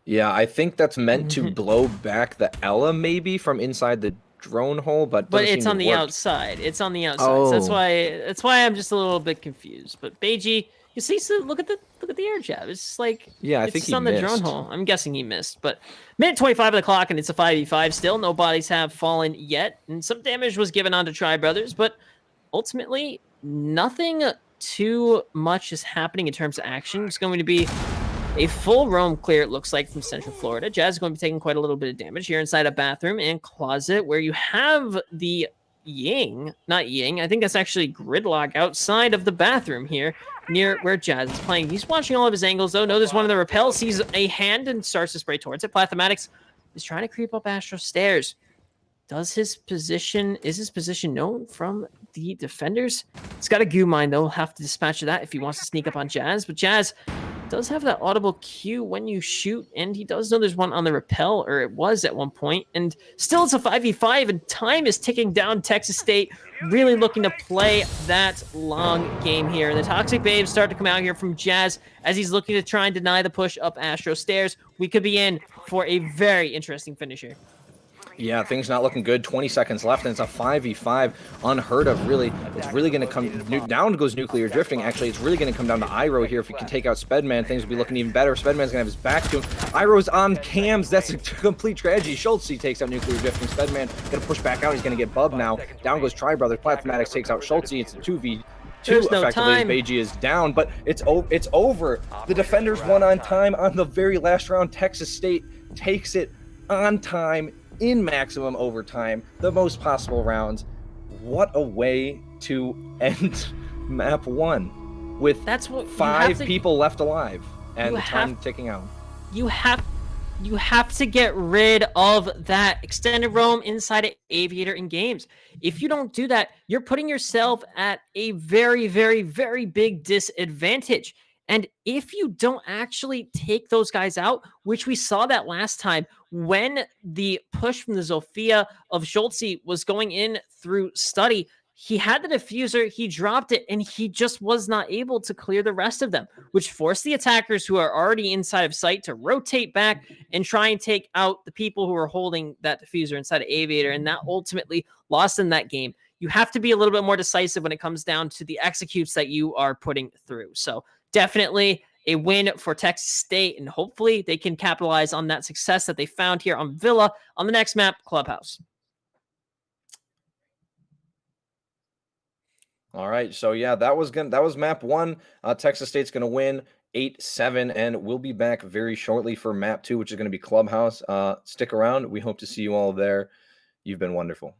Yeah, I think that's meant to blow back the Ella maybe from inside the drone hole, but it's on the outside. It's on the outside. Oh. So that's why I'm just a little bit confused. But Beiji, you see, so look at the air jab. It's just like, yeah, I it's think just he on missed. the drone hole. I'm guessing he missed, but minute 25 of the clock, and it's a 5v5 still. No bodies have fallen yet, and some damage was given onto Tri Brothers, but ultimately nothing too much is happening in terms of action. It's going to be a full roam clear, it looks like, from Central Florida. Jazz is going to be taking quite a little bit of damage here inside a bathroom and closet, where you have the not Ying. I think that's actually Gridlock outside of the bathroom here, near where Jazz is playing. He's watching all of his angles, though. Notice one of the rappel, sees a hand and starts to spray towards it. Plathematics is trying to creep up Astro stairs. Is his position known from the defenders? It's got a goo mine, though. He'll have to dispatch of that if he wants to sneak up on Jazz. But Jazz does have that audible cue when you shoot, and he does know there's one on the rappel, or it was at one point. And still, it's a 5v5, and time is ticking down. Texas State really looking to play that long game here. The Toxic Babes start to come out here from Jazz as he's looking to try and deny the push up Astro stairs. We could be in for a very interesting finish here. Yeah, things not looking good. 20 seconds left, and it's a 5v5. Unheard of, really. It's really going to come down goes nuclear drifting. Actually, it's really going to come down to Iroh here. If he can take out Spedman, things will be looking even better. Spedman's going to have his back to him. Iroh's on cams. That's a complete tragedy. Schultz takes out nuclear drifting. Spedman going to push back out. He's going to get bubbed now. Down goes Tri Brothers. Platformatics takes out Schultz. It's a 2v2 effectively as Beiji is down, but it's over. The defenders won on time on the very last round. Texas State takes it on time in maximum overtime, the most possible rounds. What a way to end map 1 with five people left alive and the time ticking out. You have to get rid of that extended roam inside of Aviator in games. If you don't do that, you're putting yourself at a very, very, very big disadvantage. And if you don't actually take those guys out, which we saw that last time when the push from the Zofia of Schultz was going in through study, he had the diffuser, he dropped it, and he just was not able to clear the rest of them, which forced the attackers who are already inside of sight to rotate back and try and take out the people who are holding that diffuser inside of Aviator, and that ultimately lost in that game. You have to be a little bit more decisive when it comes down to the executes that you are putting through. So definitely a win for Texas State, and hopefully they can capitalize on that success that they found here on Villa on the next map, Clubhouse. All right, so yeah, that was map 1. Texas State's gonna win 8-7, and we'll be back very shortly for map 2, which is gonna be Clubhouse. Stick around. We hope to see you all there. You've been wonderful.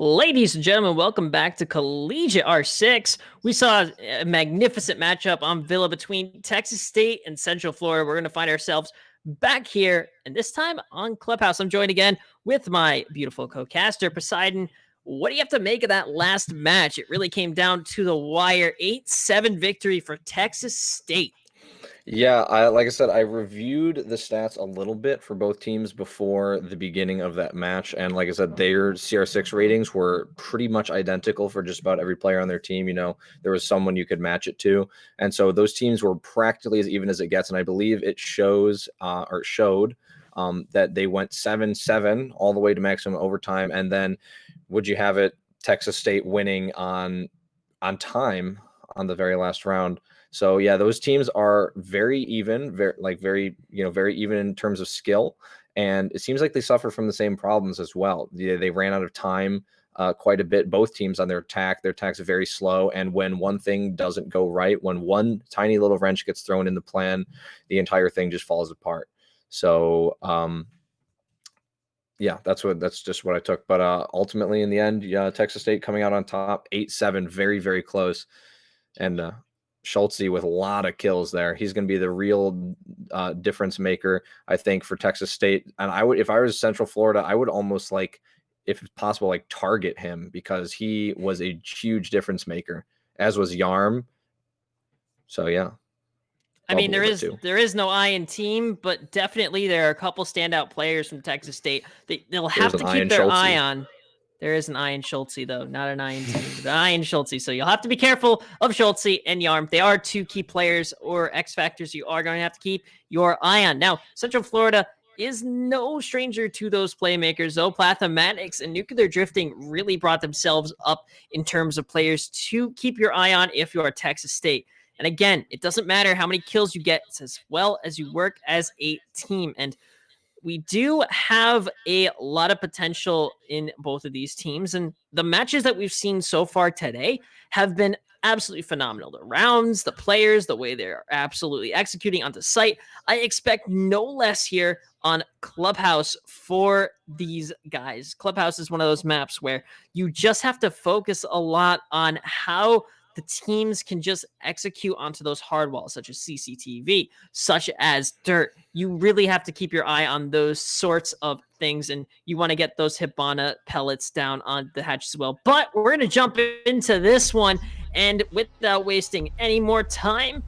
Ladies and gentlemen, welcome back to CollegiateR6. We saw a magnificent matchup on Villa between Texas State and Central Florida. We're going to find ourselves back here, and this time on Clubhouse. I'm joined again with my beautiful co-caster, Poseidon. What do you have to make of that last match? It really came down to the wire. 8-7 victory for Texas State. Yeah, like I said, I reviewed the stats a little bit for both teams before the beginning of that match, and like I said, their CR6 ratings were pretty much identical for just about every player on their team. You know, there was someone you could match it to, and so those teams were practically as even as it gets. And I believe it showed that they went 7-7 all the way to maximum overtime, and then would you have it, Texas State winning on time on the very last round. So yeah, those teams are very even, very even in terms of skill, and it seems like they suffer from the same problems as well. They ran out of time quite a bit. Both teams on their attacks are very slow, and when one thing doesn't go right, when one tiny little wrench gets thrown in the plan, the entire thing just falls apart. So yeah, that's just what I took. But ultimately, in the end, Texas State coming out on top, 8-7, very, very close. And Schultze with a lot of kills there. He's going to be the real difference maker, I think, for Texas State. And I would, if I was Central Florida, I would almost if it's possible, target him, because he was a huge difference maker, as was Yarm. So yeah. I mean, there is no I in team, but definitely there are a couple standout players from Texas State. They'll have to keep their eye on. There is an I in Schultze, though, not an I in team, but an I in Schultze. So you'll have to be careful of Schultze and Yarm. They are two key players or X factors you are going to have to keep your eye on. Now, Central Florida is no stranger to those playmakers, though. Plathematics and Nuclear Drifting really brought themselves up in terms of players to keep your eye on if you are Texas State. And again, it doesn't matter how many kills you get, it's as well as you work as a team. And we do have a lot of potential in both of these teams. And the matches that we've seen so far today have been absolutely phenomenal. The rounds, the players, the way they're absolutely executing onto site. I expect no less here on Clubhouse for these guys. Clubhouse is one of those maps where you just have to focus a lot on how the teams can just execute onto those hard walls, such as CCTV, such as dirt. You really have to keep your eye on those sorts of things, and you want to get those Hibana pellets down on the hatch as well. But we're going to jump into this one, and without wasting any more time,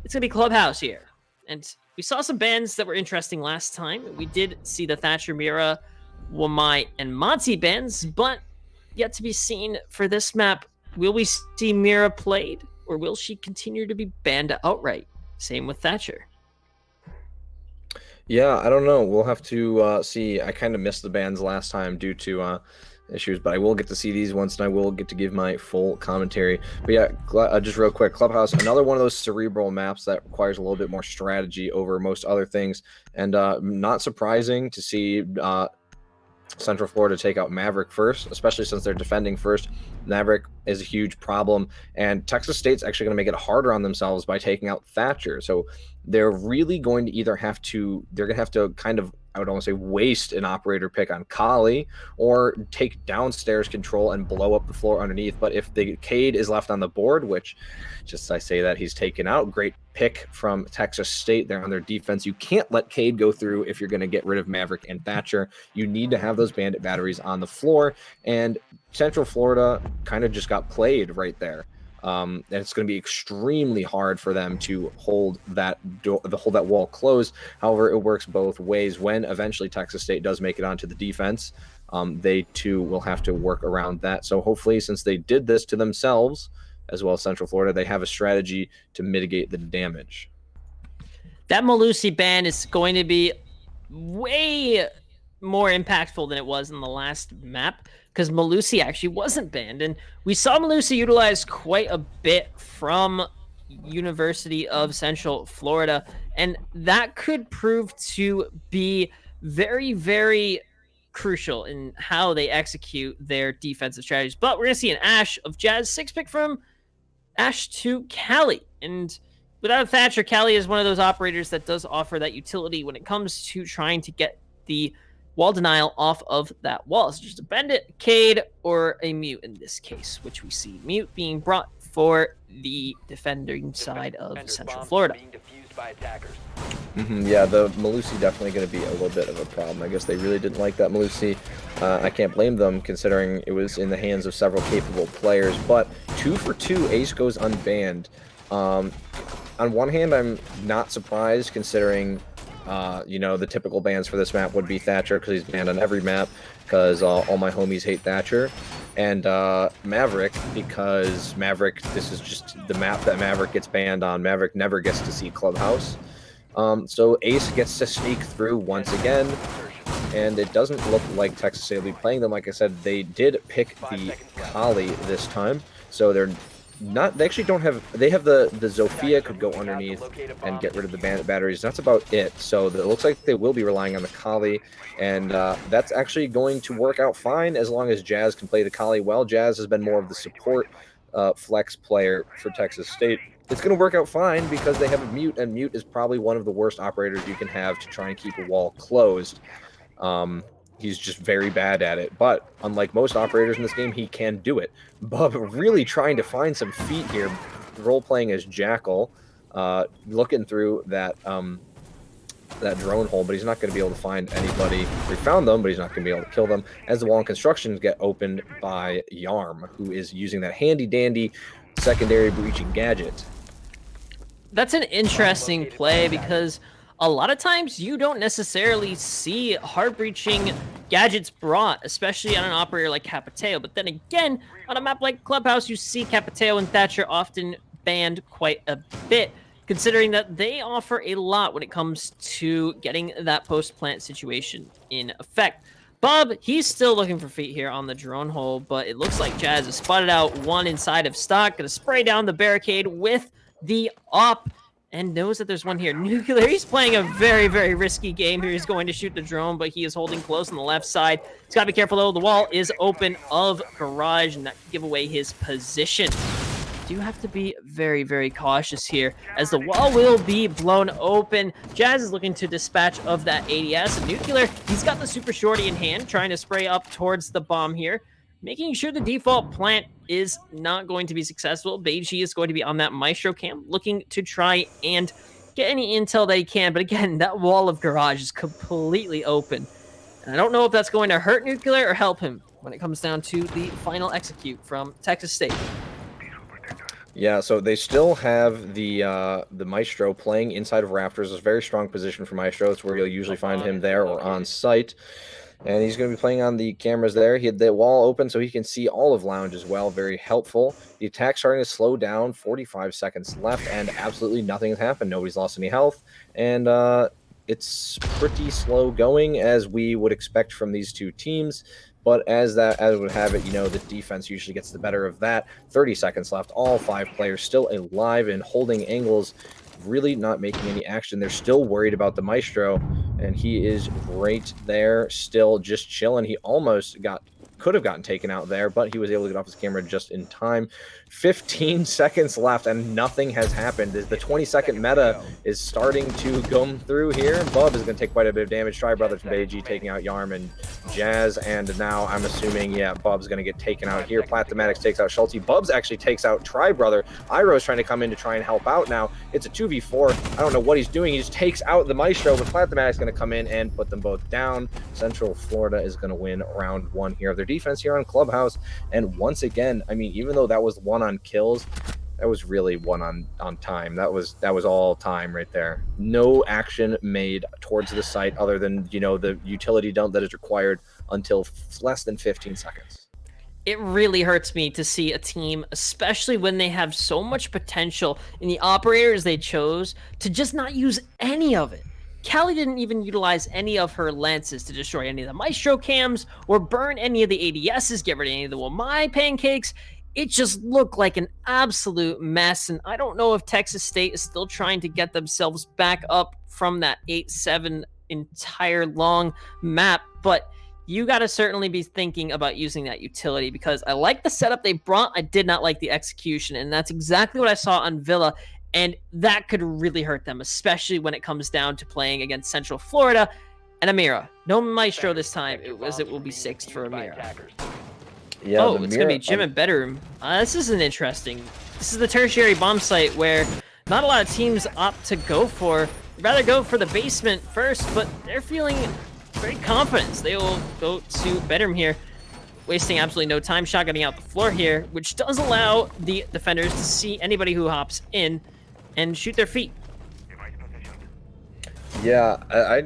it's going to be Clubhouse here. And we saw some bans that were interesting last time. We did see the Thatcher, Mira, Wamai, and Monty bans, but yet to be seen for this map. Will we see Mira played, or will she continue to be banned outright? Same with Thatcher. Yeah, I don't know. We'll have to see. I kind of missed the bans last time due to issues, but I will get to see these once, and I will get to give my full commentary. But yeah, just real quick, Clubhouse, another one of those cerebral maps that requires a little bit more strategy over most other things, and not surprising to see Central Florida take out Maverick first, especially since they're defending first. Maverick is a huge problem, and Texas State's actually going to make it harder on themselves by taking out Thatcher. So they're really going to either have to, they're going to have to kind of, I would almost say, waste an operator pick on Kali, or take downstairs control and blow up the floor underneath. But if the Cade is left on the board, which, just I say that, he's taken out, great pick from Texas State there on their defense. You can't let Cade go through if you're going to get rid of Maverick and Thatcher. You need to have those bandit batteries on the floor, and Central Florida kind of just got played right there. And it's going to be extremely hard for them to hold that wall closed. However, it works both ways. When eventually Texas State does make it onto the defense, they too will have to work around that. So hopefully, since they did this to themselves, as well as Central Florida, they have a strategy to mitigate the damage. That Malusi ban is going to be way more impactful than it was in the last map, because Malusi actually wasn't banned, and we saw Malusi utilized quite a bit from University of Central Florida, and that could prove to be very, very crucial in how they execute their defensive strategies. But we're going to see an Ash of Jazz 6 pick from Ash to Callie, and without Thatcher, Callie is one of those operators that does offer that utility when it comes to trying to get the wall denial off of that wall. So just a bandit, Cade, or a mute in this case, which we see mute being brought for the defending side of Defenders Central bombs Florida. being defused by attackers. Yeah, the Malusi definitely going to be a little bit of a problem. I guess they really didn't like that Malusi. I can't blame them considering it was in the hands of several capable players. But 2 for 2, Ace goes unbanned. On one hand, I'm not surprised considering, you know, the typical bans for this map would be Thatcher because he's banned on every map because all my homies hate Thatcher. And Maverick, because Maverick, this is just the map that Maverick gets banned on. Maverick never gets to see Clubhouse. So Ace gets to sneak through once again, and it doesn't look like Texas State will be playing them. Like I said, they did pick the Kali this time, so they're not. They actually don't have. They have the Zofia could go underneath and get rid of the bandit batteries. That's about it. So it looks like they will be relying on the Kali, and that's actually going to work out fine as long as Jazz can play the Kali well. Jazz has been more of the support flex player for Texas State. It's going to work out fine because they have a mute, and mute is probably one of the worst operators you can have to try and keep a wall closed. He's just very bad at it, but unlike most operators in this game, he can do it. Bub really trying to find some feet here, role-playing as Jackal, looking through that that drone hole, but he's not going to be able to find anybody. We found them, but he's not going to be able to kill them as the wall and constructions get opened by Yarm, who is using that handy-dandy secondary breaching gadget. That's an interesting play because a lot of times you don't necessarily see hard breaching gadgets brought, especially on an operator like Capiteo. But then again, on a map like Clubhouse, you see Capiteo and Thatcher often banned quite a bit, considering that they offer a lot when it comes to getting that post-plant situation in effect. Bub, he's still looking for feet here on the drone hole, but it looks like Jazz has spotted out one inside of stock, gonna spray down the barricade with the op, and knows that there's one here. Nuclear, he's playing a very, very risky game here. He's going to shoot the drone, but he is holding close on the left side. He's got to be careful, though. The wall is open of Garage, and that could give away his position. Do have to be very, very cautious here, as the wall will be blown open. Jazz is looking to dispatch of that ADS. And Nuclear, he's got the super shorty in hand, trying to spray up towards the bomb here, making sure the default plant is not going to be successful. Beiji is going to be on that Maestro cam, looking to try and get any intel they can. But again, that wall of Garage is completely open. And I don't know if that's going to hurt Nuclear or help him when it comes down to the final execute from Texas State. Yeah, so they still have the Maestro playing inside of Raptors. It's a very strong position for Maestro. It's where you'll usually find him there or on site. And he's going to be playing on the cameras there. He had the wall open so he can see all of Lounge as well. Very helpful. The attack starting to slow down. 45 seconds left, and absolutely nothing has happened. Nobody's lost any health. And it's pretty slow going, as we would expect from these two teams. But as would have it, you know, the defense usually gets the better of that. 30 seconds left. All 5 players still alive and holding angles, really not making any action. They're still worried about the Maestro, and he is right there, still just chilling. He almost could have gotten taken out there, but he was able to get off his camera just in time. 15 seconds left, and nothing has happened. The 20-second meta is starting to come through here. Bub is going to take quite a bit of damage. Try Brother from Beiji taking out Yarm and Jazz, and now I'm assuming, yeah, Bub's going to get taken out here. Platomatics takes out Schulte. Bubs actually takes out Try Brother. Iroh's trying to come in to try and help out now. It's a 2v4. I don't know what he's doing. He just takes out the Maestro, but Platomatics going to come in and put them both down. Central Florida is going to win round 1 here of their defense here on Clubhouse. And once again, I mean, even though that was 1 on kills, that was really 1 on time. That was all time right there. No action made towards the site other than, you know, the utility dump that is required until less than 15 seconds. It really hurts me to see a team, especially when they have so much potential in the operators they chose, to just not use any of it. Callie didn't even utilize any of her lances to destroy any of the Maestro cams or burn any of the ADSs, get rid of any of the Wamai pancakes. It just looked like an absolute mess, and I don't know if Texas State is still trying to get themselves back up from that 8-7 entire long map, but you got to certainly be thinking about using that utility, because I like the setup they brought. I did not like the execution, and that's exactly what I saw on Villa. And that could really hurt them, especially when it comes down to playing against Central Florida. and Amira. No Maestro this time. It will be 6th for Amira. Yeah, Oh, the it's gonna be mirror. gym and bedroom. This isn't interesting. This is the tertiary bomb site where not a lot of teams opt to go for. Rather go for the basement first, but they're feeling very confident. They will go to bedroom here, wasting absolutely no time shotgunning out the floor here, which does allow the defenders to see anybody who hops in and shoot their feet. Yeah,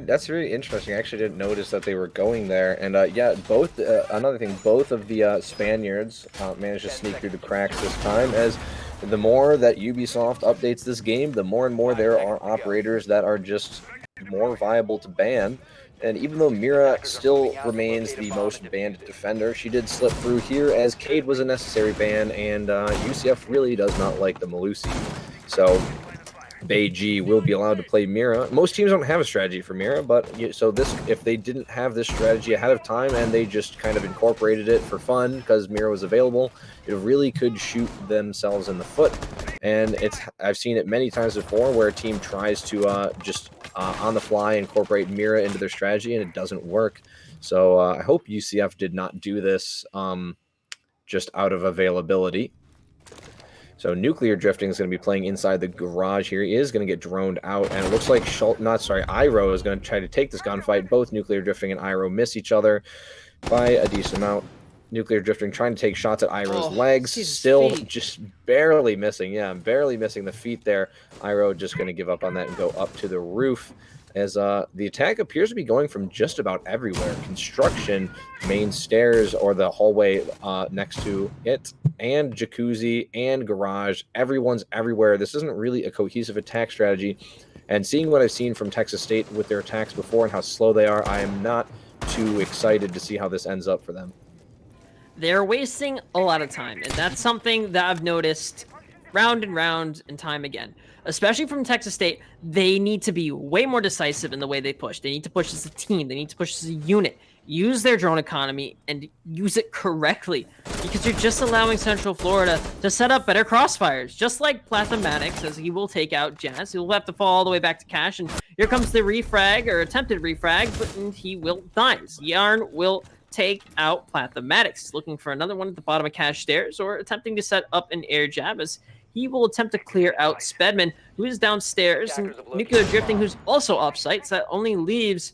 that's really interesting. I actually didn't notice that they were going there. And yeah, both another thing, both of the Spaniards managed to sneak through the cracks this time. As the more that Ubisoft updates this game, the more and more there are operators that are just more viable to ban. And even though Mira still remains the most banned defender, she did slip through here as Cade was a necessary ban, and UCF really does not like the Malusi. So Beiji will be allowed to play Mira. Most teams don't have a strategy for Mira, but so this, if they didn't have this strategy ahead of time and they just kind of incorporated it for fun because Mira was available, it really could shoot themselves in the foot. And I've seen it many times before where a team tries to just on the fly incorporate Mira into their strategy and it doesn't work. So I hope UCF did not do this just out of availability. So Nuclear Drifting is going to be playing inside the garage here. He is going to get droned out, and it looks like Iroh is going to try to take this gunfight. Both Nuclear Drifting and Iroh miss each other by a decent amount. Nuclear Drifting trying to take shots at Iroh's legs, still just barely missing. Yeah, barely missing the feet there. Iroh just going to give up on that and go up to the roof. As the attack appears to be going from just about everywhere. Construction, main stairs, or the hallway next to it, and jacuzzi, and garage. Everyone's everywhere. This isn't really a cohesive attack strategy. And seeing what I've seen from Texas State with their attacks before and how slow they are, I am not too excited to see how this ends up for them. They're wasting a lot of time, and that's something that I've noticed round and round and time again. Especially from Texas State, they need to be way more decisive in the way they push. They need to push as a team. They need to push as a unit. Use their drone economy and use it correctly, because you're just allowing Central Florida to set up better crossfires. Just like Plathematics, as he will take out Jazz. He'll have to fall all the way back to Cash, and here comes the refrag, or attempted refrag, but he will die. Yarn will take out Plathematics, looking for another one at the bottom of Cash stairs, or attempting to set up an air jab as he will attempt to clear out Spedman, who is downstairs, and Nuclear Drifting, who's also off-site. So that only leaves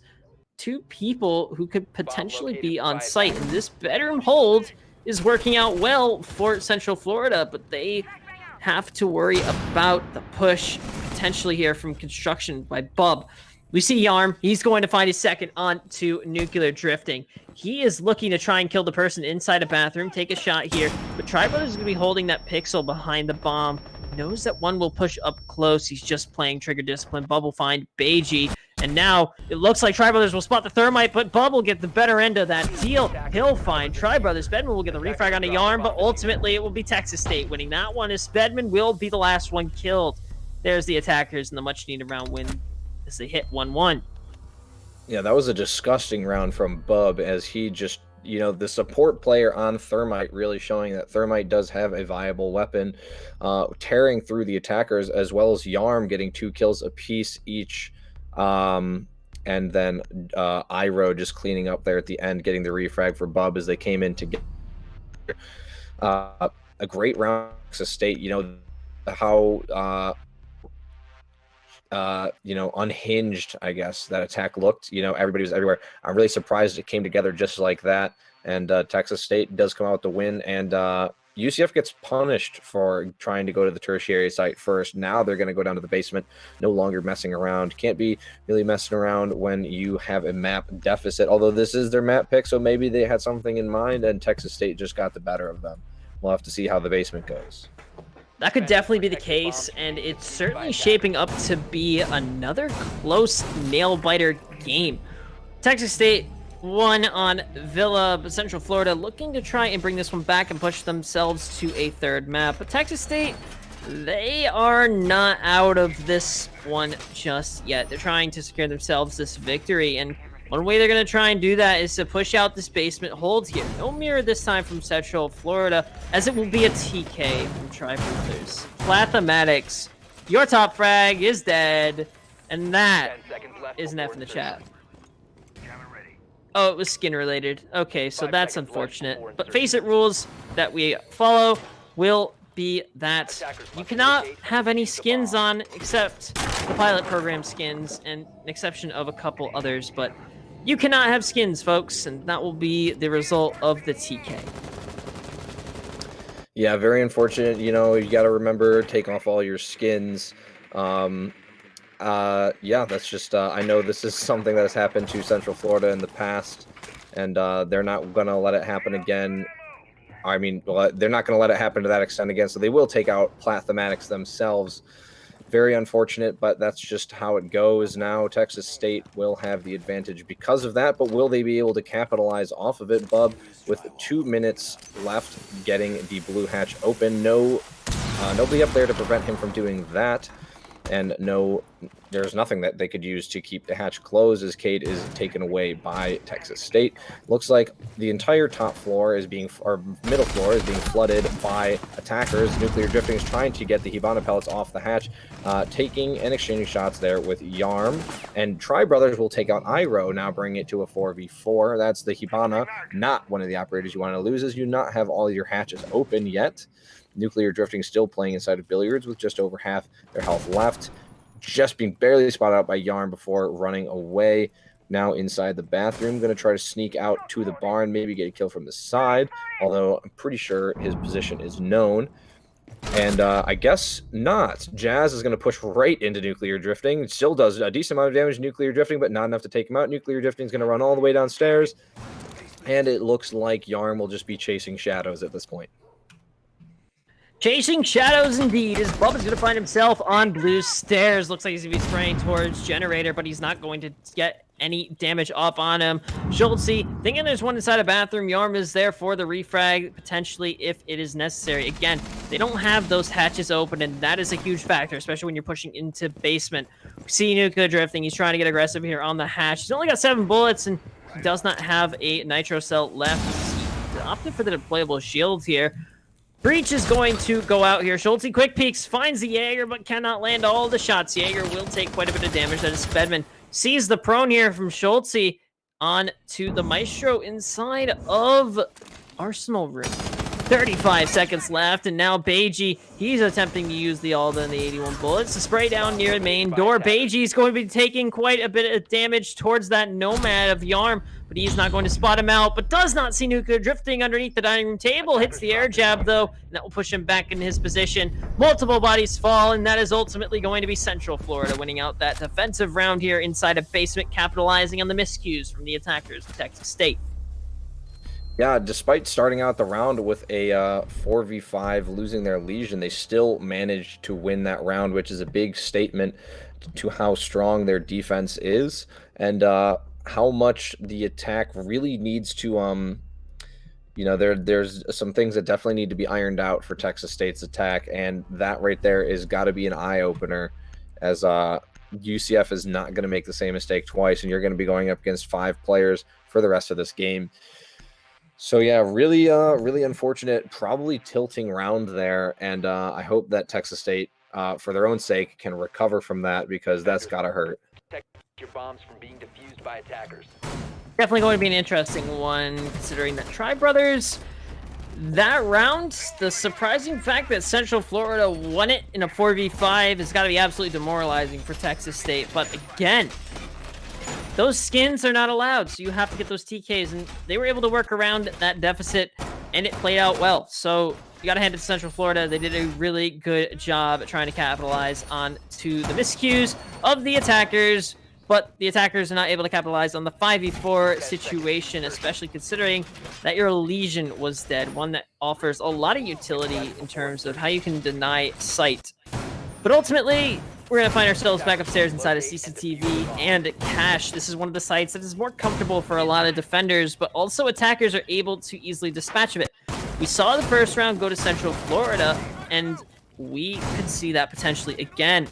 2 people who could potentially be on site. And this bedroom hold is working out well for Central Florida, but they have to worry about the push potentially here from construction by Bub. We see Yarm. He's going to find his second onto Nuclear Drifting. He is looking to try and kill the person inside a bathroom, take a shot here, but Tri Brothers is going to be holding that pixel behind the bomb. Knows that one will push up close. He's just playing Trigger Discipline. Bub will find Beiji, and now it looks like Tri Brothers will spot the thermite, but Bub will get the better end of that deal. He'll find Tri Brothers. Spedman will get the refrag on a Yarn, but ultimately it will be Texas State winning that one, as Spedman will be the last one killed. There's the attackers in the much-needed round win as they hit 1-1. Yeah, that was a disgusting round from Bub, as he just, the support player on Thermite really showing that Thermite does have a viable weapon, tearing through the attackers, as well as Yarm getting 2 kills apiece each, and then Iroh just cleaning up there at the end, getting the refrag for Bub as they came in together. A great round for Texas State, how unhinged, I guess, that attack looked. Everybody was everywhere. I'm really surprised it came together just like that. And Texas State does come out with the win, and UCF gets punished for trying to go to the tertiary site first. Now they're going to go down to the basement, no longer messing around. Can't be really messing around when you have a map deficit, although this is their map pick, so maybe they had something in mind, and Texas State just got the better of them. We'll have to see how the basement goes. That could definitely be the case, and it's certainly shaping up to be another close nail-biter game. Texas State won on Villa, but Central Florida looking to try and bring this one back and push themselves to a third map. But Texas State, they are not out of this one just yet. They're trying to secure themselves this victory, and one way they're going to try and do that is to push out this basement hold here. No mirror this time from Central Florida, as it will be a TK from Tri Brothers. Plathematics, your top frag is dead, and that is an F in the chat. Oh, it was skin related. Okay, so 5 that's seconds left unfortunate. before But insertion. face it, rules that we follow will be that Attackers you must cannot locate and have any defuse the skins bomb. on except the pilot program skins and an exception of a couple others, but you cannot have skins, folks, and that will be the result of the TK. Yeah, very unfortunate. You know, you got to remember, take off all your skins. Yeah, that's just, I know this is something that has happened to Central Florida in the past, and they're not going to let it happen again. I mean, well, they're not going to let it happen to that extent again, so they will take out Plathematics themselves. Very unfortunate, but that's just how it goes. Now Texas State will have the advantage because of that, but will they be able to capitalize off of it, Bub? With 2 minutes left, getting the blue hatch open. Nobody up there to prevent him from doing that. And no, there's nothing that they could use to keep the hatch closed as Cade is taken away by Texas State. Looks like the entire top floor is being, or middle floor is being flooded by attackers. Nuclear Drifting is trying to get the Hibana pellets off the hatch, taking and exchanging shots there with Yarm. And Tri Brothers will take out Iroh, now bringing it to a 4v4. That's the Hibana, not one of the operators you want to lose, as you not have all your hatches open yet. Nuclear Drifting still playing inside of Billiards with just over half their health left. Just being barely spotted out by Yarn before running away. Now inside the bathroom, going to try to sneak out to the barn, maybe get a kill from the side, although I'm pretty sure his position is known. And I guess not. Jazz is going to push right into Nuclear Drifting. It still does a decent amount of damage to Nuclear Drifting, but not enough to take him out. Nuclear Drifting is going to run all the way downstairs. And it looks like Yarn will just be chasing shadows at this point. Chasing shadows indeed, as Bubba's going to find himself on blue stairs. Looks like he's going to be spraying towards Generator, but he's not going to get any damage up on him. Schultze thinking there's one inside a bathroom. Yarm is there for the refrag, potentially, if it is necessary. Again, they don't have those hatches open, and that is a huge factor, especially when you're pushing into basement. See Nuka drifting. He's trying to get aggressive here on the hatch. He's only got 7 bullets, and he does not have a nitro cell left. He opted for the deployable shield here. Breach is going to go out here. Schultze quick peeks, finds the Jaeger, but cannot land all the shots. Jaeger will take quite a bit of damage. That is Spedman. Sees the prone here from Schultze on to the Maestro inside of Arsenal room. 35 seconds left, and now Beiji, he's attempting to use the Alda and the 81 bullets to spray down near the main door. Beiji is going to be taking quite a bit of damage towards that Nomad of Yarm, but he's not going to spot him out, but does not see Nuka drifting underneath the dining room table. Hits the air jab, though, and that will push him back in his position. Multiple bodies fall, and that is ultimately going to be Central Florida winning out that defensive round here inside a basement, capitalizing on the miscues from the attackers of Texas State. Yeah, despite starting out the round with a 4v5, losing their Legion, they still managed to win that round, which is a big statement to how strong their defense is and how much the attack really needs to, there's some things that definitely need to be ironed out for Texas State's attack, and that right there is got to be an eye-opener, as UCF is not going to make the same mistake twice, and you're going to be going up against 5 players for the rest of this game. So yeah, really unfortunate, probably tilting round there, and I hope that Texas State, for their own sake, can recover from that, because that's gotta hurt. Protect your bombs from being defused by attackers. Definitely going to be an interesting one, considering that Tri Brothers, that round, the surprising fact that Central Florida won it in a 4v5 has got to be absolutely demoralizing for Texas State. But again, those skins are not allowed, so you have to get those TKs, and they were able to work around that deficit, and it played out well. So you got to hand it to Central Florida. They did a really good job at trying to capitalize on to the miscues of the attackers, but the attackers are not able to capitalize on the 5v4 situation, especially considering that your Legion was dead, one that offers a lot of utility in terms of how you can deny sight. But ultimately, we're going to find ourselves back upstairs inside of CCTV and Cache. This is one of the sites that is more comfortable for a lot of defenders, but also attackers are able to easily dispatch of it. We saw the first round go to Central Florida, and we could see that potentially again.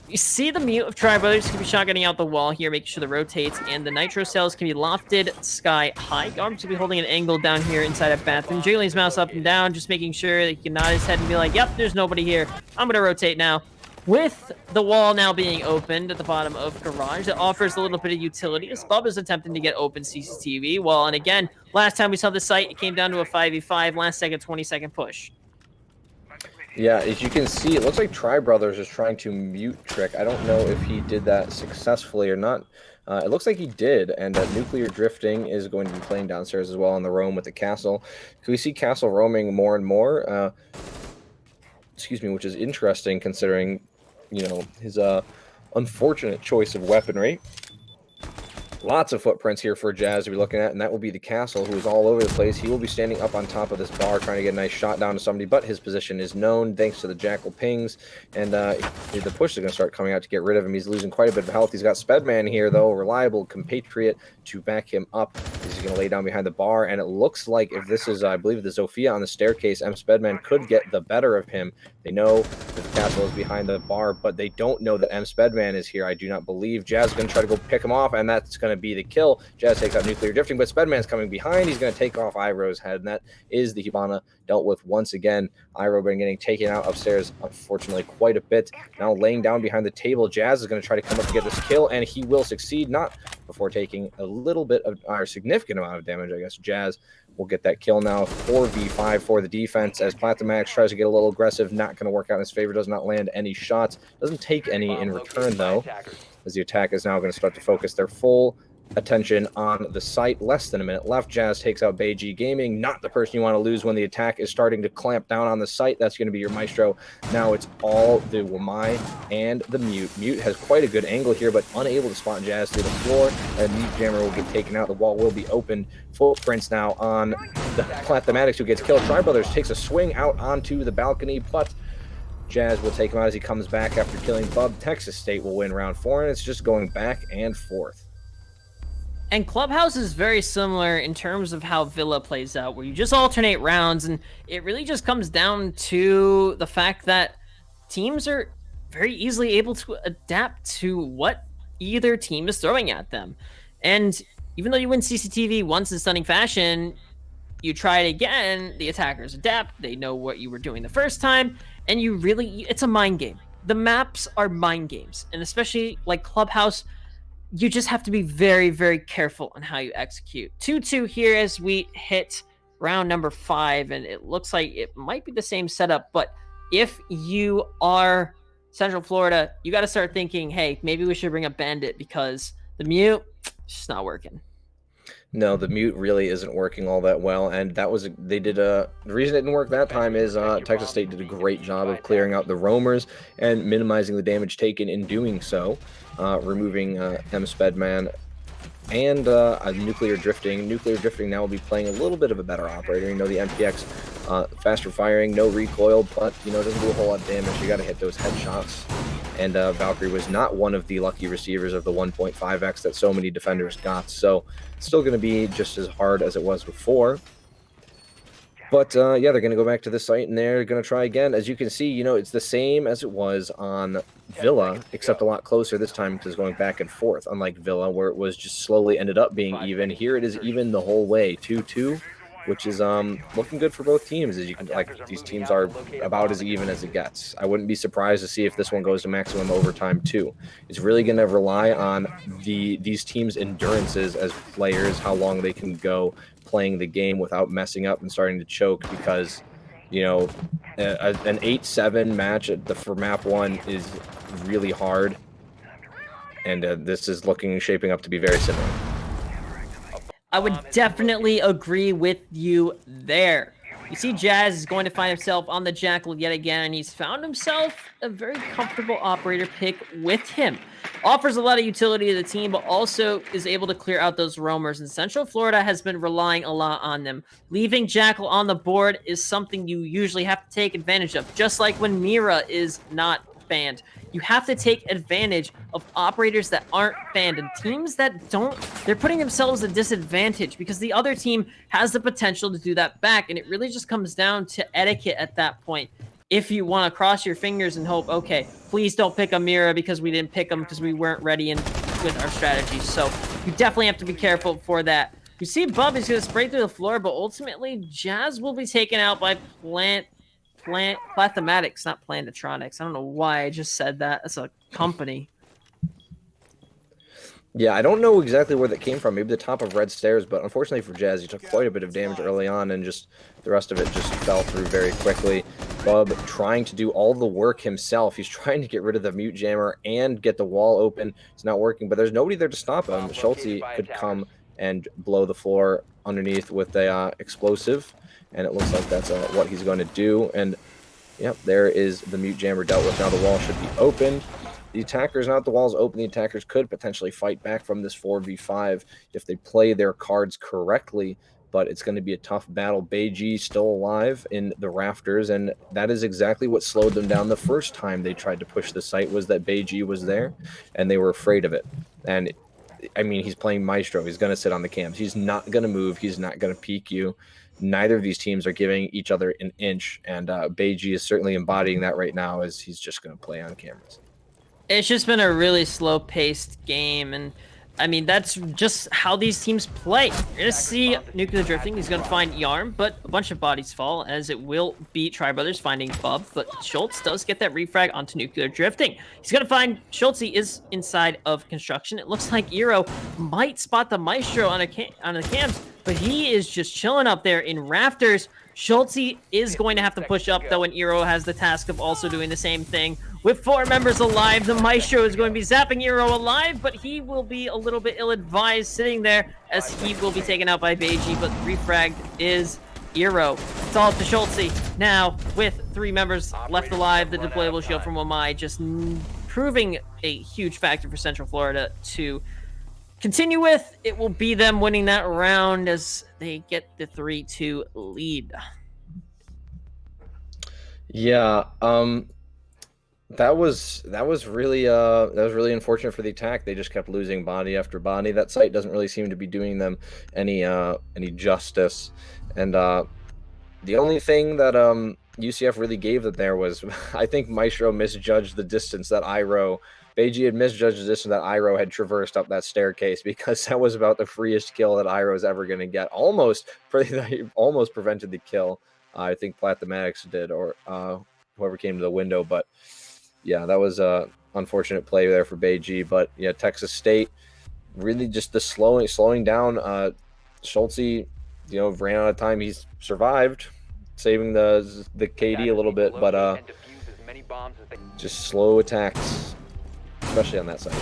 You see the mute of Tri Brothers can be shotgunning out the wall here, making sure the rotates, and the nitro cells can be lofted sky high. Arms will be holding an angle down here inside a bathroom, jiggling his mouse up and down, just making sure that he can nod his head and be like, yep, there's nobody here. I'm going to rotate now. With the wall now being opened at the bottom of Garage, that offers a little bit of utility as Bub is attempting to get open CCTV wall. And again, last time we saw the site, it came down to a 5v5, last second, 20-second push. Yeah, as you can see, it looks like Tri Brothers is trying to mute Trick. I don't know if he did that successfully or not. It looks like he did, and Nuclear Drifting is going to be playing downstairs as well on the roam with the Castle. We see Castle roaming more and more, excuse me, which is interesting considering, you know, his unfortunate choice of weaponry. Lots of footprints here for Jazz to be looking at, and that will be the Castle, who is all over the place. He will be standing up on top of this bar trying to get a nice shot down to somebody, but his position is known thanks to the Jackal pings, and the push is going to start coming out to get rid of him. He's losing quite a bit of health. He's got Spedman here, though, a reliable compatriot to back him up. He's going to lay down behind the bar, and it looks like if this is, I believe, the Zofia on the staircase, Spedman could get the better of him. They know that the Castle is behind the bar, but they don't know that Spedman is here. I do not believe. Jazz is going to try to go pick him off, and that's going to be the kill. Jazz takes out Nuclear Drifting, but Spedman's coming behind. He's going to take off Iroh's head, and that is the Hibana dealt with once again. Iroh been getting taken out upstairs, unfortunately, quite a bit. Now laying down behind the table, Jazz is going to try to come up to get this kill, and he will succeed, not before taking a little bit of, or a significant amount of damage, I guess. Jazz will get that kill now. 4v5 for the defense as Platomax tries to get a little aggressive. Not going to work out in his favor. Does not land any shots. Doesn't take any in return, though, as the attack is now going to start to focus their full attention on the site. Less than a minute left. Jazz takes out Beiji Gaming. Not the person you want to lose when the attack is starting to clamp down on the site. That's going to be your Maestro. Now it's all the Wamai and the Mute. Mute has quite a good angle here, but unable to spot Jazz through the floor. And Mute Jammer will get taken out. The wall will be open. Footprints now on the Platomatic, who gets killed. Tri Brothers takes a swing out onto the balcony, but Jazz will take him out as he comes back after killing Bub. Texas State will win round 4, and it's just going back and forth. And Clubhouse is very similar in terms of how Villa plays out, where you just alternate rounds, and it really just comes down to the fact that teams are very easily able to adapt to what either team is throwing at them. And even though you win CCTV once in stunning fashion, you try it again, the attackers adapt, they know what you were doing the first time, and you really, it's a mind game. The maps are mind games, and especially like Clubhouse, you just have to be very, very careful on how you execute. 2-2 here as we hit round number 5, and it looks like it might be the same setup, but if you are Central Florida, you got to start thinking, hey, maybe we should bring a Bandit because the Mute, it's just not working. No, the Mute really isn't working all that well, and that was the reason it didn't work that time is Texas State did a great job of clearing out the roamers and minimizing the damage taken in doing so, removing Spedman and Nuclear Drifting. Nuclear Drifting now will be playing a little bit of a better operator. You know, the MPX faster firing, no recoil, but you know, it doesn't do a whole lot of damage. You got to hit those headshots. And Valkyrie was not one of the lucky receivers of the 1.5x that so many defenders got. So it's still going to be just as hard as it was before. But yeah, they're going to go back to the site and they're going to try again. As you can see, you know, it's the same as it was on Villa, except a lot closer this time because going back and forth. Unlike Villa, where it was just slowly ended up being even. Here it is even the whole way, 2-2. Which is looking good for both teams. As you can, like, these teams are about as even as it gets. I wouldn't be surprised to see if this one goes to maximum overtime too. It's really going to rely on these teams' endurances as players, how long they can go playing the game without messing up and starting to choke. Because, you know, an 8-7 match for map 1 is really hard, and this is shaping up to be very similar. I would definitely agree with you there. You see Jazz is going to find himself on the Jackal yet again, and he's found himself a very comfortable operator pick with him. Offers a lot of utility to the team, but also is able to clear out those roamers, and Central Florida has been relying a lot on them. Leaving Jackal on the board is something you usually have to take advantage of, just like when Mira is not banned. You have to take advantage of operators that aren't banned, and teams that don't, they're putting themselves at a disadvantage because the other team has the potential to do that back, and it really just comes down to etiquette at that point. If you want to cross your fingers and hope, okay, please don't pick a Mira because we didn't pick them because we weren't ready with our strategy. So you definitely have to be careful for that. You see Bub is going to spray through the floor, but ultimately Jazz will be taken out by Plathematics, not Plantronics. I don't know why I just said that. That's a company. Yeah, I don't know exactly where that came from. Maybe the top of red stairs, but unfortunately for Jazz, he took quite a bit of damage early on, and just the rest of it just fell through very quickly. Bub trying to do all the work himself. He's trying to get rid of the mute jammer and get the wall open. It's not working, but there's nobody there to stop him. Schulte could come and blow the floor underneath with a explosive, and it looks like that's what he's going to do. And yep, there is the mute jammer dealt with. Now the wall should be opened. The attackers, now that the wall's open, the attackers could potentially fight back from this 4v5 if they play their cards correctly, but it's going to be a tough battle. Beiji still alive in the rafters, and that is exactly what slowed them down the first time they tried to push the site, was that Beiji was there, and they were afraid of it. And, I mean, he's playing Maestro. He's going to sit on the cams. He's not going to move. He's not going to peek you. Neither of these teams are giving each other an inch, and Beiji is certainly embodying that right now, as he's just going to play on cameras. It's just been a really slow-paced game, and I mean, that's just how these teams play. You're going to see Nuclear Drifting. He's going to find Yarm, but a bunch of bodies fall, as it will be Tri Brothers finding Bub, but Schultz does get that refrag onto Nuclear Drifting. He's going to find Schultz is inside of construction. It looks like Eero might spot the Maestro on the cams, but he is just chilling up there in rafters. Schultz is going to have to push up, though, and Eero has the task of also doing the same thing. With 4 members alive, the Maestro is going to be zapping Eero alive, but he will be a little bit ill-advised sitting there, as he will be taken out by Beiji, but refragged is Eero. It's all up to Schultz. Now, with 3 members left alive, the deployable shield from Wamai just proving a huge factor for Central Florida to continue with. It will be them winning that round as they get the 3-2 lead. Yeah, that was really unfortunate for the attack. They just kept losing body after body. That site doesn't really seem to be doing them any justice. And the only thing that UCF really gave them there was, I think Maestro misjudged the distance that Beiji had misjudged the distance that Iroh had traversed up that staircase, because that was about the freest kill that Iroh's ever going to get. Almost prevented the kill. I think Plathematics did, or whoever came to the window. But yeah, that was a unfortunate play there for Beiji. But yeah, Texas State really just the slowing down. Schultz, ran out of time. He's survived, saving the KD a little bit, but just slow attacks, especially on that side.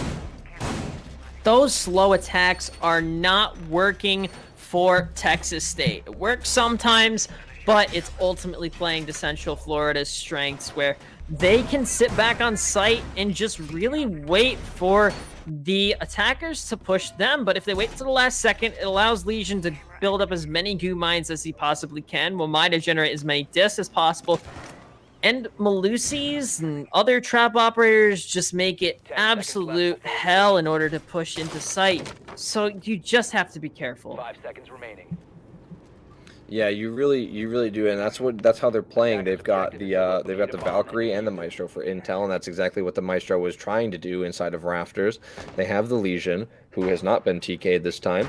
Those slow attacks are not working for Texas State. It works sometimes, but it's ultimately playing to Central Florida's strengths, where they can sit back on site and just really wait for the attackers to push them. But if they wait to the last second, it allows Legion to build up as many goo mines as he possibly can. Wamai to generate as many discs as possible. And Malusi's and other trap operators just make it absolute hell in order to push into sight. So you just have to be careful. 5 seconds remaining. Yeah, you really do, and that's how they're playing. They've got the Valkyrie and the Maestro for intel, and that's exactly what the Maestro was trying to do inside of Rafters. They have the Legion, who has not been TK'd this time.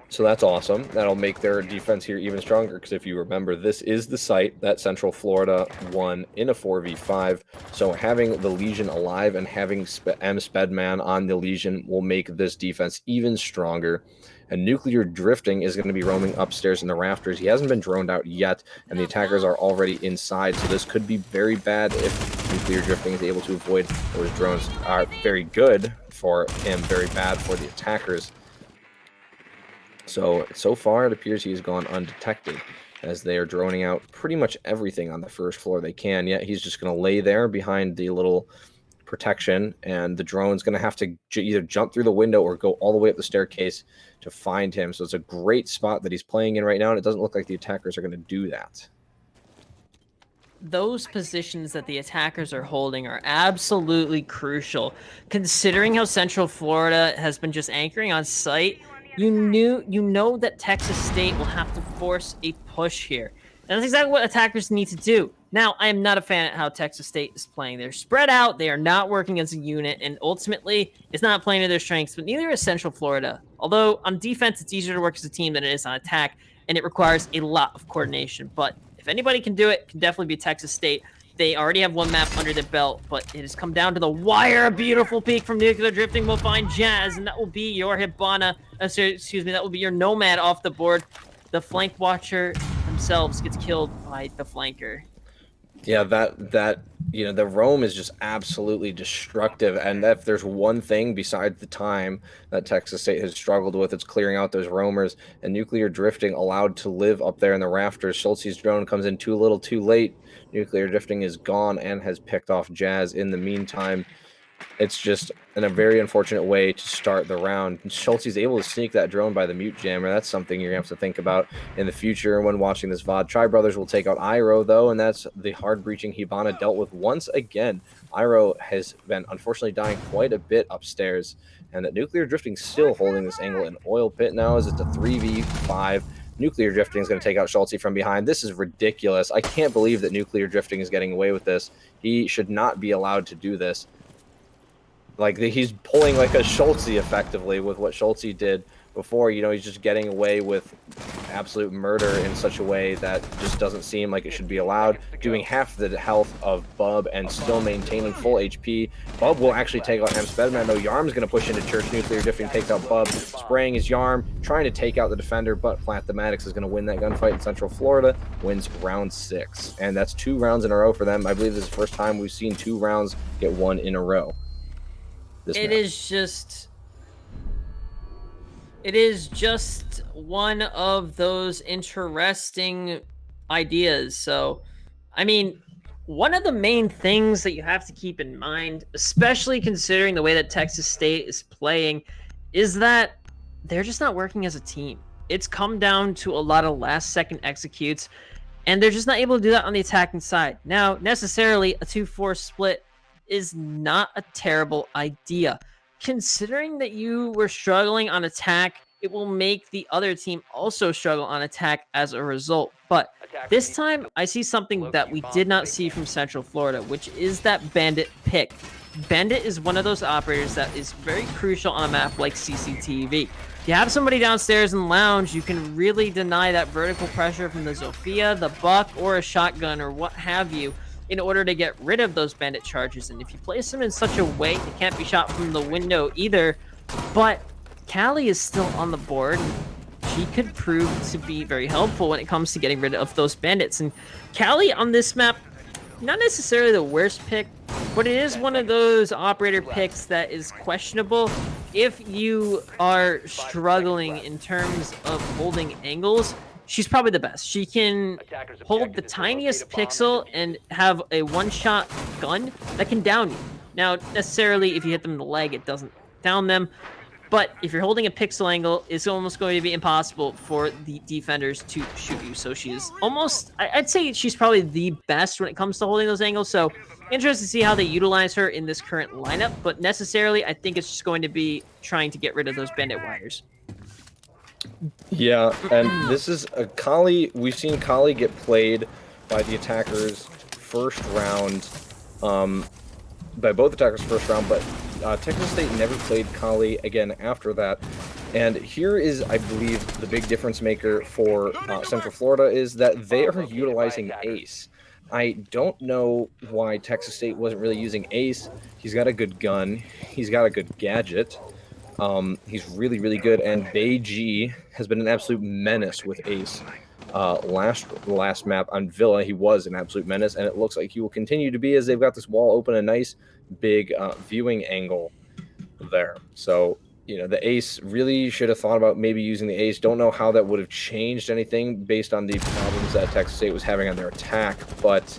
So that's awesome. That'll make their defense here even stronger, because if you remember, this is the site that Central Florida won in a 4v5. So having the Legion alive and having Spedman on the Legion will make this defense even stronger. And Nuclear Drifting is going to be roaming upstairs in the rafters. He hasn't been droned out yet, and the attackers are already inside. So this could be very bad if Nuclear Drifting is able to avoid those drones. Are very good for him, very bad for the attackers. So far, it appears he's gone undetected, as they are droning out pretty much everything on the first floor they can. Yet he's just going to lay there behind the little protection, and the drone's going to have to either jump through the window or go all the way up the staircase to find him. So it's a great spot that he's playing in right now, and it doesn't look like the attackers are going to do that. Those positions that the attackers are holding are absolutely crucial, considering how Central Florida has been just anchoring on site. You know that Texas State will have to force a push here. And that's exactly what attackers need to do. Now, I am not a fan of how Texas State is playing. They're spread out, they are not working as a unit, and ultimately, it's not playing to their strengths, but neither is Central Florida. Although, on defense, it's easier to work as a team than it is on attack, and it requires a lot of coordination. But if If anybody can do it, it can definitely be Texas State. They already have one map under their belt, but it has come down to the wire. A beautiful peek from Nuclear Drifting will find Jazz, and that will be your Hibana. Excuse me, that will be your Nomad off the board. The flank watcher themselves gets killed by the flanker. Yeah, that the roam is just absolutely destructive, and if there's one thing besides the time that Texas State has struggled with, it's clearing out those roamers, and Nuclear Drifting allowed to live up there in the rafters. Schultz's drone comes in too little too late. Nuclear Drifting is gone and has picked off Jazz in the meantime. It's just in a very unfortunate way to start the round. Schultz is able to sneak that drone by the mute jammer. That's something you're going to have to think about in the future when watching this VOD. Tri Brothers will take out Iroh, though, and that's the hard-breaching Hibana dealt with once again. Iroh has been unfortunately dying quite a bit upstairs, and that Nuclear Drifting still holding this angle in Oil Pit now as it's a 3v5. Nuclear Drifting is going to take out Schultz from behind. This is ridiculous. I can't believe that Nuclear Drifting is getting away with this. He should not be allowed to do this. Like, he's pulling like a Schultz effectively with what Schultz did before. He's just getting away with absolute murder in such a way that just doesn't seem like it should be allowed. Doing half the health of Bub and still maintaining full HP. Bub will actually take out Spider-Man, though. Yarm's going to push into Church. Nuclear Drifting takes out Bub, spraying his Yarm, trying to take out the defender, but Plathematics is going to win that gunfight in Central Florida, wins round 6. And that's 2 rounds in a row for them. I believe this is the first time we've seen 2 rounds get 1 in a row. It is just one of those interesting ideas. So, I mean, one of the main things that you have to keep in mind, especially considering the way that Texas State is playing, is that they're just not working as a team. It's come down to a lot of last-second executes, and they're just not able to do that on the attacking side. Now, necessarily, a 2-4 split is not a terrible idea. Considering that you were struggling on attack, it will make the other team also struggle on attack as a result. But this time, I see something that we did not see from Central Florida, which is that Bandit pick. Bandit is one of those operators that is very crucial on a map like CCTV. If you have somebody downstairs in the lounge, you can really deny that vertical pressure from the Zofia, the Buck, or a shotgun, or what have you, in order to get rid of those bandit charges. And if you place them in such a way, they can't be shot from the window either. But Callie is still on the board. She could prove to be very helpful when it comes to getting rid of those bandits. And Callie on this map, not necessarily the worst pick, but it is one of those operator picks that is questionable if you are struggling in terms of holding angles. She's probably the best. She can hold the tiniest pixel and have a one-shot gun that can down you. Now, necessarily, if you hit them in the leg, it doesn't down them. But if you're holding a pixel angle, it's almost going to be impossible for the defenders to shoot you. So she is almost, I'd say she's probably the best when it comes to holding those angles. So interested to see how they utilize her in this current lineup. But necessarily, I think it's just going to be trying to get rid of those bandit wires. Yeah, and this is a Kali. We've seen Kali get played by the attackers first round, by both attackers first round, but Texas State never played Kali again after that. And here is, I believe, the big difference maker for Central Florida is that they are utilizing Ace. I don't know why Texas State wasn't really using Ace. He's got a good gun. He's got a good gadget. He's really, really good, and Beiji has been an absolute menace with Ace. Last map on Villa, he was an absolute menace, and it looks like he will continue to be as they've got this wall open, a nice big viewing angle there. So, the Ace really should have thought about maybe using the Ace. Don't know how that would have changed anything based on the problems that Texas State was having on their attack, but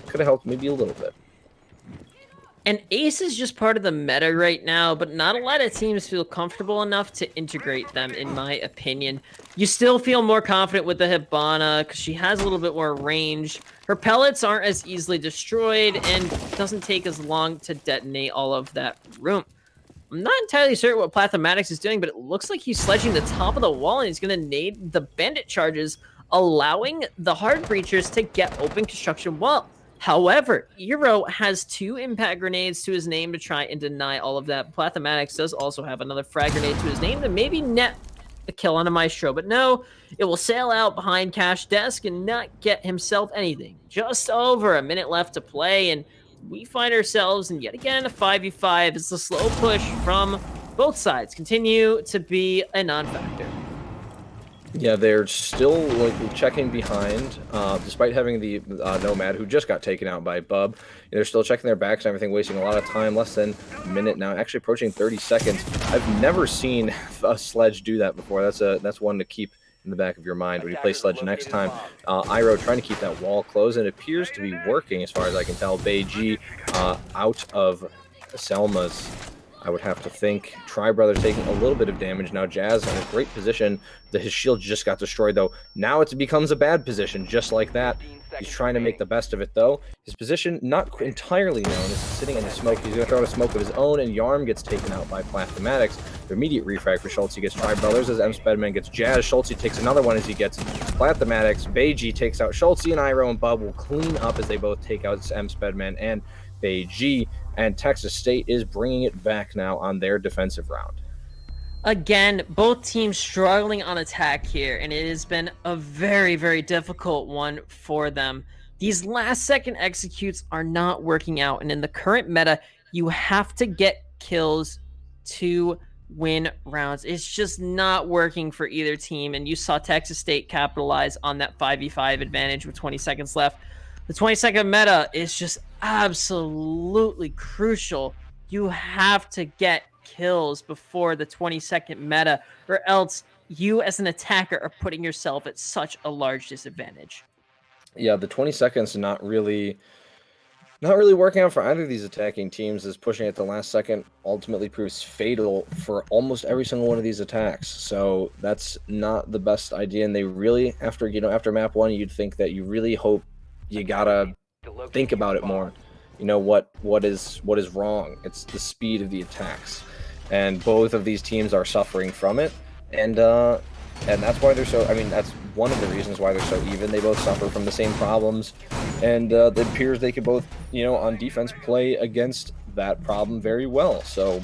could have helped maybe a little bit. And Ace is just part of the meta right now, but not a lot of teams feel comfortable enough to integrate them, in my opinion. You still feel more confident with the Hibana because she has a little bit more range. Her pellets aren't as easily destroyed and doesn't take as long to detonate all of that room. I'm not entirely certain what Plathematics is doing, but it looks like he's sledging the top of the wall and he's going to nade the bandit charges, allowing the hard breachers to get open construction wall. However, Eero has 2 impact grenades to his name to try and deny all of that. Plathematics does also have another frag grenade to his name to maybe net a kill on a Maestro, but no, it will sail out behind Cash Desk and not get himself anything. Just over a minute left to play, and we find ourselves in yet again a 5v5 as the slow push from both sides continue to be a non-factor. Yeah, they're still like checking behind, despite having the Nomad who just got taken out by Bub. They're still checking their backs and everything, wasting a lot of time. Less than a minute now, actually approaching 30 seconds. I've never seen a Sledge do that before. That's one to keep in the back of your mind when you play Sledge next time. Iroh trying to keep that wall closed, and it appears to be working as far as I can tell. Beiji out of Selma's, I would have to think. Tri Brothers taking a little bit of damage now. Jazz in a great position. His shield just got destroyed, though. Now it becomes a bad position, just like that. He's trying to make the best of it, though. His position, not entirely known, is sitting in the smoke. He's going to throw out a smoke of his own, and Yarm gets taken out by Plasmatics. The immediate refrag for Schultz. He gets Tri Brothers as M. Spedman gets Jazz. Schultz takes another one as he gets Plasmatics. Beiji takes out Schultz, and Iroh and Bub will clean up as they both take out M. Spedman and Beiji. And Texas State is bringing it back now on their defensive round. Again, both teams struggling on attack here, and it has been a very, very difficult one for them. These last-second executes are not working out, and in the current meta, you have to get kills to win rounds. It's just not working for either team, and you saw Texas State capitalize on that 5v5 advantage with 20 seconds left. The 20-second meta is just absolutely crucial. You have to get kills before the 20-second meta, or else you as an attacker are putting yourself at such a large disadvantage. Yeah, the 20 seconds not really working out for either of these attacking teams, as pushing at the last second ultimately proves fatal for almost every single one of these attacks. So that's not the best idea, and they really, after map 1, you'd think that you really hope you gotta think about it more. What is wrong? It's the speed of the attacks, and both of these teams are suffering from it, and that's why they're so. I mean, that's one of the reasons why they're so even. They both suffer from the same problems, and it appears they could both, on defense, play against that problem very well. So,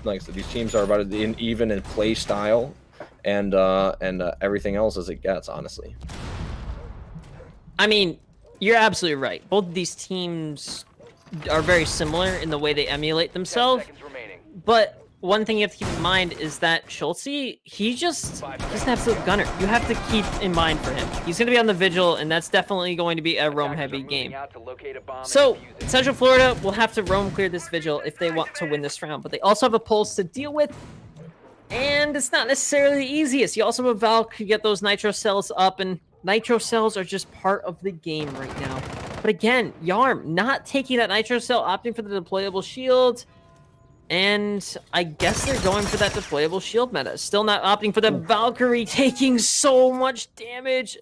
like I said, these teams are about as even in play style and everything else as it gets, honestly. I mean, you're absolutely right. Both of these teams are very similar in the way they emulate themselves. But one thing you have to keep in mind is that Schultz, he's an absolute gunner. You have to keep in mind for him. He's going to be on the Vigil, and that's definitely going to be a roam-heavy game. So, Central Florida will have to roam clear this Vigil if they want to win this round. But they also have a Pulse to deal with, and it's not necessarily the easiest. You also have a Valk to get those Nitro Cells up, and Nitro Cells are just part of the game right now. But again, Yarm not taking that Nitro Cell, opting for the deployable shield. And I guess they're going for that deployable shield meta. Still not opting for the Valkyrie, taking so much damage.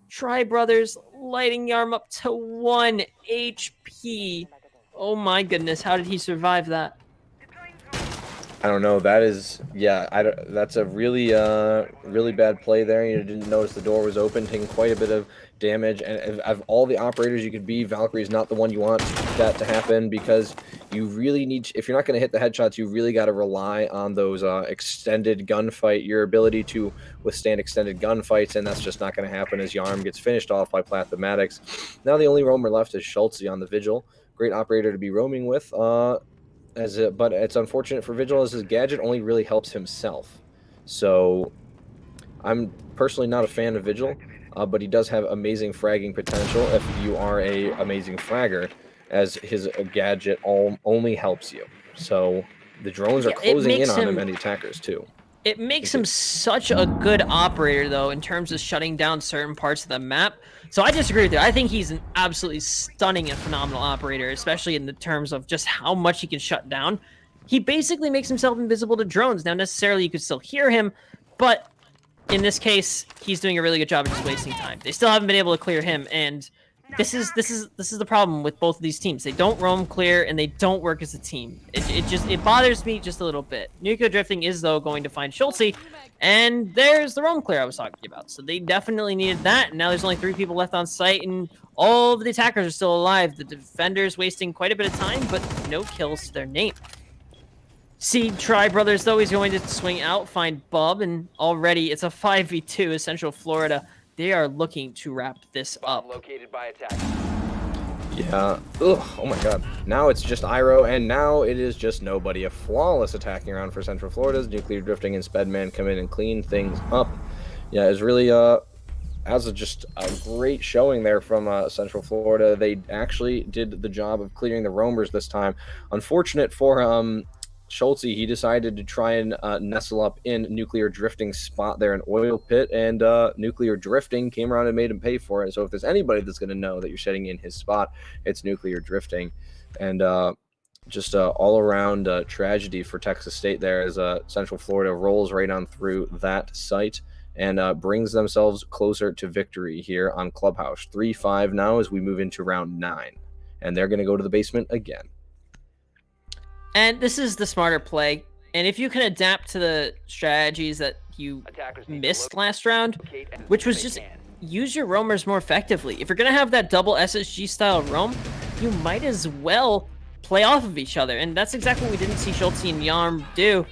Tri Brothers lighting Yarm up to 1 HP. Oh my goodness, how did he survive that? I don't know. That is, that's a really, really bad play there. You didn't notice the door was open, taking quite a bit of damage. And of all the operators you could be, Valkyrie is not the one you want that to happen, because you really need, if you're not going to hit the headshots, you really got to rely on those extended gunfight, your ability to withstand extended gunfights, and that's just not going to happen as Yarm gets finished off by Plasmatics. Now the only roamer left is Schultz on the Vigil. Great operator to be roaming with. But it's unfortunate for Vigil as his gadget only really helps himself. So I'm personally not a fan of Vigil, but he does have amazing fragging potential if you are a amazing fragger, as his gadget only helps you. So the drones are closing in on him and the attackers too. It makes him such a good operator, though, in terms of shutting down certain parts of the map. So I disagree with you. I think he's an absolutely stunning and phenomenal operator, especially in the terms of just how much he can shut down. He basically makes himself invisible to drones. Now, necessarily, you could still hear him, but in this case, he's doing a really good job of just wasting time. They still haven't been able to clear him, and this is the problem with both of these teams. They don't roam clear, and they don't work as a team. It bothers me just a little bit. Nuclear Drifting is, though, going to find Schultz, and there's the roam clear I was talking about. So they definitely needed that, and now there's only 3 people left on site, and all of the attackers are still alive. The defenders wasting quite a bit of time, but no kills to their name. See, Tri Brothers, though, he's going to swing out, find Bub, and already it's a 5v2 as Central Florida. They are looking to wrap this Bomb up. located by attackers. Yeah. Ugh. Oh my god. Now it's just Iroh, and now it is just nobody. A flawless attacking round for Central Florida's Nuclear Drifting and Spedman come in and clean things up. Yeah, it's really just a great showing there from Central Florida. They actually did the job of clearing the roamers this time. Unfortunate for Schulte, he decided to try and nestle up in Nuclear Drifting's spot there in Oil Pit, and Nuclear Drifting came around and made him pay for it. So if there's anybody that's going to know that you're sitting in his spot, it's Nuclear Drifting. And just all around tragedy for Texas State there as Central Florida rolls right on through that site and brings themselves closer to victory here on Clubhouse. 3-5 now as we move into round 9. And they're going to go to the basement again. And this is the smarter play. And if you can adapt to the strategies that you Attackers need to missed last round, locate as which soon was as just they can. use your roamers more effectively. If you're going to have that double SSG style roam, you might as well play off of each other. And that's exactly what we didn't see Schulte and Yarm do.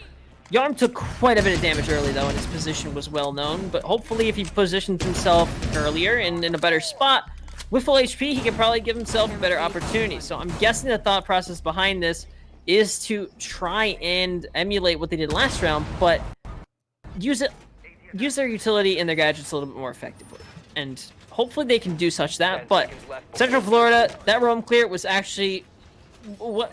Yarm took quite a bit of damage early, though, and his position was well known. But hopefully, if he positioned himself earlier and in a better spot, with full HP, he could probably give himself a better opportunity. So I'm guessing the thought process behind this is to try and emulate what they did last round, but use their utility and their gadgets a little bit more effectively. And hopefully they can do such that. But Central Florida, that roam clear was actually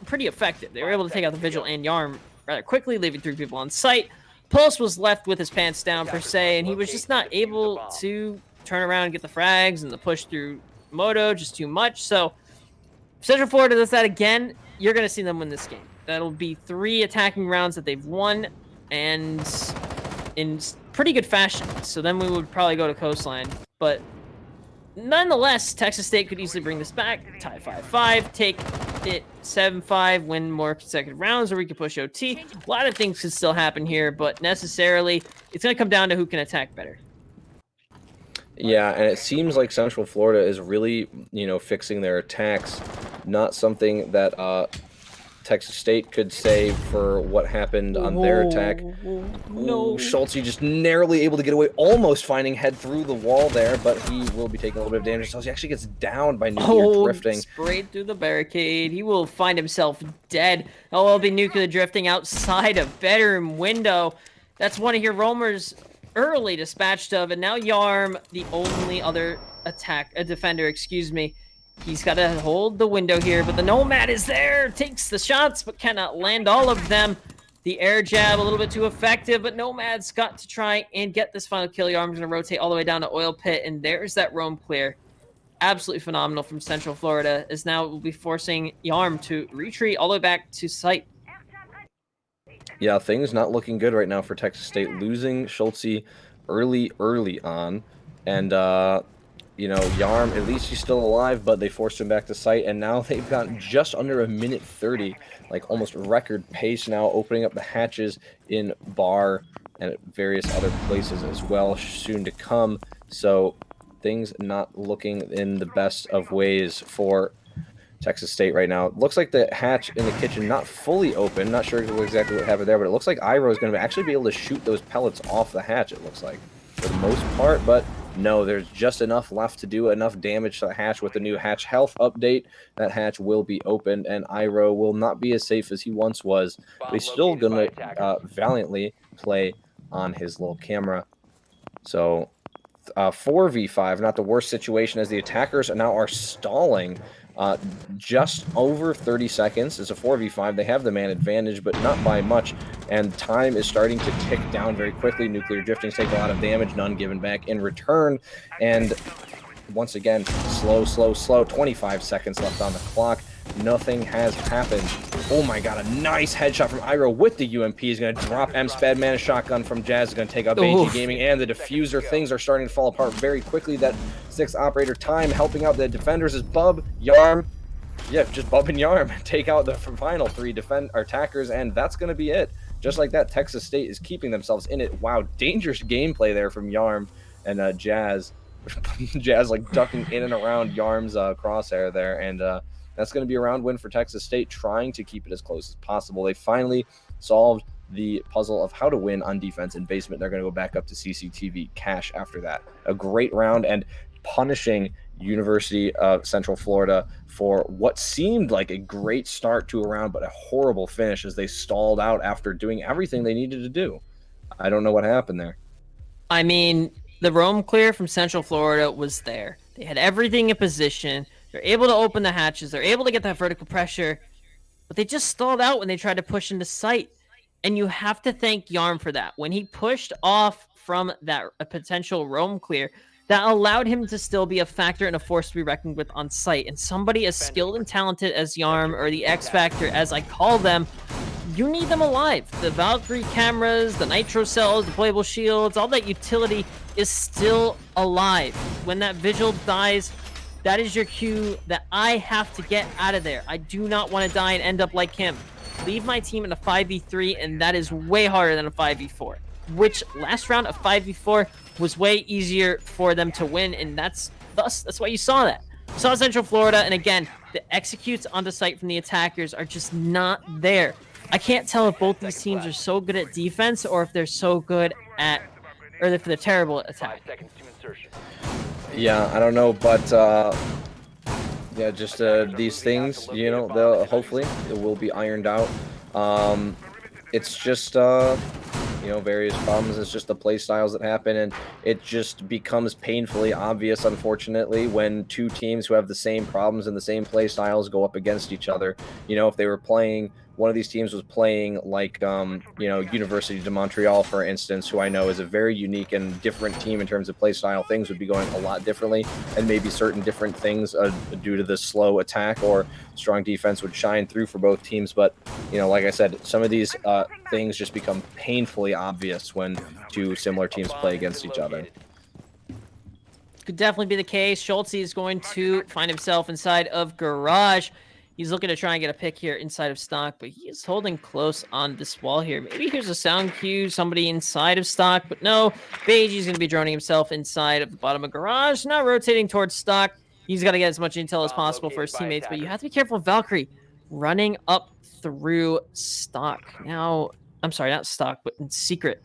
pretty effective. They were able to take out the Vigil and Yarm rather quickly, leaving 3 people on site. Pulse was left with his pants down, per se, and he was just not able to turn around and get the frags, and the push through Moto just too much. So if Central Florida does that again, you're going to see them win this game. That'll be 3 attacking rounds that they've won, and in pretty good fashion. So then we would probably go to Coastline. But nonetheless, Texas State could easily bring this back, tie 5-5, take it 7-5, win more consecutive rounds, or we could push OT. A lot of things could still happen here, but necessarily, it's going to come down to who can attack better. Yeah, and it seems like Central Florida is really, fixing their attacks. Not something that Texas State could say for what happened on their attack. No. Schulte just narrowly able to get away, almost finding head through the wall there, but he will be taking a little bit of damage. So he actually gets downed by Nuclear Drifting. Sprayed through the barricade. He will find himself dead. Oh, it'll be Nuclear Drifting outside a bedroom window. That's one of your roamers early dispatched of, and now Yarm, the only other defender, he's got to hold the window here, but the Nomad is there, takes the shots, but cannot land all of them. The air jab a little bit too effective, but Nomad's got to try and get this final kill. Yarm's going to rotate all the way down to Oil Pit, and there's that roam clear. Absolutely phenomenal from Central Florida, as now it will be forcing Yarm to retreat all the way back to site. Yeah, things not looking good right now for Texas State, losing Schulte early on, and Yarm, at least he's still alive, but they forced him back to site, and now they've gotten just under a minute 30, like almost record pace now, opening up the hatches in Bar and at various other places as well, soon to come. So things not looking in the best of ways for Texas State right now. It looks like the hatch in the kitchen not fully open. Not sure exactly what happened there, but it looks like Iroh is going to actually be able to shoot those pellets off the hatch, it looks like, for the most part, but no, there's just enough left to do enough damage to the hatch with the new hatch health update. That hatch will be opened, and Iroh will not be as safe as he once was, but he's still going to valiantly play on his little camera. So 4v5, not the worst situation, as the attackers now are stalling just over 30 seconds. It's a 4v5. They have the man advantage, but not by much, and time is starting to tick down very quickly. Nuclear Drifting's taking a lot of damage, none given back in return, and once again, slow. 25 seconds left on the clock. Nothing has happened. Oh my god, a nice headshot from Iroh with the UMP. He's going to drop M-Spad, a shotgun from Jazz is going to take out Beiji Gaming, and the diffuser. Things are starting to fall apart very quickly. That 6th operator time helping out the defenders is Bub, Yarm. Yeah, just Bub and Yarm take out the final 3 attackers, and that's going to be it. Just like that, Texas State is keeping themselves in it. Wow, dangerous gameplay there from Yarm and Jazz. Jazz like ducking in and around Yarm's crosshair there, and That's going to be a round win for Texas State, trying to keep it as close as possible. They finally solved the puzzle of how to win on defense in basement. They're going to go back up to CCTV cash after that. A great round, and punishing University of Central Florida for what seemed like a great start to a round, but a horrible finish as they stalled out after doing everything they needed to do. I don't know what happened there. I mean, the roam clear from Central Florida was there. They had everything in position. They're able to open the hatches. They're able to get that vertical pressure, but they just stalled out when they tried to push into sight. And you have to thank Yarm for that. When he pushed off from that potential roam clear, that allowed him to still be a factor and a force to be reckoned with on site. And somebody as skilled and talented as Yarm, or the X Factor as I call them, you need them alive. The Valkyrie cameras, the nitro cells, the playable shields, all that utility is still alive. When that vigil dies, that is your cue that I have to get out of there. I do not want to die and end up like him. Leave my team in a 5v3, and that is way harder than a 5v4. Which last round of 5v4 was way easier for them to win, and that's why you saw that. You saw Central Florida, and again, the executes onto site from the attackers are just not there. I can't tell if both these teams are so good at defense or if they're so good at, or if they're terrible at attack. 5 seconds to insertion. Yeah, I don't know, but yeah, just these things, you know, they'll hopefully it will be ironed out. It's just you know, various problems. It's just the play styles that happen, and it just becomes painfully obvious, unfortunately, when two teams who have the same problems and the same play styles go up against each other. You know, if they were playing, one of these teams was playing like you know, University de Montreal, for instance, who I know is a very unique and different team in terms of play style, things would be going a lot differently, and maybe certain different things due to the slow attack or strong defense would shine through for both teams. But you know, like I said, some of these things just become painfully obvious when two similar teams play against each other. Could definitely be the case. Schultze is going to find himself inside of Garage. He's looking to try and get a pick here inside of Stock, but he is holding close on this wall here. Maybe here's a sound cue, somebody inside of Stock, but no. Beiji's going to be droning himself inside of the bottom of Garage, now rotating towards Stock. He's got to get as much intel as possible for his teammates, but you have to be careful of Valkyrie running up through Stock. Now, I'm sorry, not Stock, but in Secret.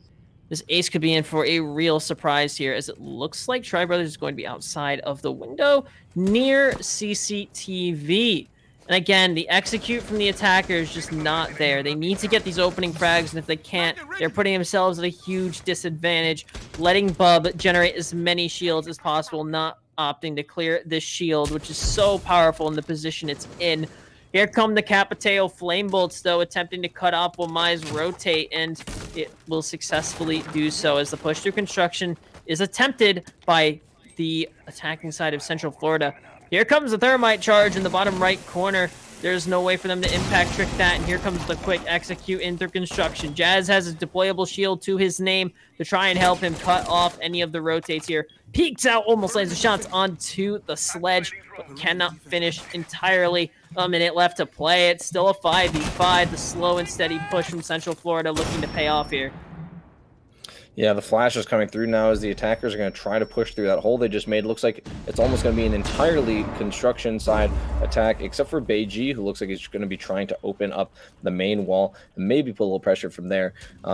This ace could be in for a real surprise here, as it looks like Tri Brothers is going to be outside of the window near CCTV. And again, the execute from the attacker is just not there. They need to get these opening frags, and if they can't, they're putting themselves at a huge disadvantage, letting Bub generate as many shields as possible, not opting to clear this shield, which is so powerful in the position it's in. Here come the Capiteo Flame Bolts, though, attempting to cut off Wamai's rotate, and it will successfully do so as the push through construction is attempted by the attacking side of Central Florida. Here comes the Thermite charge in the bottom right corner. There's no way for them to impact trick that, and here comes the quick execute in through construction. Jazz has a deployable shield to his name to try and help him cut off any of the rotates here. Peeks out, almost lands the shots onto the sledge, but cannot finish entirely. A minute left to play. It's still a 5v5. The slow and steady push from Central Florida looking to pay off here. Yeah, the flash is coming through now as the attackers are going to try to push through that hole they just made. Looks like it's almost going to be an entirely construction side attack, except for Beiji, who looks like he's going to be trying to open up the main wall and maybe put a little pressure from there,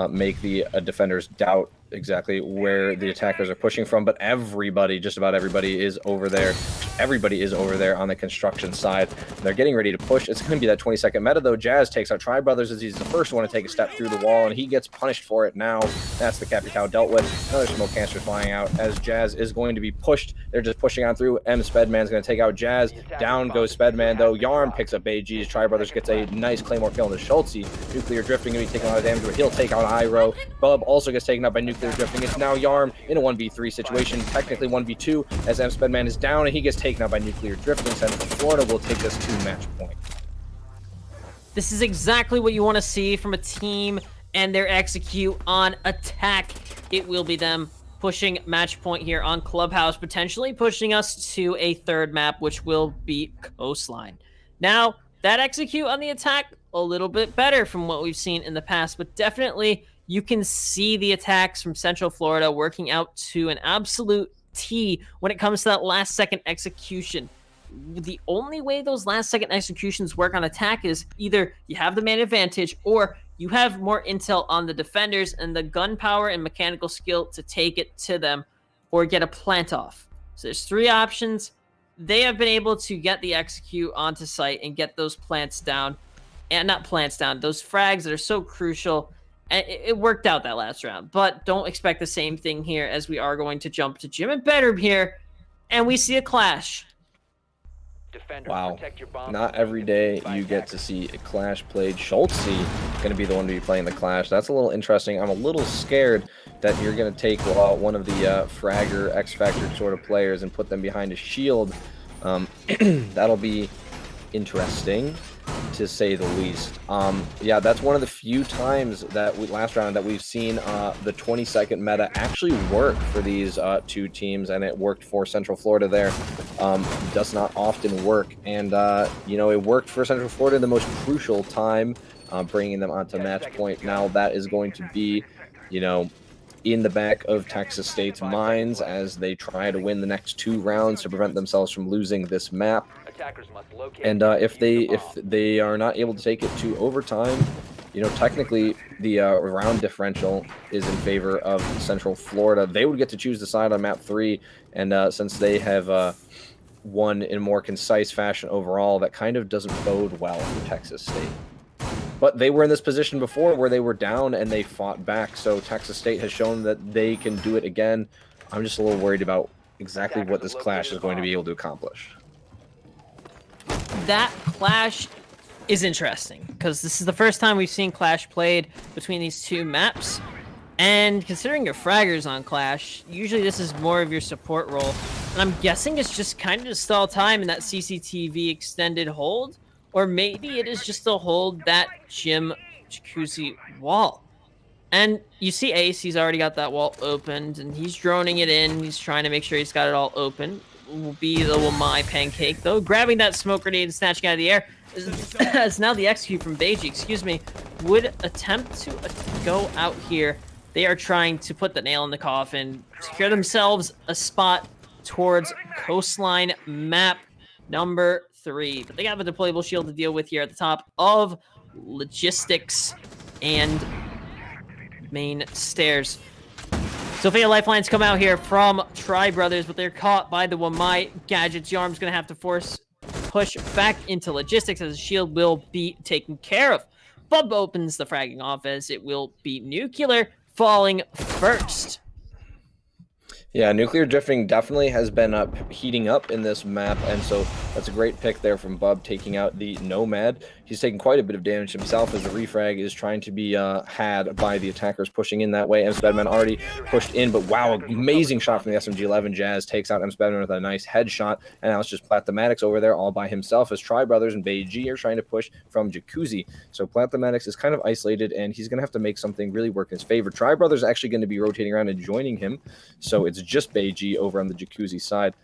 make the defenders doubt exactly where the attackers are pushing from. But everybody, just about everybody, is over there. Everybody is over there on the construction side. They're getting ready to push. It's going to be that 20-second meta, though. Jazz takes out Tri Brothers as he's the first one to take a step through the wall, and he gets punished for it now. That's the Capitao dealt with. Another smoke canister flying out as Jazz is going to be pushed. They're just pushing on through. Spedman's going to take out Jazz. Down goes Spedman, though. Yarn picks up Beiji's. Tri Brothers gets a nice Claymore kill into Schultze. Nuclear Drifting going to be taking a lot of damage, but he'll take out Iroh. Bub also gets taken out by Nuclear Drifting. It's now Yarm in a 1v3 situation, technically 1v2, as Spedman is down, and he gets taken out by Nuclear Drifting. Central Florida will take this to match point. This is exactly what you want to see from a team and their execute on attack. It will be them pushing match point here on Clubhouse, potentially pushing us to a third map, which will be Coastline. Now, that execute on the attack, a little bit better from what we've seen in the past, but definitely you can see the attacks from Central Florida working out to an absolute T when it comes to that last second execution. the only way those last second executions work on attack is either you have the man advantage or you have more intel on the defenders and the gunpowder and mechanical skill to take it to them or get a plant off. So there's 3 options. They have been able to get the execute onto site and get those plants down. And not plants down, those frags that are so crucial. And it worked out that last round. But don't expect the same thing here, as we are going to jump to Jim and Bedroom here. And we see a clash. Defenders, Wow. protect your bombs Not from every being day defused by you get to attackers. see a Clash played. Schultze going to be the one to be playing the Clash. That's a little interesting. I'm a little scared that you're going to take one of the Fragger, X-Factor sort of players and put them behind a shield. That'll be interesting, to say the least. Yeah, that's one of the few times that last round that we've seen the 20-second meta actually work for these 2 teams, and it worked for Central Florida there. Does not often work, and you know, it worked for Central Florida the most crucial time, bringing them onto match point. Now that is going to be, you know, in the back of Texas State's minds as they try to win the next 2 rounds to prevent themselves from losing this map. Attackers must locate And and if defuse the bomb. they are not able to take it to overtime, you know, technically the round differential is in favor of Central Florida. They would get to choose the side on map 3, and since they have won in a more concise fashion overall, that kind of doesn't bode well for Texas State. But they were in this position before where they were down and they fought back, so Texas State has shown that they can do it again. I'm just a little worried about exactly what this Clash is going to be able to accomplish. That clash is interesting because this is the first time we've seen Clash played between these 2 maps. And considering your fraggers on Clash, usually this is more of your support role. And I'm guessing it's just kind of to stall time in that CCTV extended hold. Or maybe it is just to hold that Jim Jacuzzi wall. And you see Ace, he's already got that wall opened, and he's droning it in. He's trying to make sure he's got it all open. Will be the my pancake, though. Grabbing that smoke grenade and snatching out of the air. As now the execute from Beiji, excuse me, would attempt to go out here. They are trying to put the nail in the coffin, secure themselves a spot towards coastline map number 3. But they have a deployable shield to deal with here at the top of logistics and main stairs. Sophia Lifelines come out here from Tri Brothers, but they're caught by the Wamai gadgets. Yarm's going to have to force push back into logistics as the shield will be taken care of. Bub opens the fragging off as it will be Nuclear falling first. Yeah, nuclear drifting definitely has been heating up in this map, and so that's a great pick there from Bub, taking out the Nomad. He's taking quite a bit of damage himself as the refrag is trying to be had by the attackers pushing in that way. Spedman already pushed in, but wow, amazing shot from the SMG-11. Jazz takes out Spedman with a nice headshot, and now it's just Plathematics over there all by himself as Tri Brothers and Beiji are trying to push from Jacuzzi. So Plathematics is kind of isolated, and he's going to have to make something really work in his favor. Tri Brothers are actually going to be rotating around and joining him, so it's just Beiji over on the Jacuzzi side.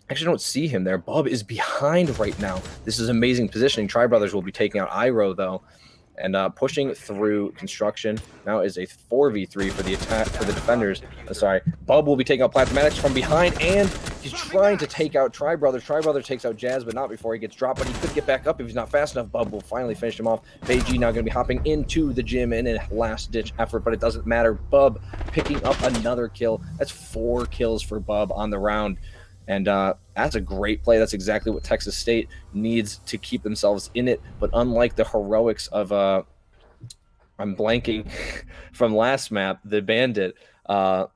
Actually, don't see him there. Bub is behind right now. This is amazing positioning. Tri Brothers will be taking out Iro, though, and pushing through construction. Now is a 4v3 for the attack for the defenders. Sorry, Bub will be taking out Plathematics from behind, and he's trying to take out Tri Brothers. Tri Brothers takes out Jazz, but not before he gets dropped. But he could get back up if he's not fast enough. Bub will finally finish him off. Beiji now going to be hopping into the gym in a last-ditch effort, but it doesn't matter. Bub picking up another kill. That's 4 kills for Bub on the round. And that's a great play. That's exactly what Texas State needs to keep themselves in it. But unlike the heroics of, I'm blanking, from last map, the Bandit, Yarm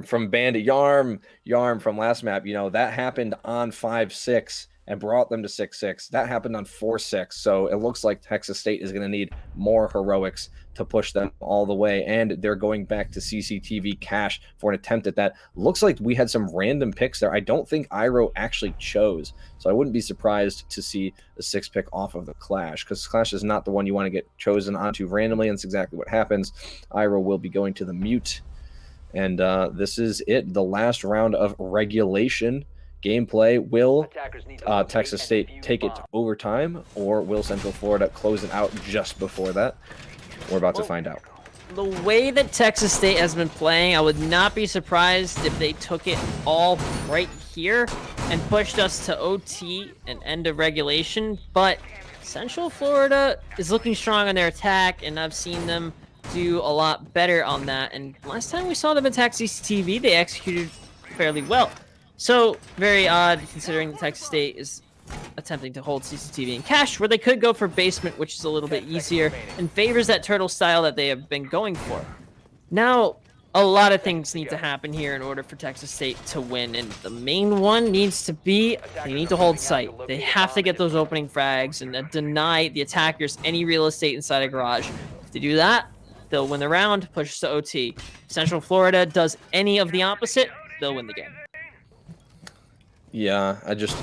from Bandit, Yarm from last map, you know, that happened on 5-6 and brought them to 6-6. That happened on 4-6. So it looks like Texas State is going to need more heroics to push them all the way. And they're going back to CCTV cache for an attempt at that. Looks like we had some random picks there. I don't think Iro actually chose. So I wouldn't be surprised to see a 6 pick off of the Clash, because Clash is not the one you want to get chosen onto randomly. And that's exactly what happens. Iro will be going to the mute. And this is it. The last round of regulation gameplay. Will Texas State take it to overtime, or will Central Florida close it out just before that? We're about to find out. The way that Texas State has been playing, I would not be surprised if they took it all right here and pushed us to OT and end of regulation, but Central Florida is looking strong on their attack, and I've seen them do a lot better on that. And last time we saw them attack CCTV, they executed fairly well. So very odd considering the Texas State is attempting to hold CCTV in cache, where they could go for basement, which is a little bit easier and favors that turtle style that they have been going for. Now, a lot of things need to happen here in order for Texas State to win, and the main one needs to be they need to hold site. They have to get those opening frags and deny the attackers any real estate inside a garage. If they do that, they'll win the round, push to OT. Central Florida does any of the opposite, they'll win the game. Yeah, I just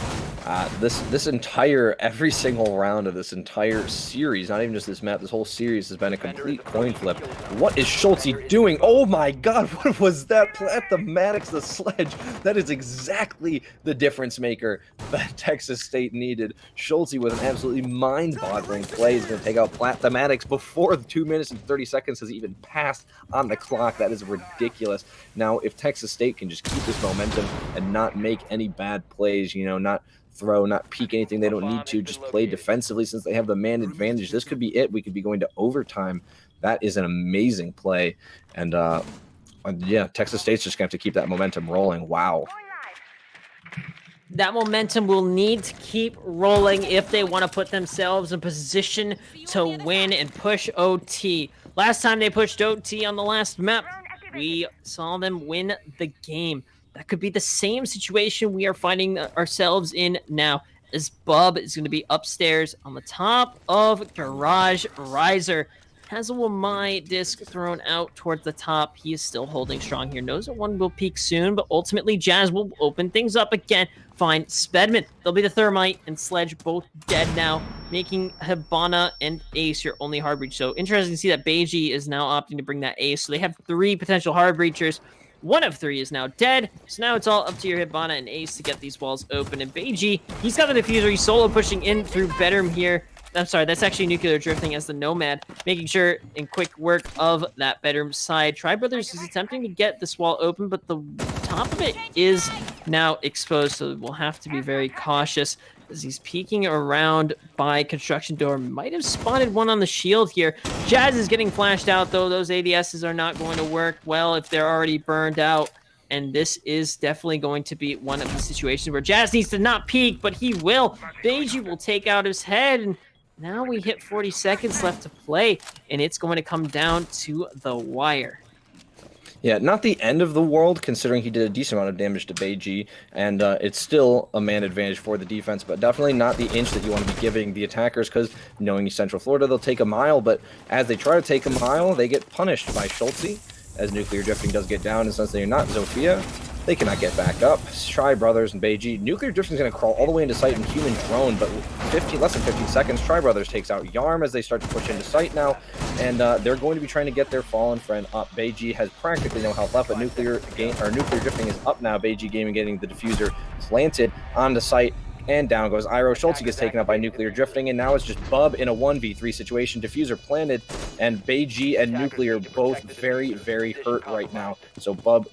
this entire every single round of this entire series, not even just this map, this whole series has been a complete coin flip. What is Schultze doing? Oh my God, what was that? Plant the Maddox, the sledge. That is exactly the difference maker that Texas State needed. Schultze with an absolutely mind-boggling play is going to take out Plant the Maddox before the 2 minutes and 30 seconds has even passed on the clock. That is ridiculous. Now, if Texas State can just keep this momentum and not make any bad plays, you know, not throw, not peek anything they don't need to, just play defensively since they have the man advantage. This could be it. We could be going to overtime. That is an amazing play. And yeah, Texas State's just going to have to keep that momentum rolling. Wow. That momentum will need to keep rolling if they want to put themselves in position to win and push OT. Last time they pushed OT on the last map, we saw them win the game. That could be the same situation we are finding ourselves in now, as Bub is going to be upstairs on the top of Garage Riser. Has a Wamai disc thrown out towards the top. He is still holding strong here. Knows that one will peak soon, but ultimately Jazz will open things up again. Find Spedman. They'll be the Thermite and Sledge both dead now, making Hibana and Ace your only hard breach. So interesting to see that Beiji is now opting to bring that Ace. So they have 3 potential hard breachers. 1 of 3 is now dead, so now it's all up to your Hibana and Ace to get these walls open. And Beiji, he's got the diffuser. He's solo pushing in through bedroom here. I'm sorry, that's actually nuclear drifting as the Nomad, making sure in quick work of that bedroom side. Tri Brothers is attempting to get this wall open, but the top of it is now exposed, so we'll have to be very cautious as he's peeking around by construction door. Might have spotted one on the shield here. Jazz is getting flashed out, though. Those ADSs are not going to work well if they're already burned out. And this is definitely going to be one of the situations where Jazz needs to not peek, but he will. Beiji will take out his head, and now we hit 40 seconds left to play, and it's going to come down to the wire. Yeah, not the end of the world, considering he did a decent amount of damage to Beiji, and it's still a man advantage for the defense, but definitely not the inch that you want to be giving the attackers, because knowing Central Florida, they'll take a mile, but as they try to take a mile, they get punished by Schultze, as nuclear drifting does get down, and since they're not Zofia, they cannot get back up. Tri Brothers and Beiji. Nuclear drifting is going to crawl all the way into sight in human drone, but less than 15 seconds, Tri Brothers takes out Yarm as they start to push into sight now, and they're going to be trying to get their fallen friend up. Beiji has practically no health left, but nuclear drifting is up now. Beiji Gaming getting the diffuser planted onto sight. And down goes Iroh. Schultze gets taken up by nuclear drifting, and now it's just Bub in a 1v3 situation. Diffuser planted, and Beiji and nuclear both very, very hurt right now. So Bub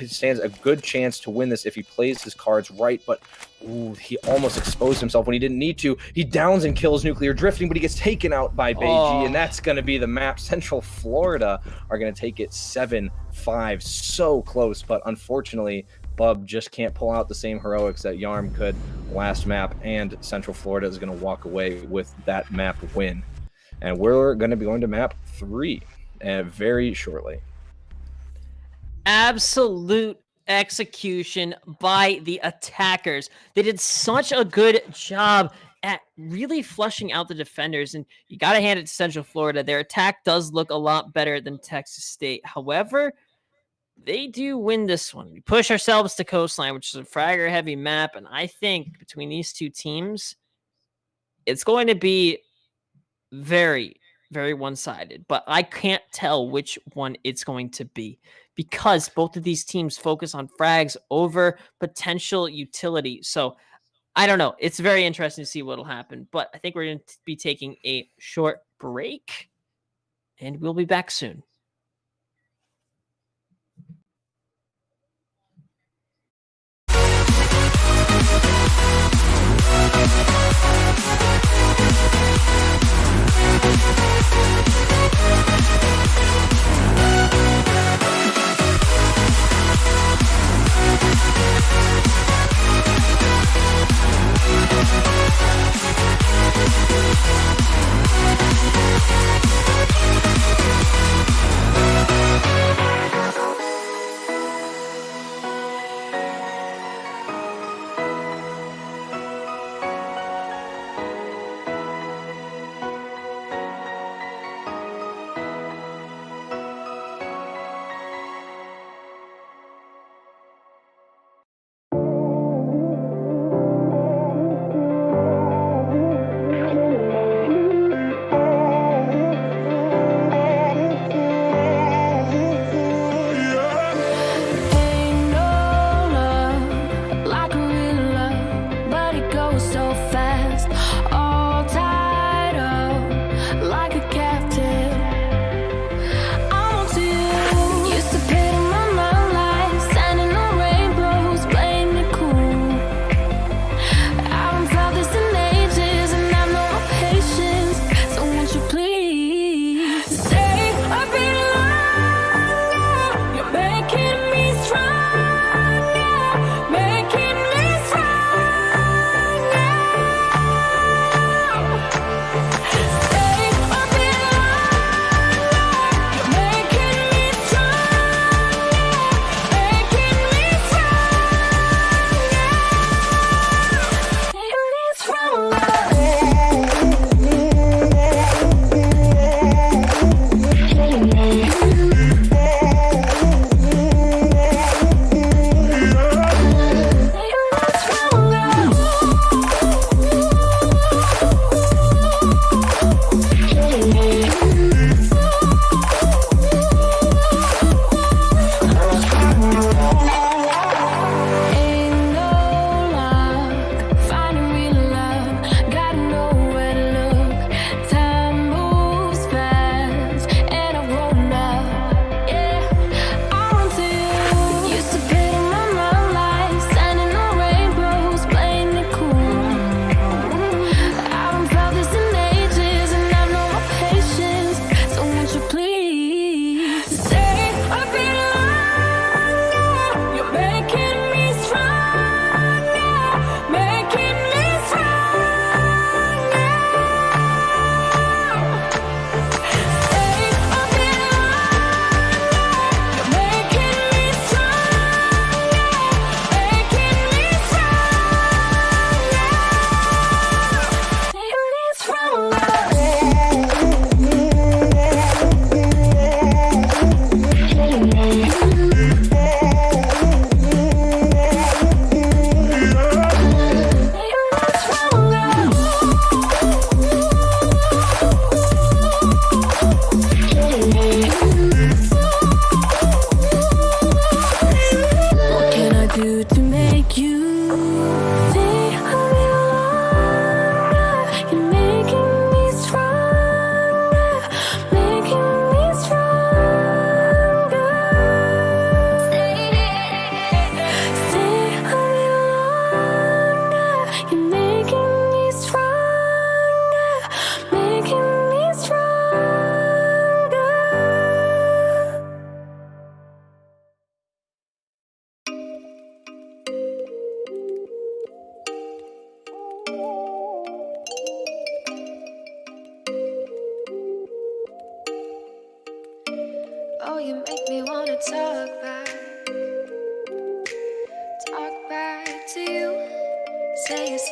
stands a good chance to win this if he plays his cards right, but ooh, he almost exposed himself when he didn't need to. He downs and kills nuclear drifting, but he gets taken out by Beiji, and that's going to be the map. Central Florida are going to take it 7-5. So close, but unfortunately, Bub just can't pull out the same heroics that Yarm could last map, and Central Florida is going to walk away with that map win. And we're going to be going to map 3 very shortly. Absolute execution by the attackers. They did such a good job at really flushing out the defenders, and you got to hand it to Central Florida. Their attack does look a lot better than Texas State. However, they do win this one. We push ourselves to Coastline, which is a fragger-heavy map, and I think between these two teams, it's going to be very, very one-sided. But I can't tell which one it's going to be because both of these teams focus on frags over potential utility. So I don't know. It's very interesting to see what will happen. But I think we're going to be taking a short break, and we'll be back soon.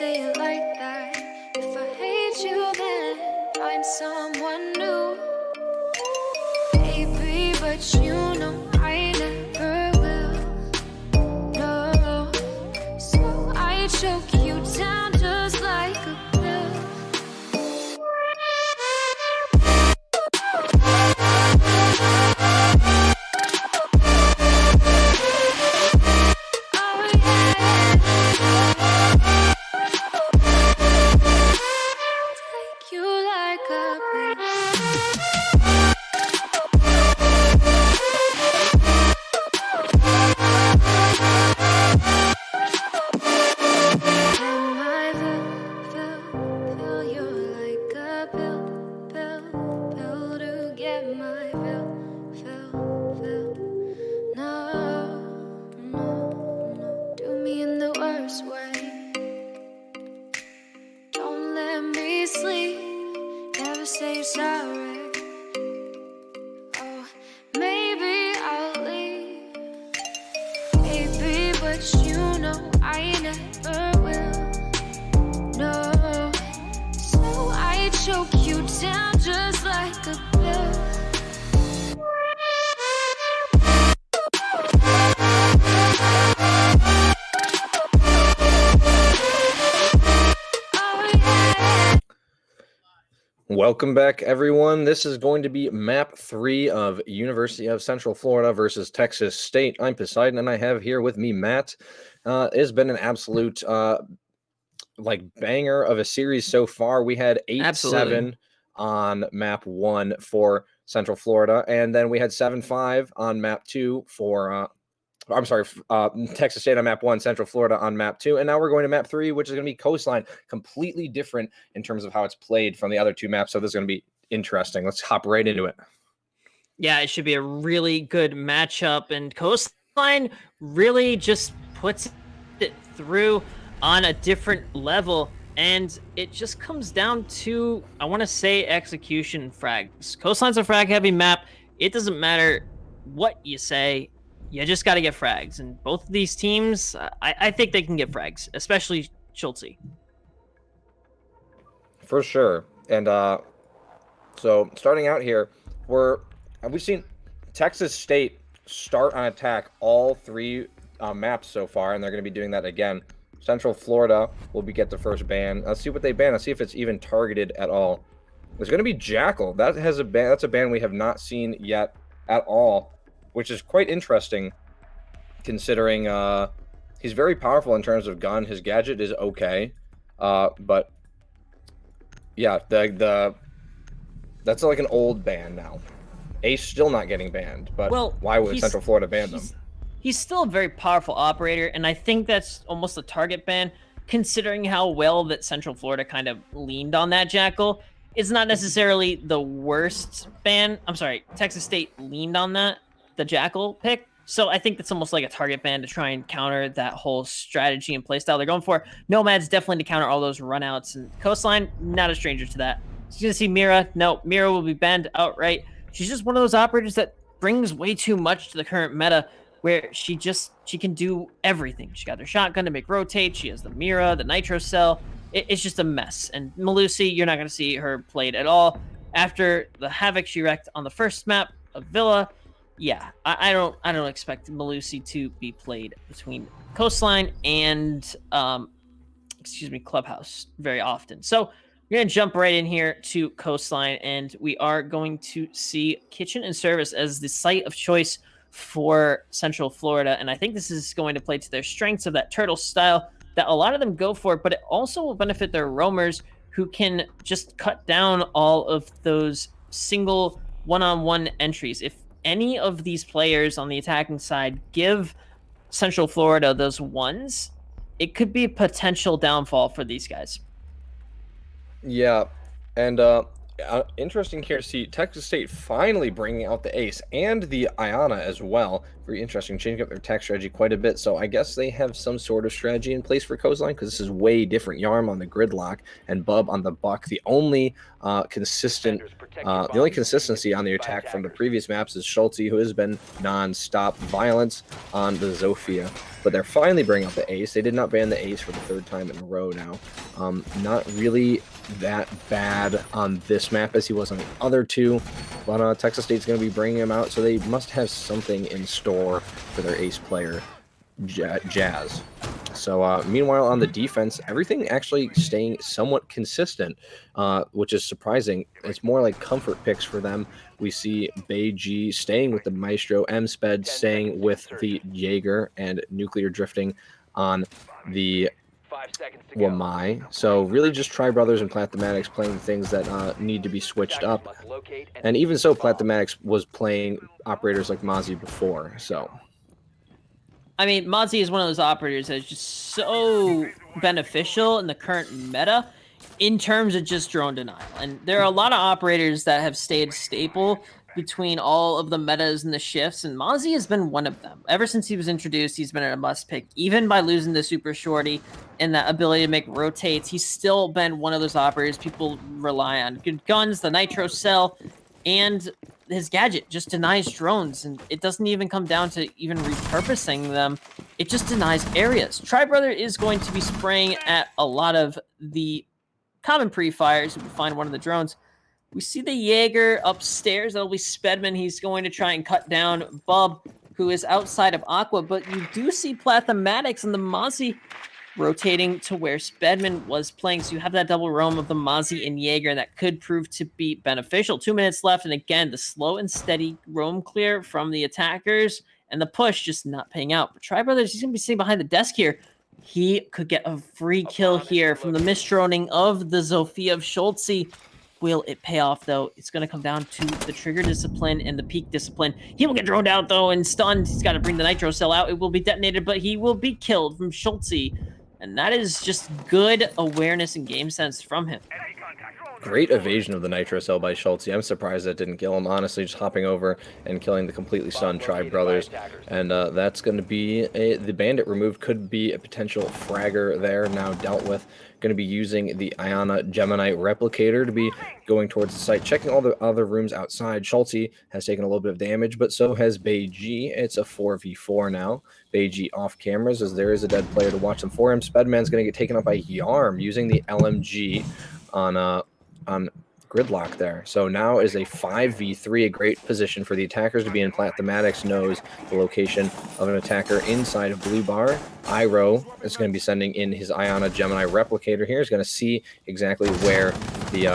say it like that. If I hate you, then find someone new. Baby, but you know I never will. No, so I choke you down just like a pill. Oh yeah, take you like a pill. Get my pill, you're like a pill to get my pill. No, do me in the worst way. Don't let me sleep, never say sorry. Oh, maybe I'll leave, baby, but you know I never will. No, so I choke you down just like a pill. Oh yeah. Welcome back, everyone. This is going to be map 3 of University of Central Florida versus Texas State. I'm Poseidon, and I have here with me Matt. It's been an absolute banger of a series so far. We had 8-7 Absolutely. on map 1 for Central Florida, and then we had 7-5 on map 2 for Texas State on map 1, Central Florida on map 2, and now we're going to map 3, which is going to be Coastline. Completely different in terms of how it's played from the other two maps, so this is going to be interesting. Let's hop right into it. Yeah, it should be a really good matchup, and Coastline really just puts it through on a different level, and it just comes down to, I want to say, execution frags. Coastline's a frag-heavy map. It doesn't matter what you say, you just got to get frags, and both of these teams, I think they can get frags, especially Schulte. For sure. And so starting out here, we've seen Texas State start on attack all 3 maps so far, and they're going to be doing that again. Central Florida will get the first ban. Let's see what they ban. Let's see if it's even targeted at all. There's going to be Jackal. That has a ban. That's a ban we have not seen yet at all, which is quite interesting considering he's very powerful in terms of gun. His gadget is okay, but yeah, that's like an old ban now. Ace still not getting banned, but why would Central Florida ban them? He's still a very powerful operator, and I think that's almost a target ban, considering how well that Central Florida kind of leaned on that Jackal. It's not necessarily the worst ban. I'm sorry, Texas State leaned on the Jackal pick. So I think that's almost like a target ban to try and counter that whole strategy and playstyle they're going for. Nomad's definitely to counter all those runouts, and Coastline, not a stranger to that. So you're going to see Mira. No, Mira will be banned outright. She's just one of those operators that brings way too much to the current meta, where she can do everything. She got her shotgun to make rotate. She has the Mira, the Nitro Cell. It's just a mess. And Malusi, you're not going to see her played at all. After the havoc she wrecked on the first map of Villa, yeah, I don't expect Malusi to be played between Coastline and Clubhouse very often. So we're going to jump right in here to Coastline, and we are going to see Kitchen and Service as the site of choice for Central Florida. And I think this is going to play to their strengths of that turtle style that a lot of them go for, but it also will benefit their roamers who can just cut down all of those single one-on-one entries. If any of these players on the attacking side give Central Florida those ones, it could be a potential downfall for these guys. Yeah, and interesting here to see Texas State finally bringing out the Ace and the Iana as well. Very interesting, changing up their attack strategy quite a bit. So I guess they have some sort of strategy in place for Coastline, because this is way different. Yarm on the Gridlock and Bub on the Buck. The only consistency on the attack from the previous maps is Schulte, who has been non-stop violence on the Zofia. but they're finally bringing up the ace. They did not ban the ace for the 3rd time in a row now. Not really that bad on this map as he was on the other 2, but Texas State's going to be bringing him out, so they must have something in store for their ace player, Jazz. So meanwhile, on the defense, everything actually staying somewhat consistent, which is surprising. It's more like comfort picks for them. We see Beiji staying with the Maestro, M-Sped staying with the Jaeger, and Nuclear drifting on the 5 seconds to go. Wamai. So really just Tri Brothers and Plathematics playing things that need to be switched up. Must locate And even so, Plathematics was playing operators like Mozzie before, so... I mean, Mozzie is one of those operators that is just so beneficial in the current meta in terms of just drone denial. And there are a lot of operators that have stayed staple between all of the metas and the shifts, and Mozzie has been one of them. Ever since he was introduced, he's been a must pick. Even by losing the Super Shorty and that ability to make rotates, he's still been one of those operators people rely on. Good guns, the Nitro Cell, and his gadget just denies drones, and it doesn't even come down to even repurposing them. It just denies areas. Tri-Brother is going to be spraying at a lot of the common pre-fires if we find one of the drones. We see the Jaeger upstairs. That'll be Spedman. He's going to try and cut down Bub, who is outside of Aqua, but you do see Plathematics and the Mozzie rotating to where Spedman was playing. So you have that double roam of the Mozzie and Jaeger that could prove to be beneficial. 2 minutes left, and again, the slow and steady roam clear from the attackers and the push just not paying out. But Tri Brothers, he's going to be sitting behind the desk here. He could get a free kill here from the misdroning of the Zofia of Schultze. Will it pay off, though? It's going to come down to the trigger discipline and the peak discipline. He will get droned out, though, and stunned. He's got to bring the Nitro Cell out. It will be detonated, but he will be killed from Schultze. And that is just good awareness and game sense from him. Great evasion of the Nitro Cell by Schultze. I'm surprised that didn't kill him, honestly, just hopping over and killing the completely stunned Tri Brothers. And that's going to be the Bandit removed. Could be a potential fragger there, now dealt with. Going to be using the Iana Gemini Replicator to be going towards the site, checking all the other rooms outside. Schultze has taken a little bit of damage, but so has Beiji. It's a 4v4 now. Beiji off cameras as there is a dead player to watch them for him. Spedman's going to get taken up by Yarm using the LMG on Gridlock there. So now is a 5v3, a great position for the attackers to be in. Plathematics knows the location of an attacker inside of Blue Bar. Iro is going to be sending in his Iana Gemini Replicator here. He's going to see exactly where the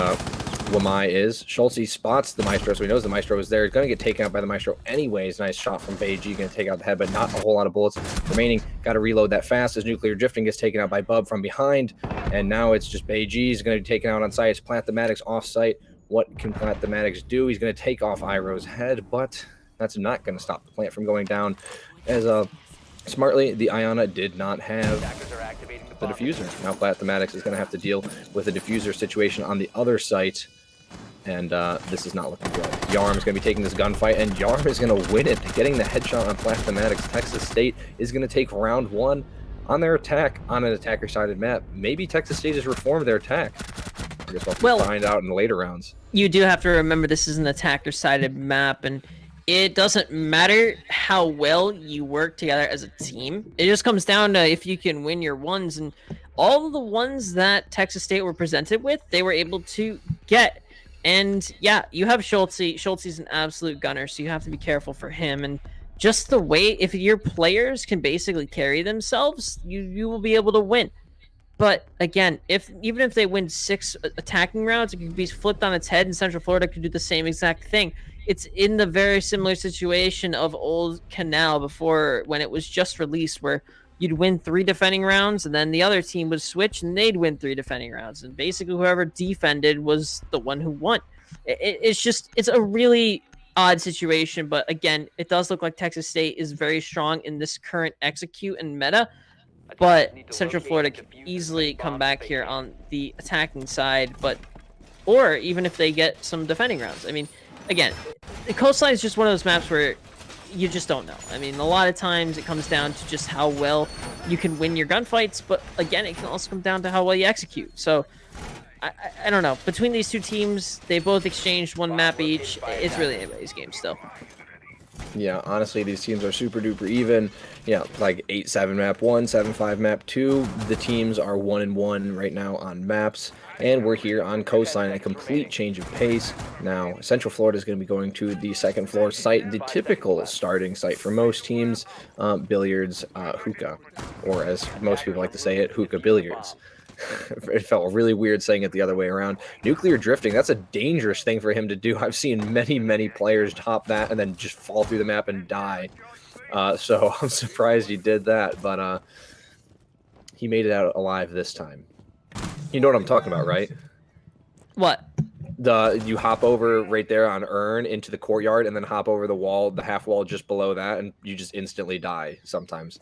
Wamai is. Schultze spots the Maestro, so he knows the Maestro is there. He's going to get taken out by the Maestro anyways. Nice shot from Beiji. Going to take out the head, but not a whole lot of bullets remaining. Got to reload that fast as Nuclear Drifting gets taken out by Bub from behind. And now it's just Beiji. He's going to be taken out on site. It's Plathematics off site. What can Plathematics do? He's going to take off Iro's head, but that's not going to stop the plant from going down. As smartly, the Iana did not have the diffuser. Now Plathematics is going to have to deal with a diffuser situation on the other site. And this is not looking good. Yarm is going to be taking this gunfight, and Yarm is going to win it. Getting the headshot on Plathematics. Texas State is going to take round 1 on their attack on an attacker-sided map. Maybe Texas State has reformed their attack. I guess we'll find out in the later rounds. You do have to remember this is an attacker-sided map, and it doesn't matter how well you work together as a team. It just comes down to if you can win your ones, and all of the ones that Texas State were presented with, they were able to get. And yeah, you have Schultze. Schultze's an absolute gunner, so you have to be careful for him. And just the way, if your players can basically carry themselves, you will be able to win. But again, even if they win 6 attacking rounds, it could be flipped on its head, and Central Florida could do the same exact thing. It's in the very similar situation of old Canal before, when it was just released, where you'd win 3 defending rounds, and then the other team would switch, and they'd win 3 defending rounds. And basically, whoever defended was the one who won. It's a really odd situation, but again, it does look like Texas State is very strong in this current execute and meta. But Central Florida can easily come back here on the attacking side, or even if they get some defending rounds. I mean, again, the Coastline is just one of those maps where you just don't know. I mean, a lot of times it comes down to just how well you can win your gunfights, but again, it can also come down to how well you execute. So, I don't know. Between these two teams, they both exchanged 1 map each. It's really anybody's game still. Yeah, honestly, these teams are super duper even. Yeah, like 8-7 map 1, 7-5 map 2. The teams are 1-1 right now on maps, and we're here on Coastline, a complete change of pace. Now, Central Florida is going to be going to the second floor site, the typical starting site for most teams, billiards, hookah, or as most people like to say it, hookah billiards. It felt really weird saying it the other way around. Nuclear drifting, that's a dangerous thing for him to do. I've seen many players hop that and then just fall through the map and die. So I'm surprised he did that, but he made it out alive this time. You know what I'm talking about, right? What? You hop over right there on Urn into the courtyard and then hop over the wall, the half wall just below that, and you just instantly die sometimes.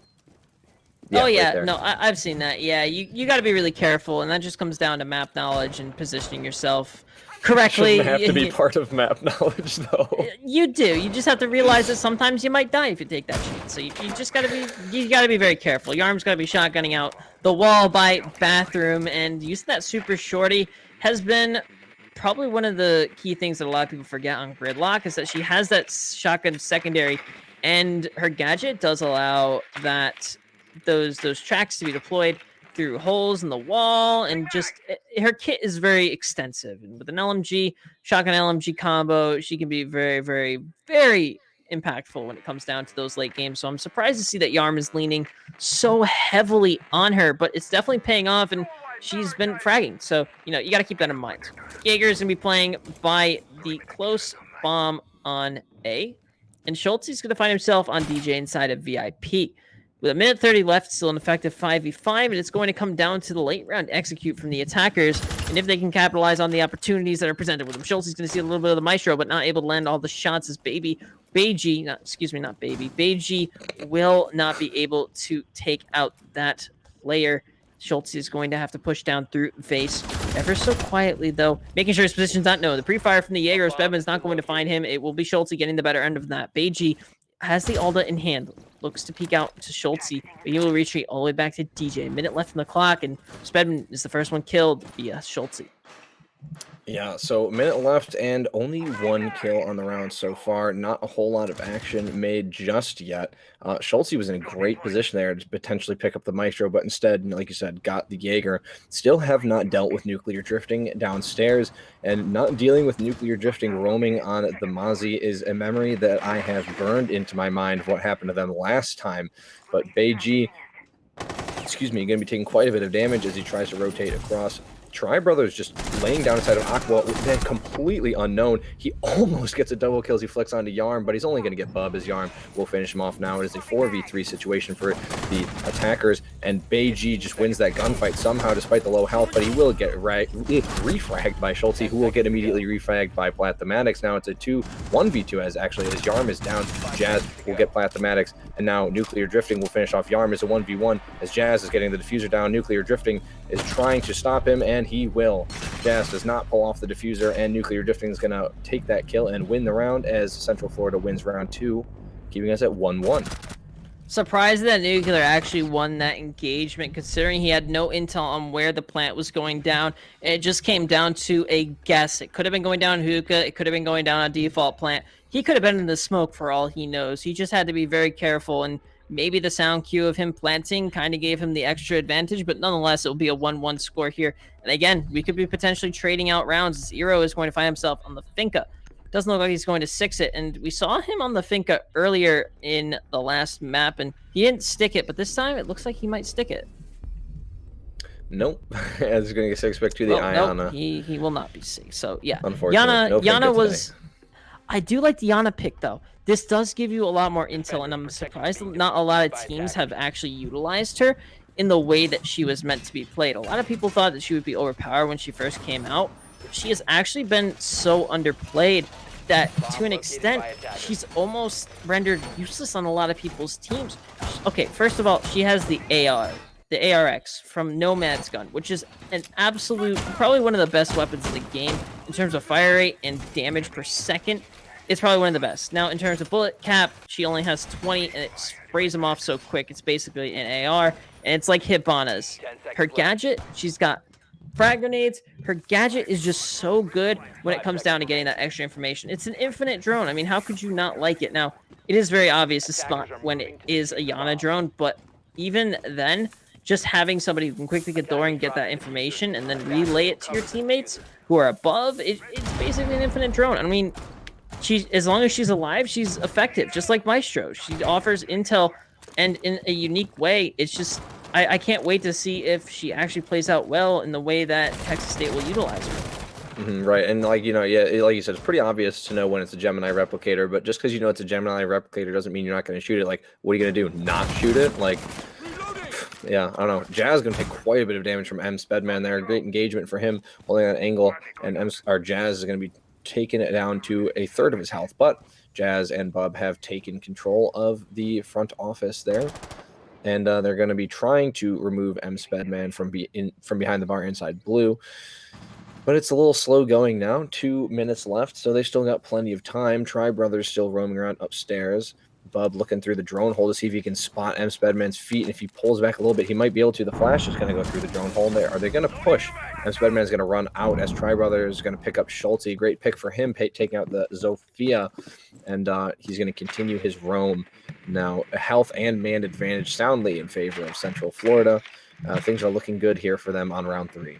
Oh right yeah, there. no, I've seen that. Yeah, you got to be really careful, and that just comes down to map knowledge and positioning yourself correctly. Shouldn't have to be part of map knowledge, though. You do. You just have to realize that sometimes you might die if you take that chance. So you just gotta be very careful. Yarm's gotta be shotgunning out the wall by bathroom, and using that super shorty has been probably one of the key things that a lot of people forget on Gridlock is that she has that shotgun secondary, and her gadget does allow that those tracks to be deployed through holes in the wall, and just her kit is very extensive. And with an LMG shotgun LMG combo, she can be very impactful when it comes down to those late games. So I'm surprised to see that Yarm is leaning so heavily on her, but it's definitely paying off, and she's been fragging. So, you know, you got to keep that in mind. Jaeger is going to be playing by the close bomb on A, and Schultz is going to find himself on DJ inside of VIP. With a minute 30 left, still an effective 5v5, and it's going to come down to the late round execute from the attackers, and if they can capitalize on the opportunities that are presented with them. Schultz is going to see a little bit of the maestro, but not able to land all the shots as Beiji will not be able to take out that player. Schultz is going to have to push down through Vase ever so quietly, though, making sure his position's not known. The pre-fire from the Jaeger, Spedman is not going to find him. It will be Schultz getting the better end of that. Beiji has the Alda in hand, looks to peek out to Schultz, but he will retreat all the way back to DJ. A minute left on the clock, and Spedman is the first one killed via Schultz. Yeah, so a minute left and only one kill on the round so far. Not a whole lot of action made just yet. Schultz was in a great position there to potentially pick up the Maestro, but instead, like you said, got the Jaeger. Still have not dealt with nuclear drifting downstairs, and not dealing with nuclear drifting roaming on the Mozzie is a memory that I have burned into my mind of what happened to them last time. But Beiji, going to be taking quite a bit of damage as he tries to rotate across. Tri Brothers just laying down inside of Aqua, then completely unknown. He almost gets a double kill as he flicks onto Yarm, but he's only going to get Bub as Yarm will finish him off now. It is a 4v3 situation for the attackers, and Beiji just wins that gunfight somehow despite the low health, but he will get refragged by Schultz, who will get immediately refragged by Plathematics. Now it's a 1v2 as Yarm is down. Jazz will get Plathematics, and now Nuclear Drifting will finish off Yarm as a 1v1 as Jazz is getting the diffuser down. Nuclear Drifting is trying to stop him, and he will. Jazz does not pull off the diffuser, and Nuclear Drifting is going to take that kill and win the round as Central Florida wins round 2, keeping us at 1-1. Surprised that Nuclear actually won that engagement, considering he had no intel on where the plant was going down. It just came down to a guess. It could have been going down Hookah. It could have been going down a default plant. He could have been in the smoke for all he knows. He just had to be very careful, and maybe the sound cue of him planting kind of gave him the extra advantage, but nonetheless, it will be a 1-1 score here. And again, we could be potentially trading out rounds. Zero is going to find himself on the Finca. Doesn't look like he's going to six it, and we saw him on the Finca earlier in the last map, and he didn't stick it, but this time it looks like he might stick it. Nope. As going to get six back to the Iana. Nope, he will not be six. So yeah, Unfortunately, Yana was. I do like the Yana pick though. This does give you a lot more intel, and I'm surprised not a lot of teams have actually utilized her in the way that she was meant to be played. A lot of people thought that she would be overpowered when she first came out. She has actually been so underplayed that to an extent, she's almost rendered useless on a lot of people's teams. Okay, first of all, she has the AR6 from Nomad's gun, which is an absolute, probably one of the best weapons in the game in terms of fire rate and damage per second. It's probably one of the best. Now, in terms of bullet cap, she only has 20, and it sprays them off so quick. It's basically an AR, and it's like Hibana's. Her gadget, she's got frag grenades. Her gadget is just so good when it comes down to getting that extra information. It's an infinite drone. I mean, how could you not like it? Now, It is very obvious to spot when it is a Yana drone, but even then, just having somebody who can quickly get door and get that information and then relay it to your teammates who are above, it's basically an infinite drone. I mean, as long as she's alive, she's effective, just like Maestro. She offers intel, and in a unique way. It's just I can't wait to see if she actually plays out well in the way that Texas State will utilize her. Right, and like yeah, like you said, it's pretty obvious to know when it's a Gemini replicator. But just because you know it's a Gemini replicator doesn't mean you're not going to shoot it. Like, what are you going to do? Not shoot it? Like, yeah, I don't know. Jazz is going to take quite a bit of damage from M Spedman there. Great engagement for him holding that angle, and Jazz is going to be taking it down to a third of his health. But Jazz and Bub have taken control of the front office there. And they're going to be trying to remove M Spedman from behind the bar inside blue. But it's a little slow going now. 2 minutes left, so they still got plenty of time. Tri Brothers still roaming around upstairs. Bub looking through the drone hole to see if he can spot M Spedman's feet. And if he pulls back a little bit, he might be able to. The flash is going to go through the drone hole there. Are they going to push? M Spedman's going to run out as Tri Brothers is going to pick up Schulte. Great pick for him, taking out the Zofia. And he's going to continue his roam. Now, a health and man advantage soundly in favor of Central Florida. Things are looking good here for them on round 3.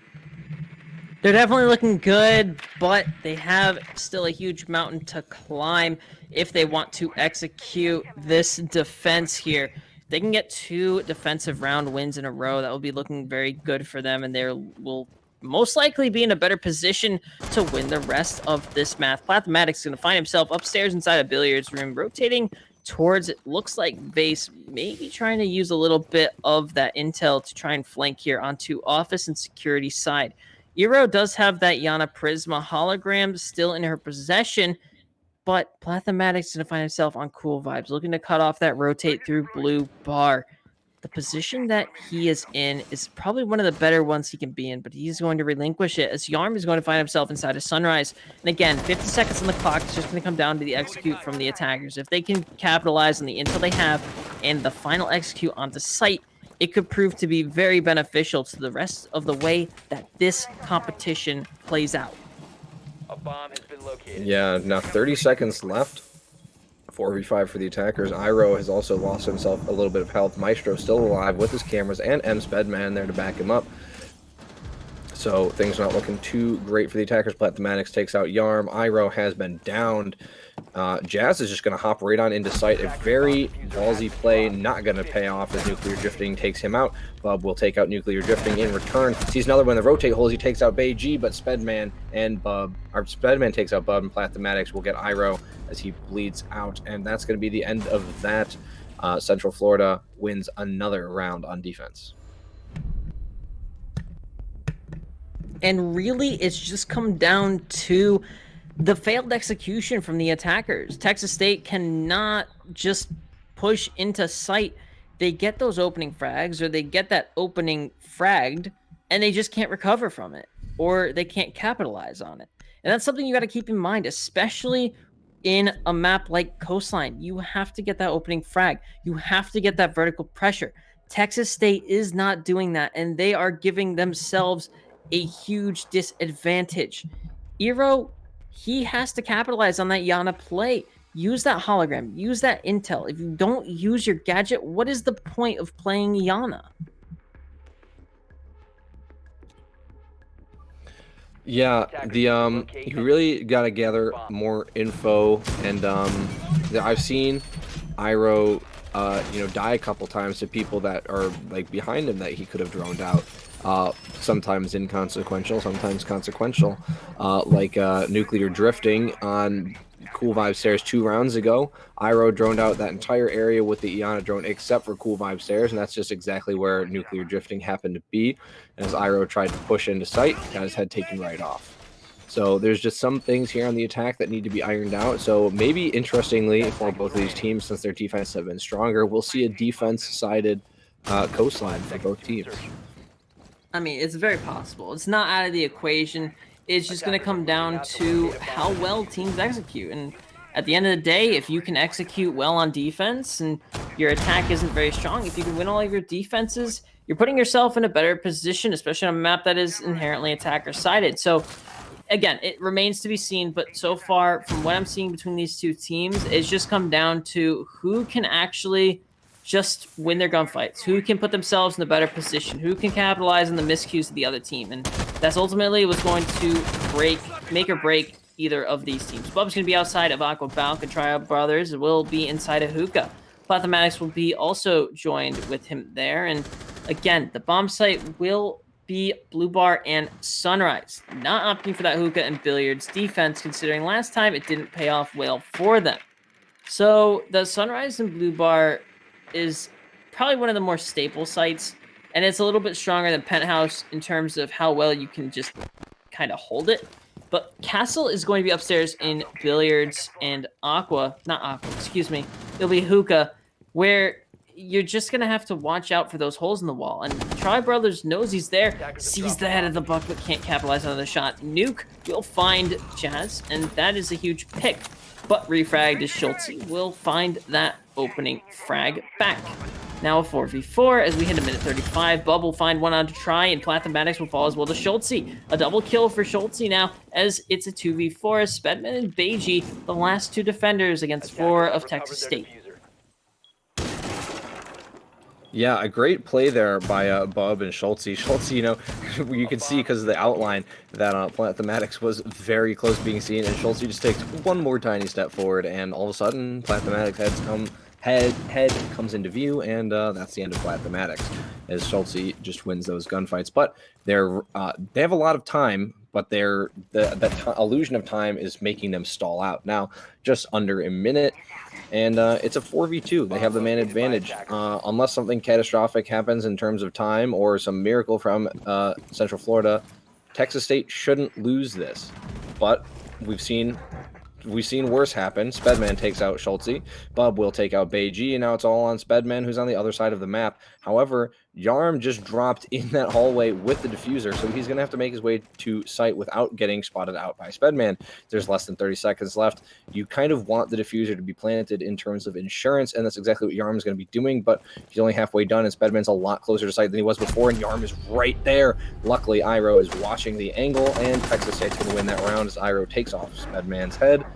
They're definitely looking good, but they have still a huge mountain to climb if they want to execute this defense here. They can get 2 defensive round wins in a row. That will be looking very good for them, and they will most likely be in a better position to win the rest of this match. Plathematic's going to find himself upstairs inside a billiards room, rotating towards it looks like base, maybe trying to use a little bit of that intel to try and flank here onto office and security side. Eero does have that Yana Prisma hologram still in her possession, but Plathematic's going to find himself on cool vibes, looking to cut off that rotate through blue bar. The position that he is in is probably one of the better ones he can be in, but he's going to relinquish it as Yarm is going to find himself inside of Sunrise. And again, 50 seconds on the clock. It's just going to come down to the execute from the attackers. If they can capitalize on the intel they have and the final execute onto site, it could prove to be very beneficial to the rest of the way that this competition plays out. A bomb has been located. Yeah, now 30 seconds left. 4v5 for the attackers. Iroh has also lost himself a little bit of health. Maestro still alive with his cameras and M Spedman there to back him up. So things not looking too great for the attackers. Plathematics takes out Yarm. Iroh has been downed. Jazz is just going to hop right on into sight. A very ballsy play, not going to pay off as Nuclear Drifting takes him out. Bub will take out Nuclear Drifting in return. Sees another one in the rotate holes. He takes out Beiji, but Spedman takes out Bub, and Plathematics will get Iroh as he bleeds out. And that's going to be the end of that. Central Florida wins another round on defense. And really, it's just come down to the failed execution from the attackers. Texas State cannot just push into sight. They get those opening frags, or they get that opening fragged, and they just can't recover from it, or they can't capitalize on it. And that's something you got to keep in mind, especially in a map like Coastline. You have to get that opening frag. You have to get that vertical pressure. Texas State is not doing that, and they are giving themselves a huge disadvantage. Eero, he has to capitalize on that Yana play. Use that hologram. Use that intel. If you don't use your gadget, what is the point of playing Yana? Yeah, you really got to gather more info, and I've seen Iroh die a couple times to people that are like behind him that he could have droned out. Sometimes inconsequential, sometimes consequential, like Nuclear Drifting on Cool Vibe Stairs 2 rounds ago. Iroh droned out that entire area with the Iana drone except for Cool Vibe Stairs, and that's just exactly where Nuclear Drifting happened to be. As Iroh tried to push into sight, got his head taken right off. So there's just some things here on the attack that need to be ironed out. So maybe, interestingly, for both of these teams, since their defense have been stronger, we'll see a defense-sided coastline for both teams. I mean, it's very possible. It's not out of the equation. It's just going to come down to how well teams execute. And at the end of the day, if you can execute well on defense and your attack isn't very strong, if you can win all of your defenses, you're putting yourself in a better position, especially on a map that is inherently attacker-sided. So again, it remains to be seen, but so far, from what I'm seeing between these two teams, it's just come down to who can actually just win their gunfights, who can put themselves in a better position, who can capitalize on the miscues of the other team, and that's ultimately what's going to make or break either of these teams. Bub's going to be outside of Aqua Balk, and Trial Brothers will be inside of Hookah. Plathematics will be also joined with him there, and again, the bomb site will be Blue Bar and Sunrise. Not opting for that Hookah and Billiards defense, considering last time it didn't pay off well for them. So the Sunrise and Blue Bar is probably one of the more staple sites, and it's a little bit stronger than Penthouse in terms of how well you can just kind of hold it. But Castle is going to be upstairs in Billiards and Aqua. Not Aqua, excuse me. It'll be Hookah, where you're just going to have to watch out for those holes in the wall. And Tri Brothers knows he's there, sees the head of the buck, but can't capitalize on the shot. Nuke will find Jazz, and that is a huge pick. But refragged is Schultze will find that opening frag back. Now a 4v4 as we hit a minute 35. Bub will find one on to try, and Plathematics will fall as well to Schultze. A double kill for Schultze now as it's a 2v4 as Spedman and Beiji, the last two defenders against 4 of Texas State. Yeah, a great play there by Bub and Schultze. Schultze, you know, you can see because of the outline that Plathematics was very close to being seen, and Schultze just takes one more tiny step forward, and all of a sudden, Plathematics head comes into view, and that's the end of Plathematics, as Schultze just wins those gunfights. But they have a lot of time, but the illusion of time is making them stall out. Now, just under a minute. And it's a 4v2. They have the man advantage. Unless something catastrophic happens in terms of time or some miracle from Central Florida, Texas State shouldn't lose this. But we've seen worse happen. Spedman takes out Schultze. Bub will take out Beiji, and now it's all on Spedman, who's on the other side of the map. However, Yarm just dropped in that hallway with the diffuser, so he's going to have to make his way to site without getting spotted out by Spedman. There's less than 30 seconds left. You kind of want the diffuser to be planted in terms of insurance, and that's exactly what Yarm is going to be doing, but he's only halfway done, and Spedman's a lot closer to site than he was before, and Yarm is right there. Luckily, Iro is watching the angle, and Texas State's going to win that round as Iro takes off Spedman's head.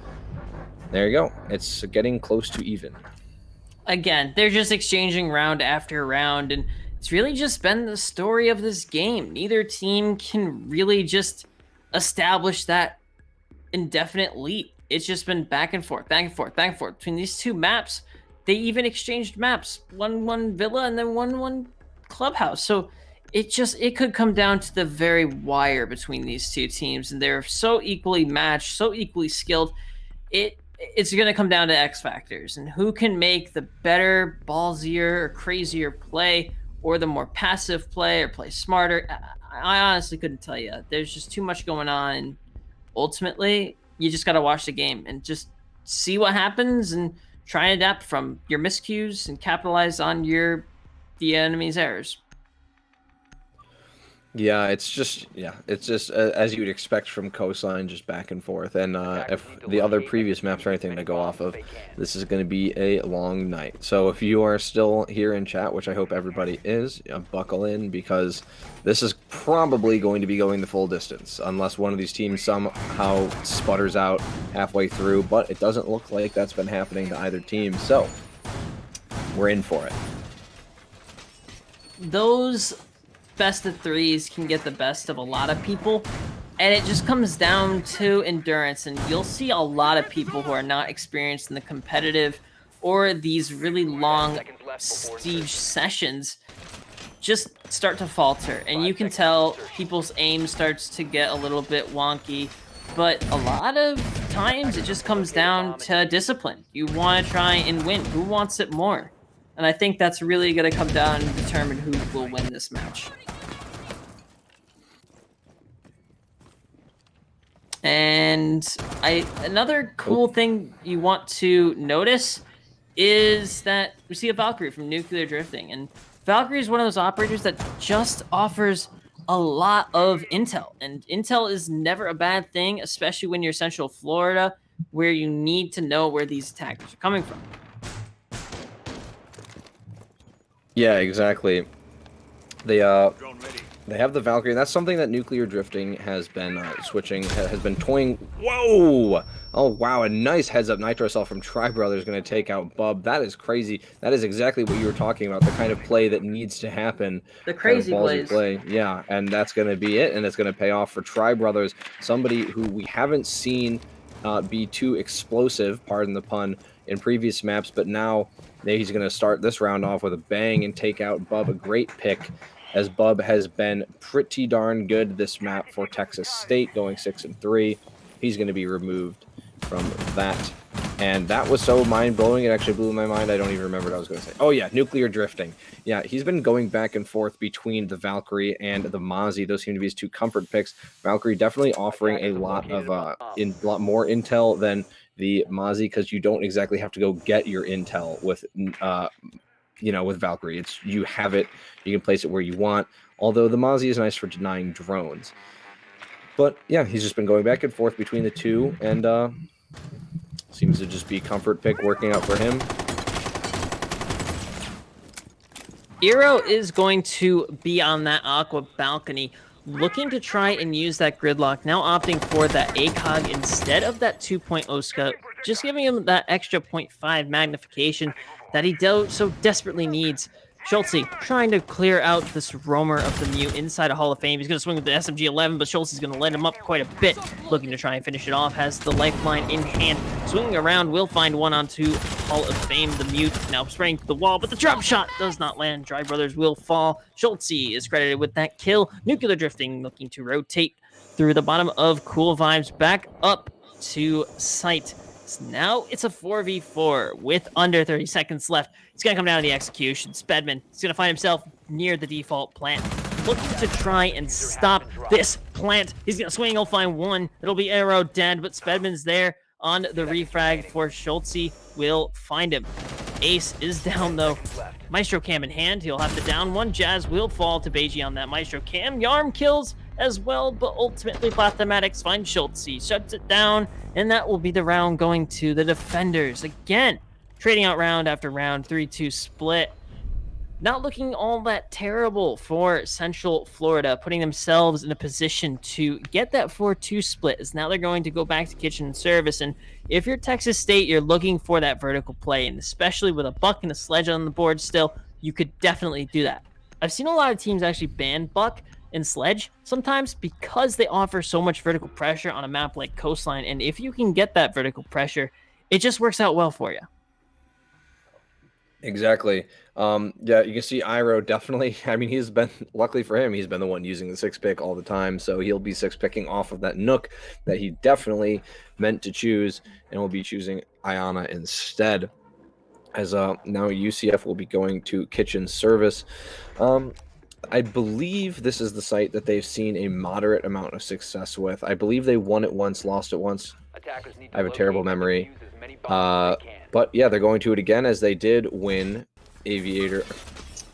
There you go. It's getting close to even. Again, they're just exchanging round after round, and it's really just been the story of this game. Neither team can really just establish that indefinite lead. It's just been back and forth, back and forth, back and forth. Between these two maps, they even exchanged maps. 1-1 Villa and then 1-1 Clubhouse. So it could come down to the very wire between these two teams, and they're so equally matched, so equally skilled. It's going to come down to X factors and who can make the better, ballsier, or crazier play, or the more passive play, or play smarter. I honestly couldn't tell you. There's just too much going on. And ultimately, you just got to watch the game and just see what happens and try and adapt from your miscues and capitalize on the enemy's errors. Yeah, it's just as you would expect from Coastline, just back and forth. And if the other previous maps are anything to go off of, this is going to be a long night. So if you are still here in chat, which I hope everybody is, buckle in, because this is probably going to be going the full distance, unless one of these teams somehow sputters out halfway through. But it doesn't look like that's been happening to either team, so we're in for it. Those best of threes can get the best of a lot of people, and it just comes down to endurance. And you'll see a lot of people who are not experienced in the competitive or these really long siege sessions just start to falter, and you can tell people's aim starts to get a little bit wonky. But a lot of times it just comes down to discipline. You want to try and win. Who wants it more? And I think that's really going to come down and determine who will win this match. And another cool thing you want to notice is that we see a Valkyrie from Nuclear Drifting. And Valkyrie is one of those operators that just offers a lot of intel. And intel is never a bad thing, especially when you're Central Florida, where you need to know where these attackers are coming from. Yeah, exactly. They have the Valkyrie, and that's something that Nuclear Drifting has been switching, has been toying. Whoa! Oh, wow, a nice heads-up Nitro Assault from Tri Brothers going to take out Bub. That is crazy. That is exactly what you were talking about, the kind of play that needs to happen. The crazy kind of ballsy plays. play. Yeah, and that's going to be it, and it's going to pay off for Tri Brothers, somebody who we haven't seen be too explosive, pardon the pun, in previous maps, but now he's going to start this round off with a bang and take out Bub. A great pick, as Bub has been pretty darn good this map for Texas State, going 6-3. He's going to be removed from that. And that was so mind-blowing, it actually blew my mind. I don't even remember what I was going to say. Oh, yeah, Nuclear Drifting. Yeah, he's been going back and forth between the Valkyrie and the Mozzie. Those seem to be his two comfort picks. Valkyrie definitely offering a lot of lot more intel than the Mozzie, because you don't exactly have to go get your intel with with Valkyrie. It's you have it, you can place it where you want. Although the Mozzie is nice for denying drones. But yeah, he's just been going back and forth between the two, and seems to just be comfort pick working out for him. Eero is going to be on that Aqua balcony, looking to try and use that gridlock, now opting for that ACOG instead of that 2.0 scope, just giving him that extra 0.5 magnification that he so desperately needs. Schultze trying to clear out this roamer of the Mew inside a Hall of Fame. He's going to swing with the SMG-11, but Schultze is going to let him up quite a bit, looking to try and finish it off. Has the lifeline in hand. Swinging around, will find one onto Hall of Fame. The Mew now spraying through the wall, but the drop shot does not land. Dry Brothers will fall. Schultze is credited with that kill. Nuclear Drifting looking to rotate through the bottom of Cool Vibes back up to site. So now it's a 4v4 with under 30 seconds left. He's going to come down to the execution. Spedman is going to find himself near the default plant, looking to try and stop this plant. He's going to swing. He'll find one. It'll be Eero dead, but Spedman's there on the refrag for Schultze. Will find him. Ace is down, though. Maestro Cam in hand. He'll have to down one. Jazz will fall to Beiji on that Maestro Cam. Yarm kills as well, but ultimately Plathematics finds Schultze, shuts it down, and that will be the round going to the defenders. Again, trading out round after round, 3-2 split. Not looking all that terrible for Central Florida, putting themselves in a position to get that 4-2 split, as now they're going to go back to kitchen and service. And if you're Texas State, you're looking for that vertical play, and especially with a buck and a sledge on the board still, you could definitely do that. I've seen a lot of teams actually ban buck and sledge sometimes because they offer so much vertical pressure on a map like Coastline, and if you can get that vertical pressure, it just works out well for you. Exactly. Yeah, you can see Iroh definitely, I mean, he's been, luckily for him, he's been the one using the 6-pick all the time, so he'll be 6-picking off of that Nook that he definitely meant to choose, and will be choosing Iana instead, as now UCF will be going to kitchen service. I believe this is the site that they've seen a moderate amount of success with. I believe they won it once, lost it once. I have a terrible memory. But yeah, they're going to it again, as they did win Aviator.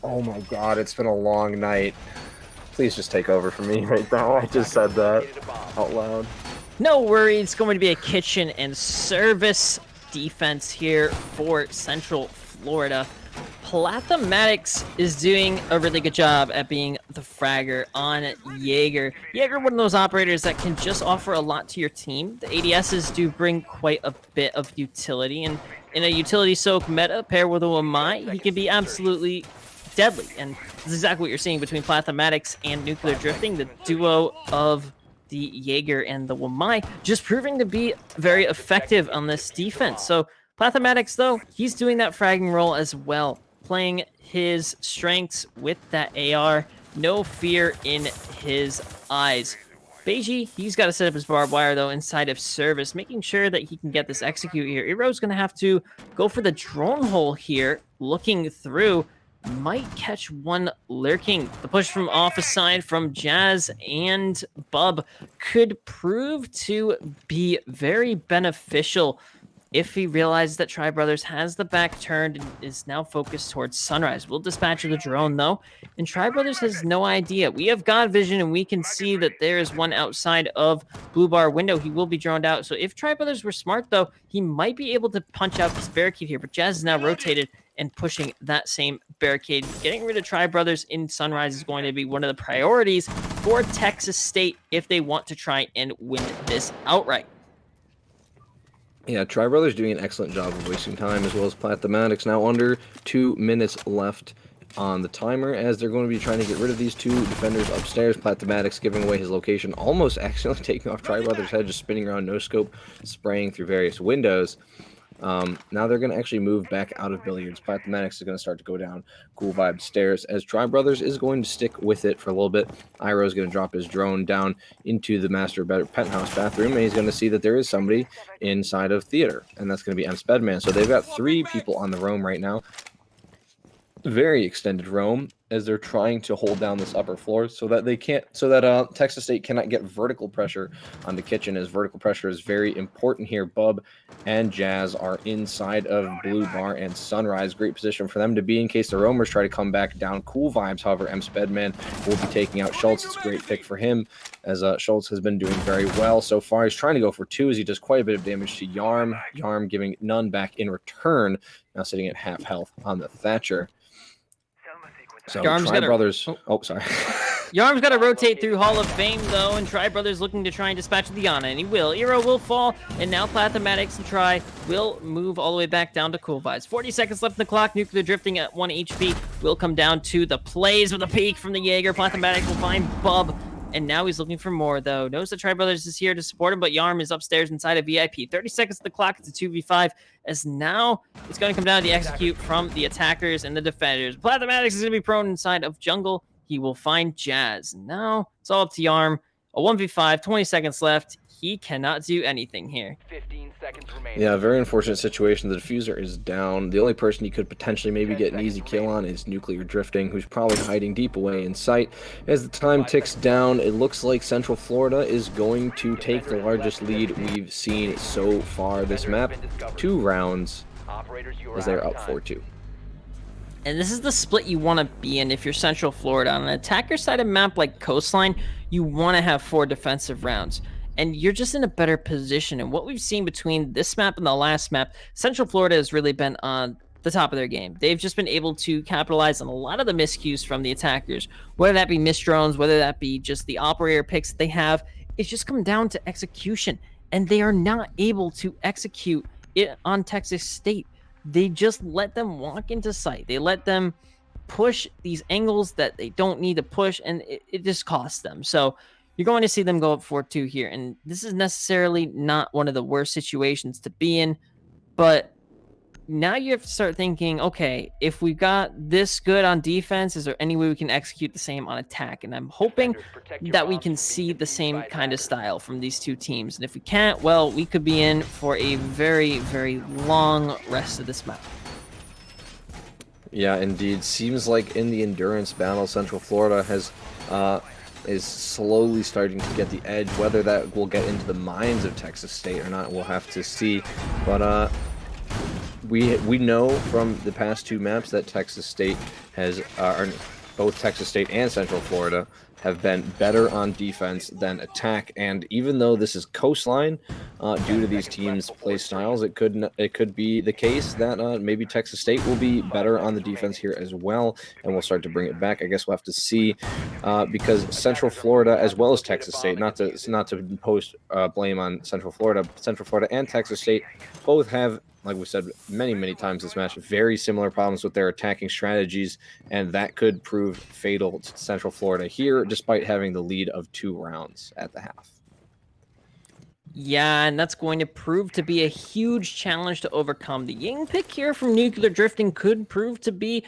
Oh my god, it's been a long night. Please just take over for me right now. I just said that out loud. No worries, it's going to be a kitchen and service defense here for Central Florida. Plathematics is doing a really good job at being the fragger on Jaeger. Jaeger, one of those operators that can just offer a lot to your team. The ADSs do bring quite a bit of utility, and in a utility soak meta paired with a Wamai, he can be absolutely deadly. And this is exactly what you're seeing between Plathematics and Nuclear Drifting, the duo of the Jaeger and the Wamai, just proving to be very effective on this defense. So Plathematics, though, he's doing that fragging role as well, playing his strengths with that AR. No fear in his eyes. Beiji, he's got to set up his barbed wire, though, inside of service, making sure that he can get this execute here. Eero's going to have to go for the drone hole here, looking through. Might catch one lurking. The push from off a side from Jazz and Bub could prove to be very beneficial if he realizes that Tri Brothers has the back turned and is now focused towards Sunrise. We'll dispatch the drone, though, and Tri Brothers has no idea. We have God vision, and we can see that there is one outside of Blue Bar window. He will be droned out. So if Tri Brothers were smart, though, he might be able to punch out this barricade here, but Jazz is now rotated and pushing that same barricade. Getting rid of Tri Brothers in Sunrise is going to be one of the priorities for Texas State if they want to try and win this outright. Yeah, Tri Brothers doing an excellent job of wasting time, as well as Plathematics. Now under 2 minutes left on the timer, as they're going to be trying to get rid of these two defenders upstairs. Plathematics giving away his location, almost accidentally taking off Tri Brothers' head, just spinning around, no scope, spraying through various windows. Now they're going to actually move back out of Billiards. Plathematics is going to start to go down Cool Vibe stairs, as Tri Brothers is going to stick with it for a little bit. Iro is going to drop his drone down into the master penthouse bathroom, and he's going to see that there is somebody inside of theater, and that's going to be M. Spedman. So they've got 3 people on the roam right now. Very extended roam, as they're trying to hold down this upper floor so that they can't, Texas State cannot get vertical pressure on the kitchen, as vertical pressure is very important here. Bub and Jazz are inside of Blue Bar and Sunrise. Great position for them to be in case the roamers try to come back down. Cool Vibes, however, M. Spedman will be taking out Schultz. It's a great pick for him, as Schultz has been doing very well so far. He's trying to go for 2 as he does quite a bit of damage to Yarm. Yarm giving none back in return, now sitting at half health on the Thatcher. So Yarm's Tri Brothers. Oh, sorry. Yarm's got to rotate through Hall of Fame, though, and Tri Brothers looking to try and dispatch Liana, and he will. Eero will fall, and now Plathematics and Tri will move all the way back down to Cool Vibes. 40 seconds left in the clock. Nuclear drifting at 1 HP will come down to the plays with a peek from the Jaeger. Plathematics will find Bub, and now he's looking for more, though. Knows that Tri Brothers is here to support him, but Yarm is upstairs inside of VIP. 30 seconds to the clock. It's a 2v5, as now it's going to come down to the execute from the attackers and the defenders. Plathematics is going to be prone inside of jungle. He will find Jazz. Now it's all up to Yarm. A 1v5, 20 seconds left. He cannot do anything here. 15 seconds remaining. Yeah, very unfortunate situation. The diffuser is down. The only person he could potentially maybe get an easy kill on is Nuclear Drifting, who's probably hiding deep away in sight. As the time ticks down, it looks like Central Florida is going to take the largest lead we've seen so far this map. 2 rounds, as they're up 4-2. And this is the split you want to be in if you're Central Florida. On an attacker side of map like Coastline, you want to have 4 defensive rounds. And you're just in a better position. And what we've seen between this map and the last map, Central Florida has really been on the top of their game. They've just been able to capitalize on a lot of the miscues from the attackers, whether that be missed drones, whether that be just the operator picks that they have. It's just come down to execution. And they are not able to execute it on Texas State. They just let them walk into sight. They let them push these angles that they don't need to push, and it just costs them. So you're going to see them go up 4-2 here. And this is necessarily not one of the worst situations to be in. But now you have to start thinking, okay, if we got this good on defense, is there any way we can execute the same on attack? And I'm hoping that we can see the same kind of style from these two teams. And if we can't, well, we could be in for a very, very long rest of this map. Yeah, indeed. Seems like in the endurance battle, Central Florida has is slowly starting to get the edge. Whether that will get into the minds of Texas State or not, we'll have to see. But we know from the past 2 maps that Texas State has, both Texas State and Central Florida have been better on defense than attack. And even though this is Coastline, due to these teams' play styles, it could be the case that maybe Texas State will be better on the defense here as well, and we'll start to bring it back. I guess we'll have to see, because Central Florida as well as Texas State, not to post blame on Central Florida and Texas State both have, like we said many times this match, very similar problems with their attacking strategies, and that could prove fatal to Central Florida here, despite having the lead of 2 rounds at the half. Yeah, and that's going to prove to be a huge challenge to overcome. The Ying pick here from Nuclear Drifting could prove to be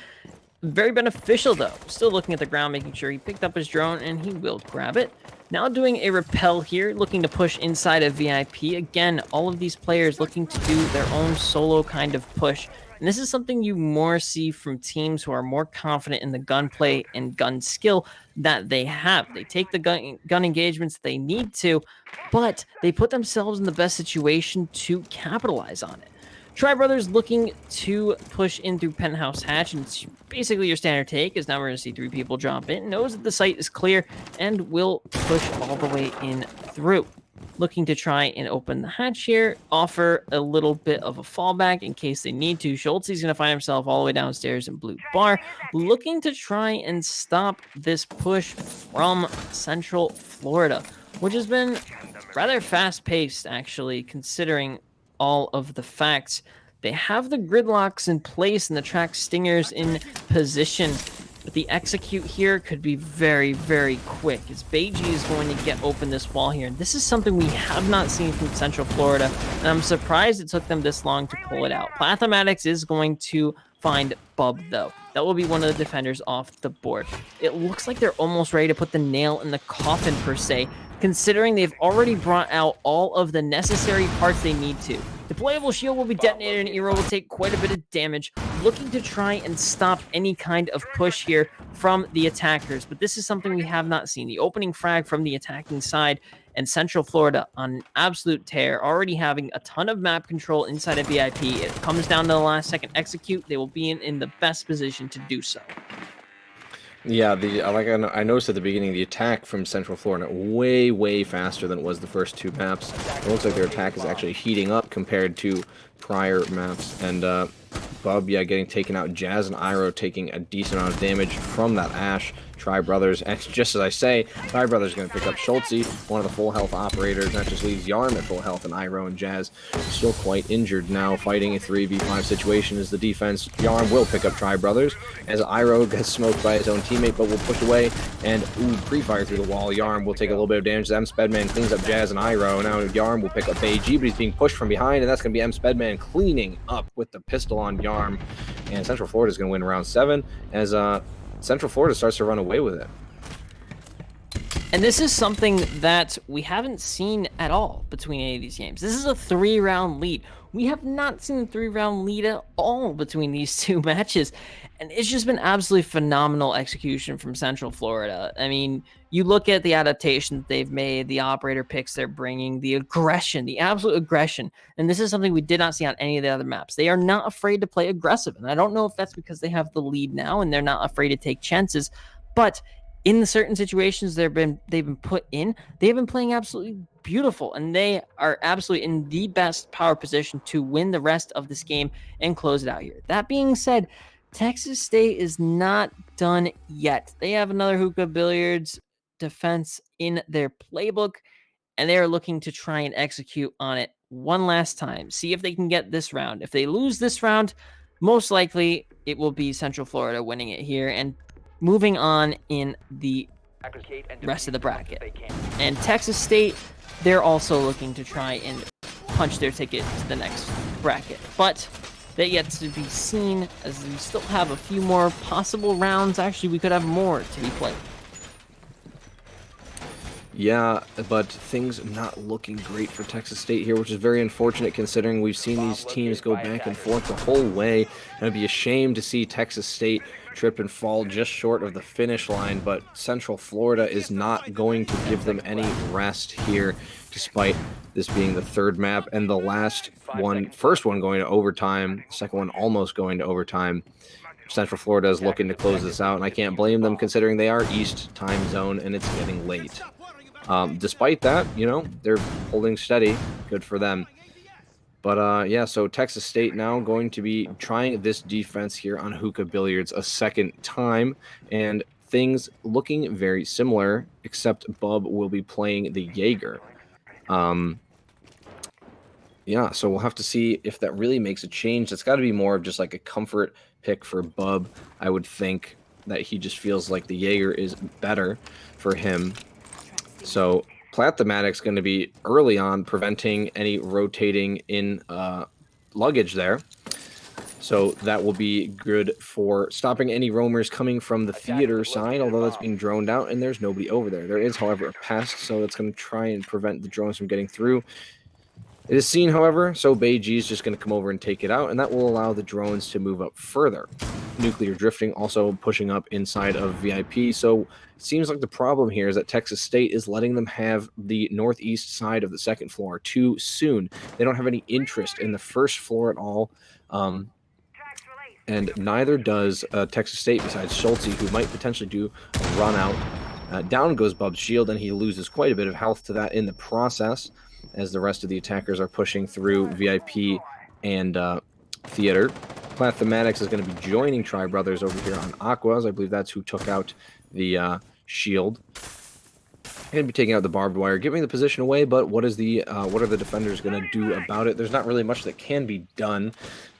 very beneficial, though. Still looking at the ground, making sure he picked up his drone, and he will grab it. Now doing a repel here, looking to push inside of VIP. Again, all of these players looking to do their own solo kind of push. And this is something you more see from teams who are more confident in the gunplay and gun skill that they have. They take the gun engagements they need to, but they put themselves in the best situation to capitalize on it. Tri Brothers looking to push in through Penthouse Hatch, and it's basically your standard take, as now we're going to see 3 people drop in, knows that the site is clear, and will push all the way in through. looking to try and open the hatch here, offer a little bit of a fallback in case they need to. Schultz is going to find himself all the way downstairs in blue bar, looking to try and stop this push from Central Florida, which has been rather fast-paced, actually, considering all of the facts. They have the gridlocks in place and the track stingers in position, but the execute here could be very, very quick, as Beiji is going to get open this wall here. And this is something we have not seen from Central Florida, and I'm surprised it took them this long to pull it out. Plathematics is going to find Bub, though. That will be one of the defenders off the board. It looks like they're almost ready to put the nail in the coffin, per se, considering they've already brought out all of the necessary parts they need to. Deployable shield will be detonated and Eero will take quite a bit of damage, looking to try and stop any kind of push here from the attackers. But this is something we have not seen. The opening frag from the attacking side, and Central Florida on an absolute tear, already having a ton of map control inside of VIP. It comes down to the last second execute. They will be in the best position to do so. Yeah, I noticed at the beginning, the attack from Central Florida way faster than it was the first two maps. It looks like their attack is actually heating up compared to prior maps. And Bub, yeah, getting taken out. Jazz and Iroh taking a decent amount of damage from that Ash. Tri Brothers, and just as I say, Tri Brothers going to pick up Schultzy, one of the full health operators. That just leaves Yarm at full health, and Iroh and Jazz still quite injured now, fighting a 3v5 situation as the defense. Yarm will pick up Tri Brothers as Iroh gets smoked by his own teammate, but will push away and pre-fire through the wall. Yarm will take a little bit of damage. M Spedman cleans up Jazz and Iroh. Now Yarm will pick up Beiji, but he's being pushed from behind, and that's going to be M Spedman cleaning up with the pistol on Yarm. And Central Florida is going to win round 7 as Central Florida starts to run away with it. And this is something that we haven't seen at all between any of these games. This is a 3-round lead. We have not seen a 3-round lead at all between these two matches. And it's just been absolutely phenomenal execution from Central Florida. I mean, you look at the adaptations they've made, the operator picks they're bringing, the aggression, the absolute aggression. And this is something we did not see on any of the other maps. They are not afraid to play aggressive. And I don't know if that's because they have the lead now and they're not afraid to take chances. But in the certain situations they've been put in, they've been playing absolutely beautiful, and they are absolutely in the best power position to win the rest of this game and close it out here. That being said, Texas State is not done yet. They have another hookah billiards defense in their playbook, and they are looking to try and execute on it one last time. See if they can get this round. If they lose this round, most likely it will be Central Florida winning it here and moving on in the rest of the bracket. And Texas State, they're also looking to try and punch their ticket to the next bracket. But that yet to be seen, as we still have a few more possible rounds. Actually, we could have more to be played. Yeah, but things not looking great for Texas State here, which is very unfortunate considering we've seen these teams go back and forth the whole way. And it'd be a shame to see Texas State trip and fall just short of the finish line, but Central Florida is not going to give them any rest here, despite this being the third map and the first one going to overtime, second one almost going to overtime. Central Florida is looking to close this out, and I can't blame them considering they are East time zone and it's getting late. Despite that, you know, they're holding steady. Good for them. But yeah, so Texas State now going to be trying this defense here on hookah billiards a second time, and things looking very similar, except Bub will be playing the Jaeger. Yeah, so we'll have to see if that really makes a change. That's got to be more of just like a comfort pick for Bub. I would think that he just feels like the Jaeger is better for him. So Plathematic's going to be early on preventing any rotating in luggage there. So that will be good for stopping any roamers coming from the theater side, although that's being droned out and there's nobody over there. There is, however, a pest, so it's going to try and prevent the drones from getting through. It is seen, however, so Beiji is just going to come over and take it out, and that will allow the drones to move up further. Nuclear drifting also pushing up inside of VIP, so it seems like the problem here is that Texas State is letting them have the northeast side of the second floor too soon. They don't have any interest in the first floor at all, and neither does Texas State besides Schultze, who might potentially do a run out Down goes Bub's shield, and he loses quite a bit of health to that in the process, as the rest of the attackers are pushing through VIP and Theater. Plathematics is going to be joining Tri Brothers over here on Aquas. I believe that's who took out the shield. Going to be taking out the barbed wire, giving the position away, but what are the defenders going to do about it? There's not really much that can be done.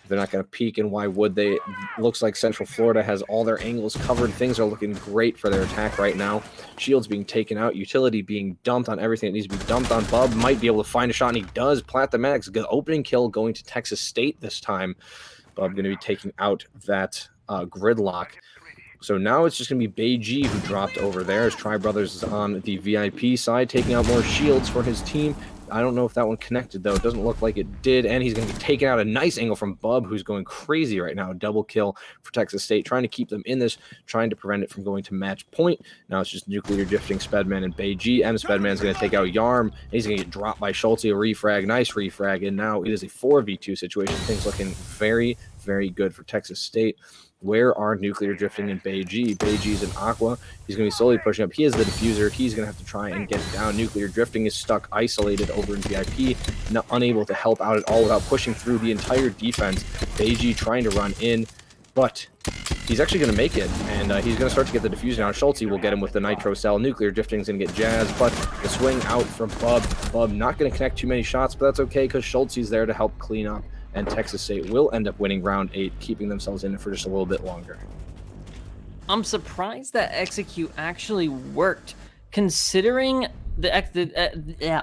They're not going to peek, and why would they? Looks like Central Florida has all their angles covered. Things are looking great for their attack right now. Shields being taken out, utility being dumped on everything that needs to be dumped on. Bub might be able to find a shot, and he does. Plathematics, good opening kill going to Texas State this time. Bub going to be taking out that gridlock. So now it's just going to be Beiji who dropped over there, as Tri Brothers is on the VIP side, taking out more shields for his team. I don't know if that one connected, though. It doesn't look like it did, and he's going to be taking out a nice angle from Bub, who's going crazy right now. Double kill for Texas State, trying to keep them in this, trying to prevent it from going to match point. Now it's just Nuclear Drifting, Spedman, and Beiji. Spedman's going to take out Yarm, and he's going to get dropped by Schulte. A refrag, nice refrag, and now it is a 4v2 situation. Things looking very, very good for Texas State. Where are Nuclear Drifting and Beiji? Beiji's in Aqua. He's going to be slowly pushing up. He is the diffuser. He's going to have to try and get it down. Nuclear Drifting is stuck, isolated over in VIP, unable to help out at all without pushing through the entire defense. Beiji trying to run in, but he's actually going to make it, and he's going to start to get the diffuser down. Schulte will get him with the Nitro Cell. Nuclear Drifting's going to get Jazz, but the swing out from Bub. Bub not going to connect too many shots, but that's okay because Schulte's there to help clean up. And Texas State will end up winning round 8, keeping themselves in it for just a little bit longer. I'm surprised that execute actually worked, considering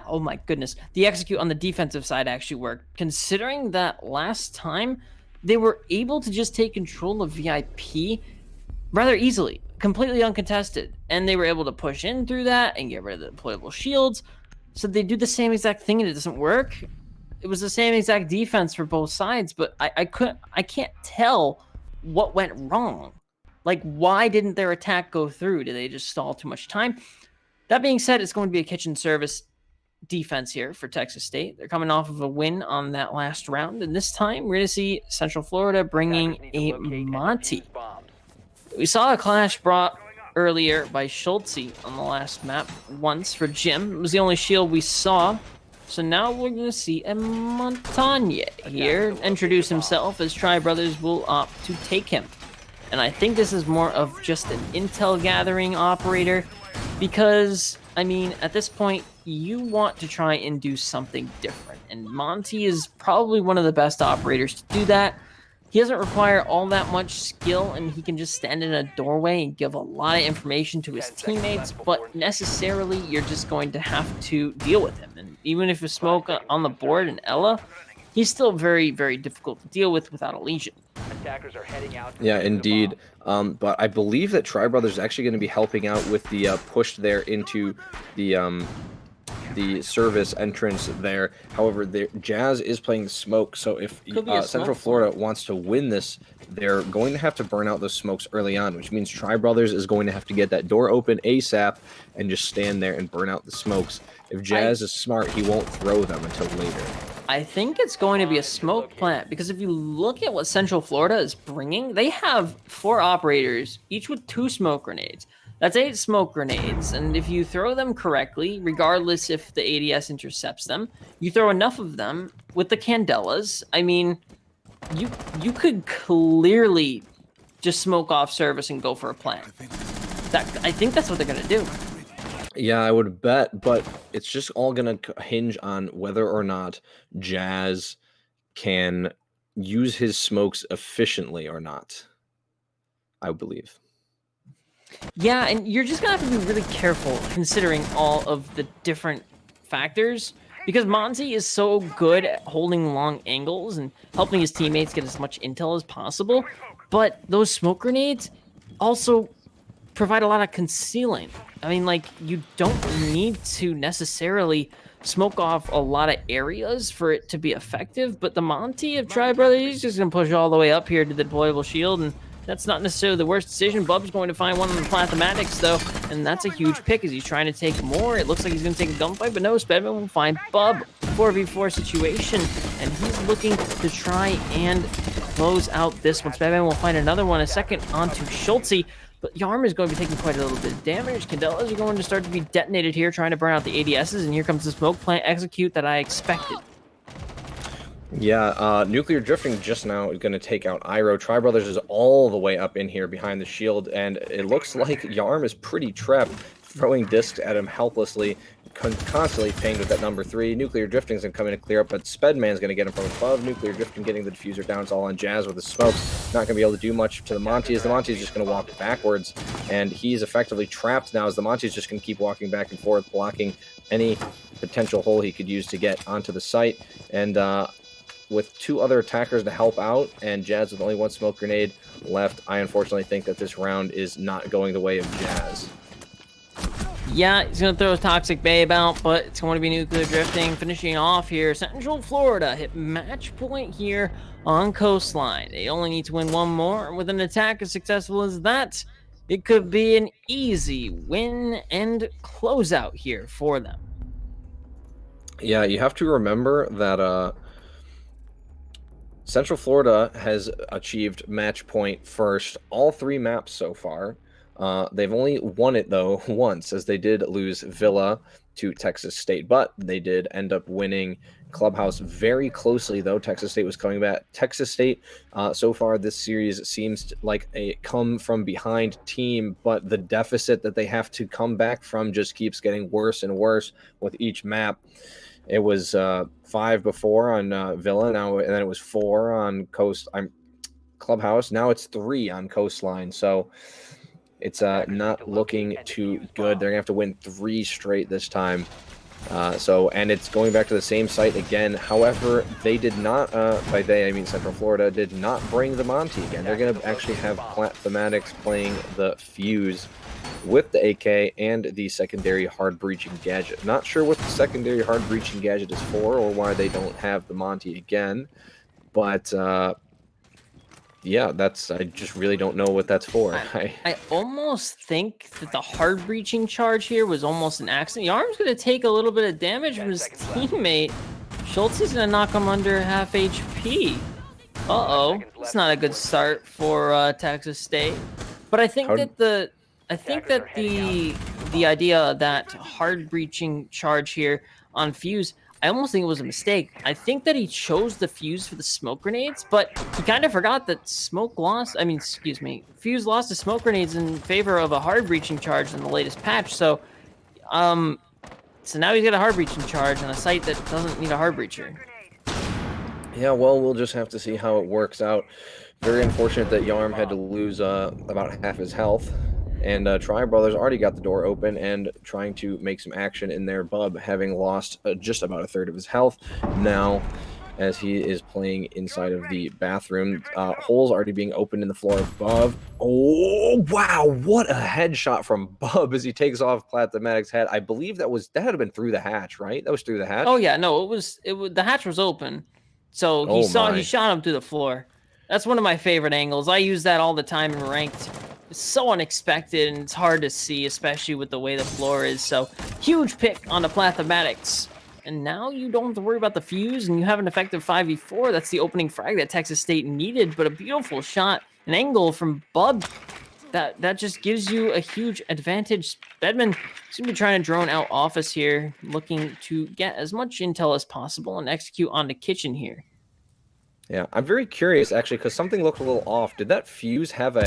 oh my goodness, the execute on the defensive side actually worked, considering that last time they were able to just take control of VIP rather easily, completely uncontested, and they were able to push in through that and get rid of the deployable shields. So they do the same exact thing and it doesn't work. It was the same exact defense for both sides, but I can't tell what went wrong. Like, why didn't their attack go through? Did they just stall too much time? That being said, it's going to be a kitchen service defense here for Texas State. They're coming off of a win on that last round, and this time we're going to see Central Florida bringing a Monty. We saw a clash brought earlier by Schulte on the last map once for Jim. It was the only shield we saw. So now we're going to see a Montagne here introduce himself, as Tri Brothers will opt to take him. And I think this is more of just an intel gathering operator because, I mean, at this point, you want to try and do something different. And Monty is probably one of the best operators to do that. He doesn't require all that much skill, and he can just stand in a doorway and give a lot of information to his teammates, but necessarily you're just going to have to deal with him. And even if you smoke on the board and Ella, he's still very, very difficult to deal with without a Legion. Attackers are heading out. Yeah, indeed. But I believe that Tri Brothers is actually going to be helping out with the push there into the service entrance there. However, Jazz is playing the smoke, so if Central Florida wants to win this, they're going to have to burn out those smokes early on, which means Tri Brothers is going to have to get that door open ASAP and just stand there and burn out the smokes. If Jazz is smart, he won't throw them until later. I think it's going to be a smoke plant, because if you look at what Central Florida is bringing, they have 4 operators, each with 2 smoke grenades. That's 8 smoke grenades, and if you throw them correctly, regardless if the ADS intercepts them, you throw enough of them with the Candelas, I mean, you could clearly just smoke off service and go for a plant. I think that's what they're going to do. Yeah, I would bet, but it's just all going to hinge on whether or not Jazz can use his smokes efficiently or not, I believe. Yeah, and you're just going to have to be really careful considering all of the different factors, because Monty is so good at holding long angles and helping his teammates get as much intel as possible, but those smoke grenades also provide a lot of concealing. I mean, like, you don't need to necessarily smoke off a lot of areas for it to be effective, but the Monty of Tri Brothers, he's just going to push all the way up here to the deployable shield, and that's not necessarily the worst decision. Bub's going to find one on the Plathematics, though, and that's a huge pick as he's trying to take more. It looks like he's going to take a gunfight, but no, Spedman will find Bub. 4v4 situation, and he's looking to try and close out this one. Spedman will find another one, a second onto Schulte, but Yarm is going to be taking quite a little bit of damage. Candelas are going to start to be detonated here, trying to burn out the ADSs, and here comes the smoke plant execute that I expected. Yeah, Nuclear Drifting just now is going to take out Iroh. Tri Brothers is all the way up in here behind the shield, and it looks like Yarm is pretty trapped, throwing discs at him helplessly, constantly pinged with that number 3. Nuclear Drifting is going to come in and clear up, but Spedman's going to get him from above. Nuclear Drifting getting the diffuser down. It's all on Jazz with the smoke. Not going to be able to do much to the Monty, as the Monty is just going to walk backwards, and he's effectively trapped now, as the Monty is just going to keep walking back and forth, blocking any potential hole he could use to get onto the site. And with 2 other attackers to help out, and Jazz with only 1 smoke grenade left, I unfortunately think that this round is not going the way of Jazz. Yeah, he's going to throw a Toxic Babe out, but it's going to be Nuclear Drifting finishing off here. Central Florida hit match point here on Coastline. They only need to win 1 more. With an attack as successful as that, it could be an easy win and closeout here for them. Yeah, you have to remember that Central Florida has achieved match point first all 3 maps so far. They've only won it, though, once, as they did lose Villa to Texas State, but they did end up winning Clubhouse very closely, though. Texas State was coming back. Texas State, so far this series, seems like a come-from-behind team, but the deficit that they have to come back from just keeps getting worse and worse with each map. It was 5 before on Villa, now, and then it was 4 on Clubhouse. Now it's 3 on Coastline, so it's not looking too good. They're gonna have to win 3 straight this time. And it's going back to the same site again. However, they did not, by they I mean Central Florida, did not bring the Monty again. They're going to actually have Thematics playing the Fuse with the AK and the secondary hard breaching gadget. Not sure what the secondary hard breaching gadget is for, or why they don't have the Monty again, but yeah, I just really don't know what that's for. I almost think that the hard breaching charge here was almost an accident. Yarm's going to take a little bit of damage from his teammate. Schultz is going to knock him under half HP. Uh-oh. It's not a good start for Texas State. But I think the idea that hard breaching charge here on Fuse, I almost think it was a mistake. I think that he chose the Fuse for the smoke grenades, but he kind of forgot that Fuse lost to smoke grenades in favor of a hard breaching charge in the latest patch. So now he's got a hard breaching charge on a site that doesn't need a hard breacher. Yeah, well, we'll just have to see how it works out. Very unfortunate that Yarm had to lose about half his health. And Tri Brothers already got the door open and trying to make some action in there. Bub having lost just about a third of his health now, as he is playing inside of the bathroom. Holes already being opened in the floor above. Oh, wow. What a headshot from Bub as he takes off Thematic's head. I believe that had to have been through the hatch, right? That was through the hatch? Oh, yeah. No, it was the hatch was open. So he shot him through the floor. That's one of my favorite angles. I use that all the time in ranked. It's so unexpected, and it's hard to see, especially with the way the floor is. So, huge pick on the Thematics. And now you don't have to worry about the Fuse, and you have an effective 5v4. That's the opening frag that Texas State needed, but a beautiful shot, an angle from Bub. That just gives you a huge advantage. Bedman is going to be trying to drone out Office here, looking to get as much intel as possible and execute on the kitchen here. Yeah, I'm very curious, actually, because something looked a little off. Did that Fuse have a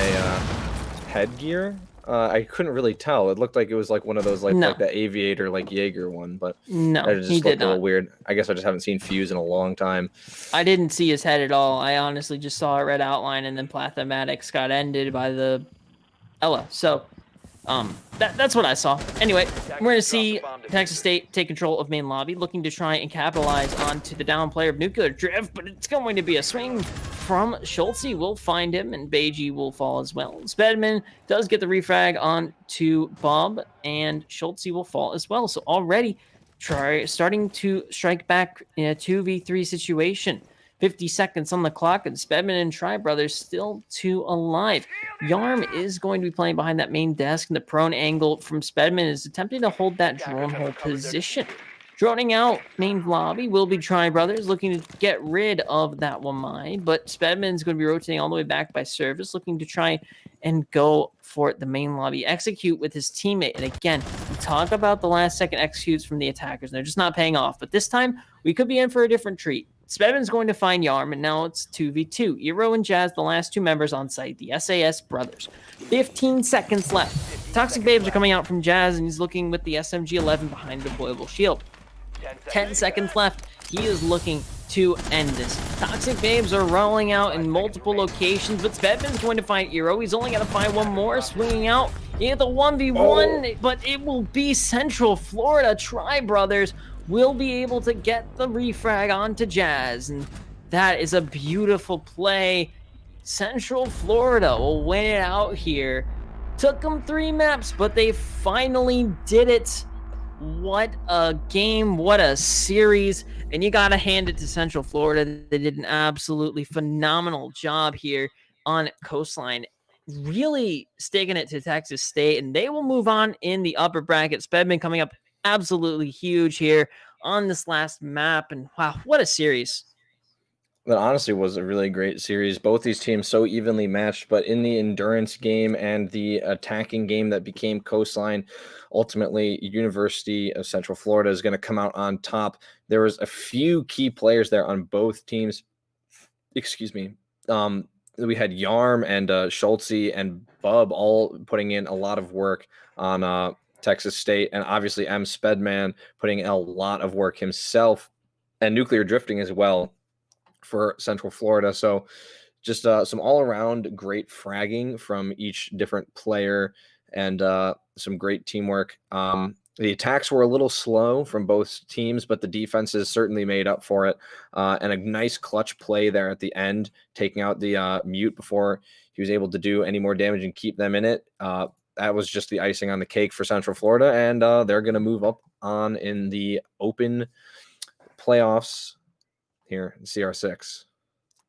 headgear? I couldn't really tell. It looked like it was like one of those, like the Aviator, like Jaeger one, but no, it just looked a little weird. I guess I just haven't seen Fuse in a long time. I didn't see his head at all. I honestly just saw a red outline, and then Thematics got ended by the Ella. So, that's what I saw. Anyway, we're going to see Texas State take control of main lobby, looking to try and capitalize onto the down player of Nuclear Drift, but it's going to be a swing from Schultz. Will find him, and Beiji will fall as well. Spedman does get the refrag on to Bob, and Schultz will fall as well. So already starting to strike back in a 2v3 situation. 50 seconds on the clock, and Spedman and Tri Brothers still 2 alive. Yarm is going to be playing behind that main desk, and the prone angle from Spedman is attempting to hold that drone hole position. Droning out main lobby will be Tri Brothers, looking to get rid of that Wamai, but Spedman's going to be rotating all the way back by Service, looking to try and go for the main lobby, execute with his teammate. And again, we talk about the last second executes from the attackers, and they're just not paying off. But this time, we could be in for a different treat. Spedman's going to find Yarm, and now it's 2v2. Eero and Jazz, the last two members on site, the SAS brothers. 15 seconds left. Toxic Babes are coming out from Jazz, and he's looking with the SMG-11 behind the deployable shield. 10 seconds left. He is looking to end this. Toxic Babes are rolling out in multiple locations, but Spedman's going to find Eero. He's only going to find one more, swinging out in the 1v1, but it will be Central Florida. Tri Brothers will be able to get the refrag onto Jazz, and that is a beautiful play. Central Florida will win it out here. Took them 3 maps, but they finally did it. What a game, what a series, and you gotta hand it to Central Florida. They did an absolutely phenomenal job here on Coastline, really sticking it to Texas State, and they will move on in the upper bracket. Spedman coming up absolutely huge here on this last map, and wow, what a series. That honestly was a really great series. Both these teams so evenly matched, but in the endurance game and the attacking game that became Coastline, ultimately University of Central Florida is going to come out on top. There was a few key players there on both teams. Excuse me. We had Yarm and Schultze and Bub all putting in a lot of work on Texas State, and obviously M. Spedman putting in a lot of work himself, and Nuclear Drifting as well for Central Florida. So just some all-around great fragging from each different player, and some great teamwork. The attacks were a little slow from both teams, but the defenses certainly made up for it. And a nice clutch play there at the end, taking out the mute before he was able to do any more damage and keep them in it. That was just the icing on the cake for Central Florida, and they're going to move up on in the open playoffs here in CR6.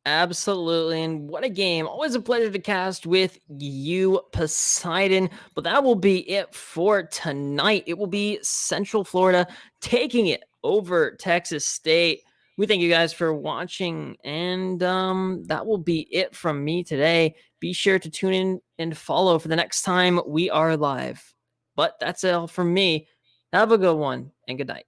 Absolutely, and what a game. Always a pleasure to cast with you, Poseidon. But that will be it for tonight. It will be Central Florida taking it over Texas State. We thank you guys for watching, and that will be it from me today. Be sure to tune in and follow for the next time we are live. But that's all from me. Have a good one, and good night.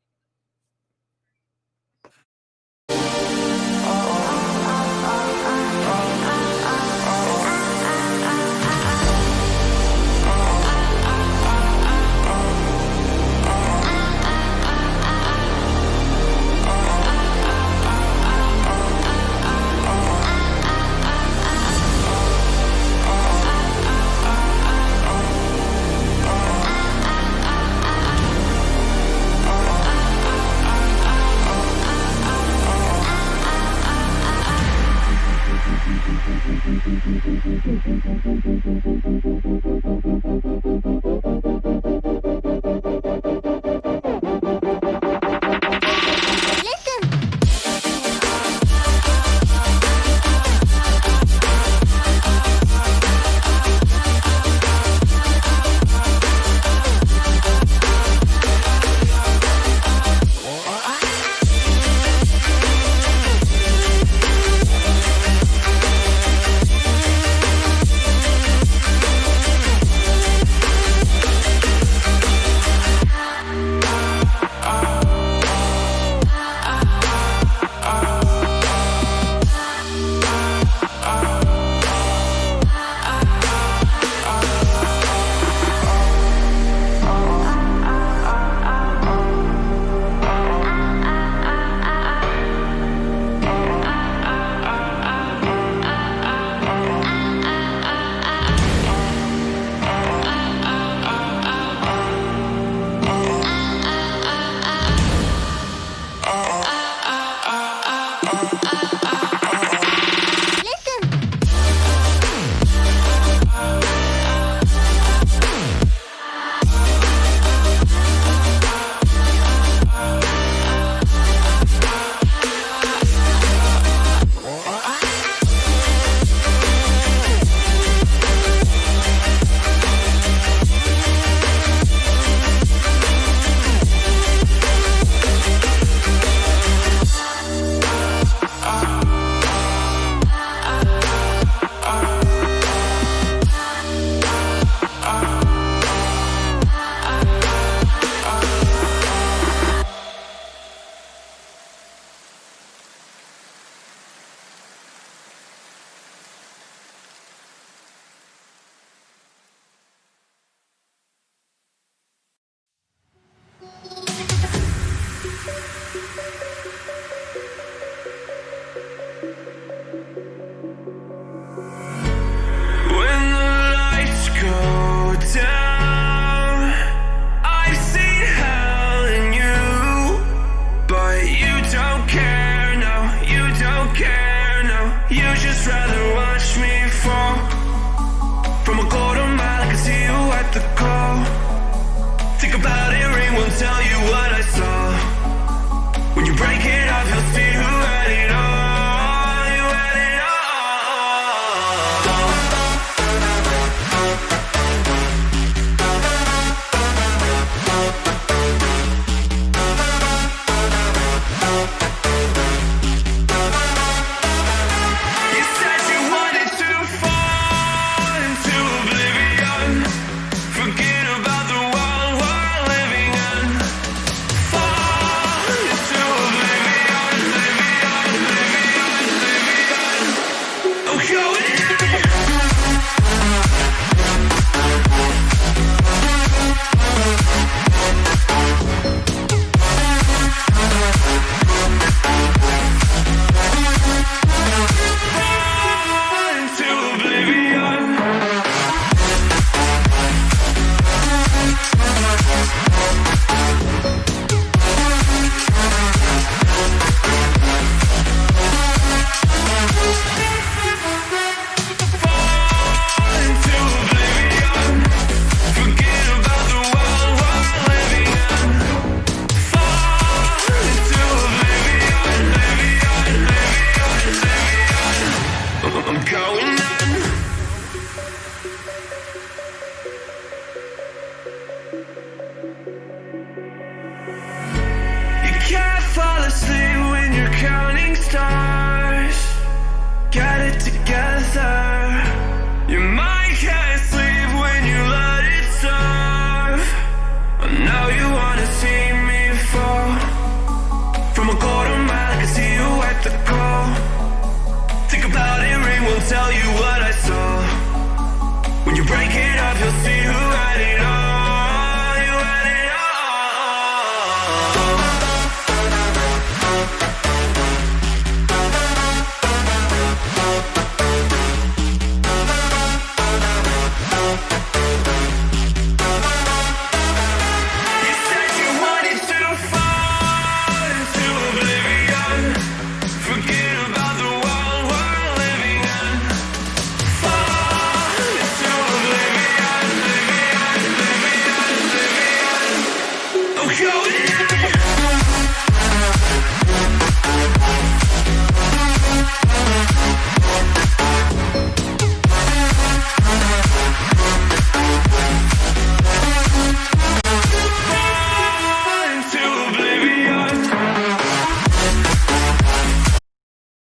tell you what I saw.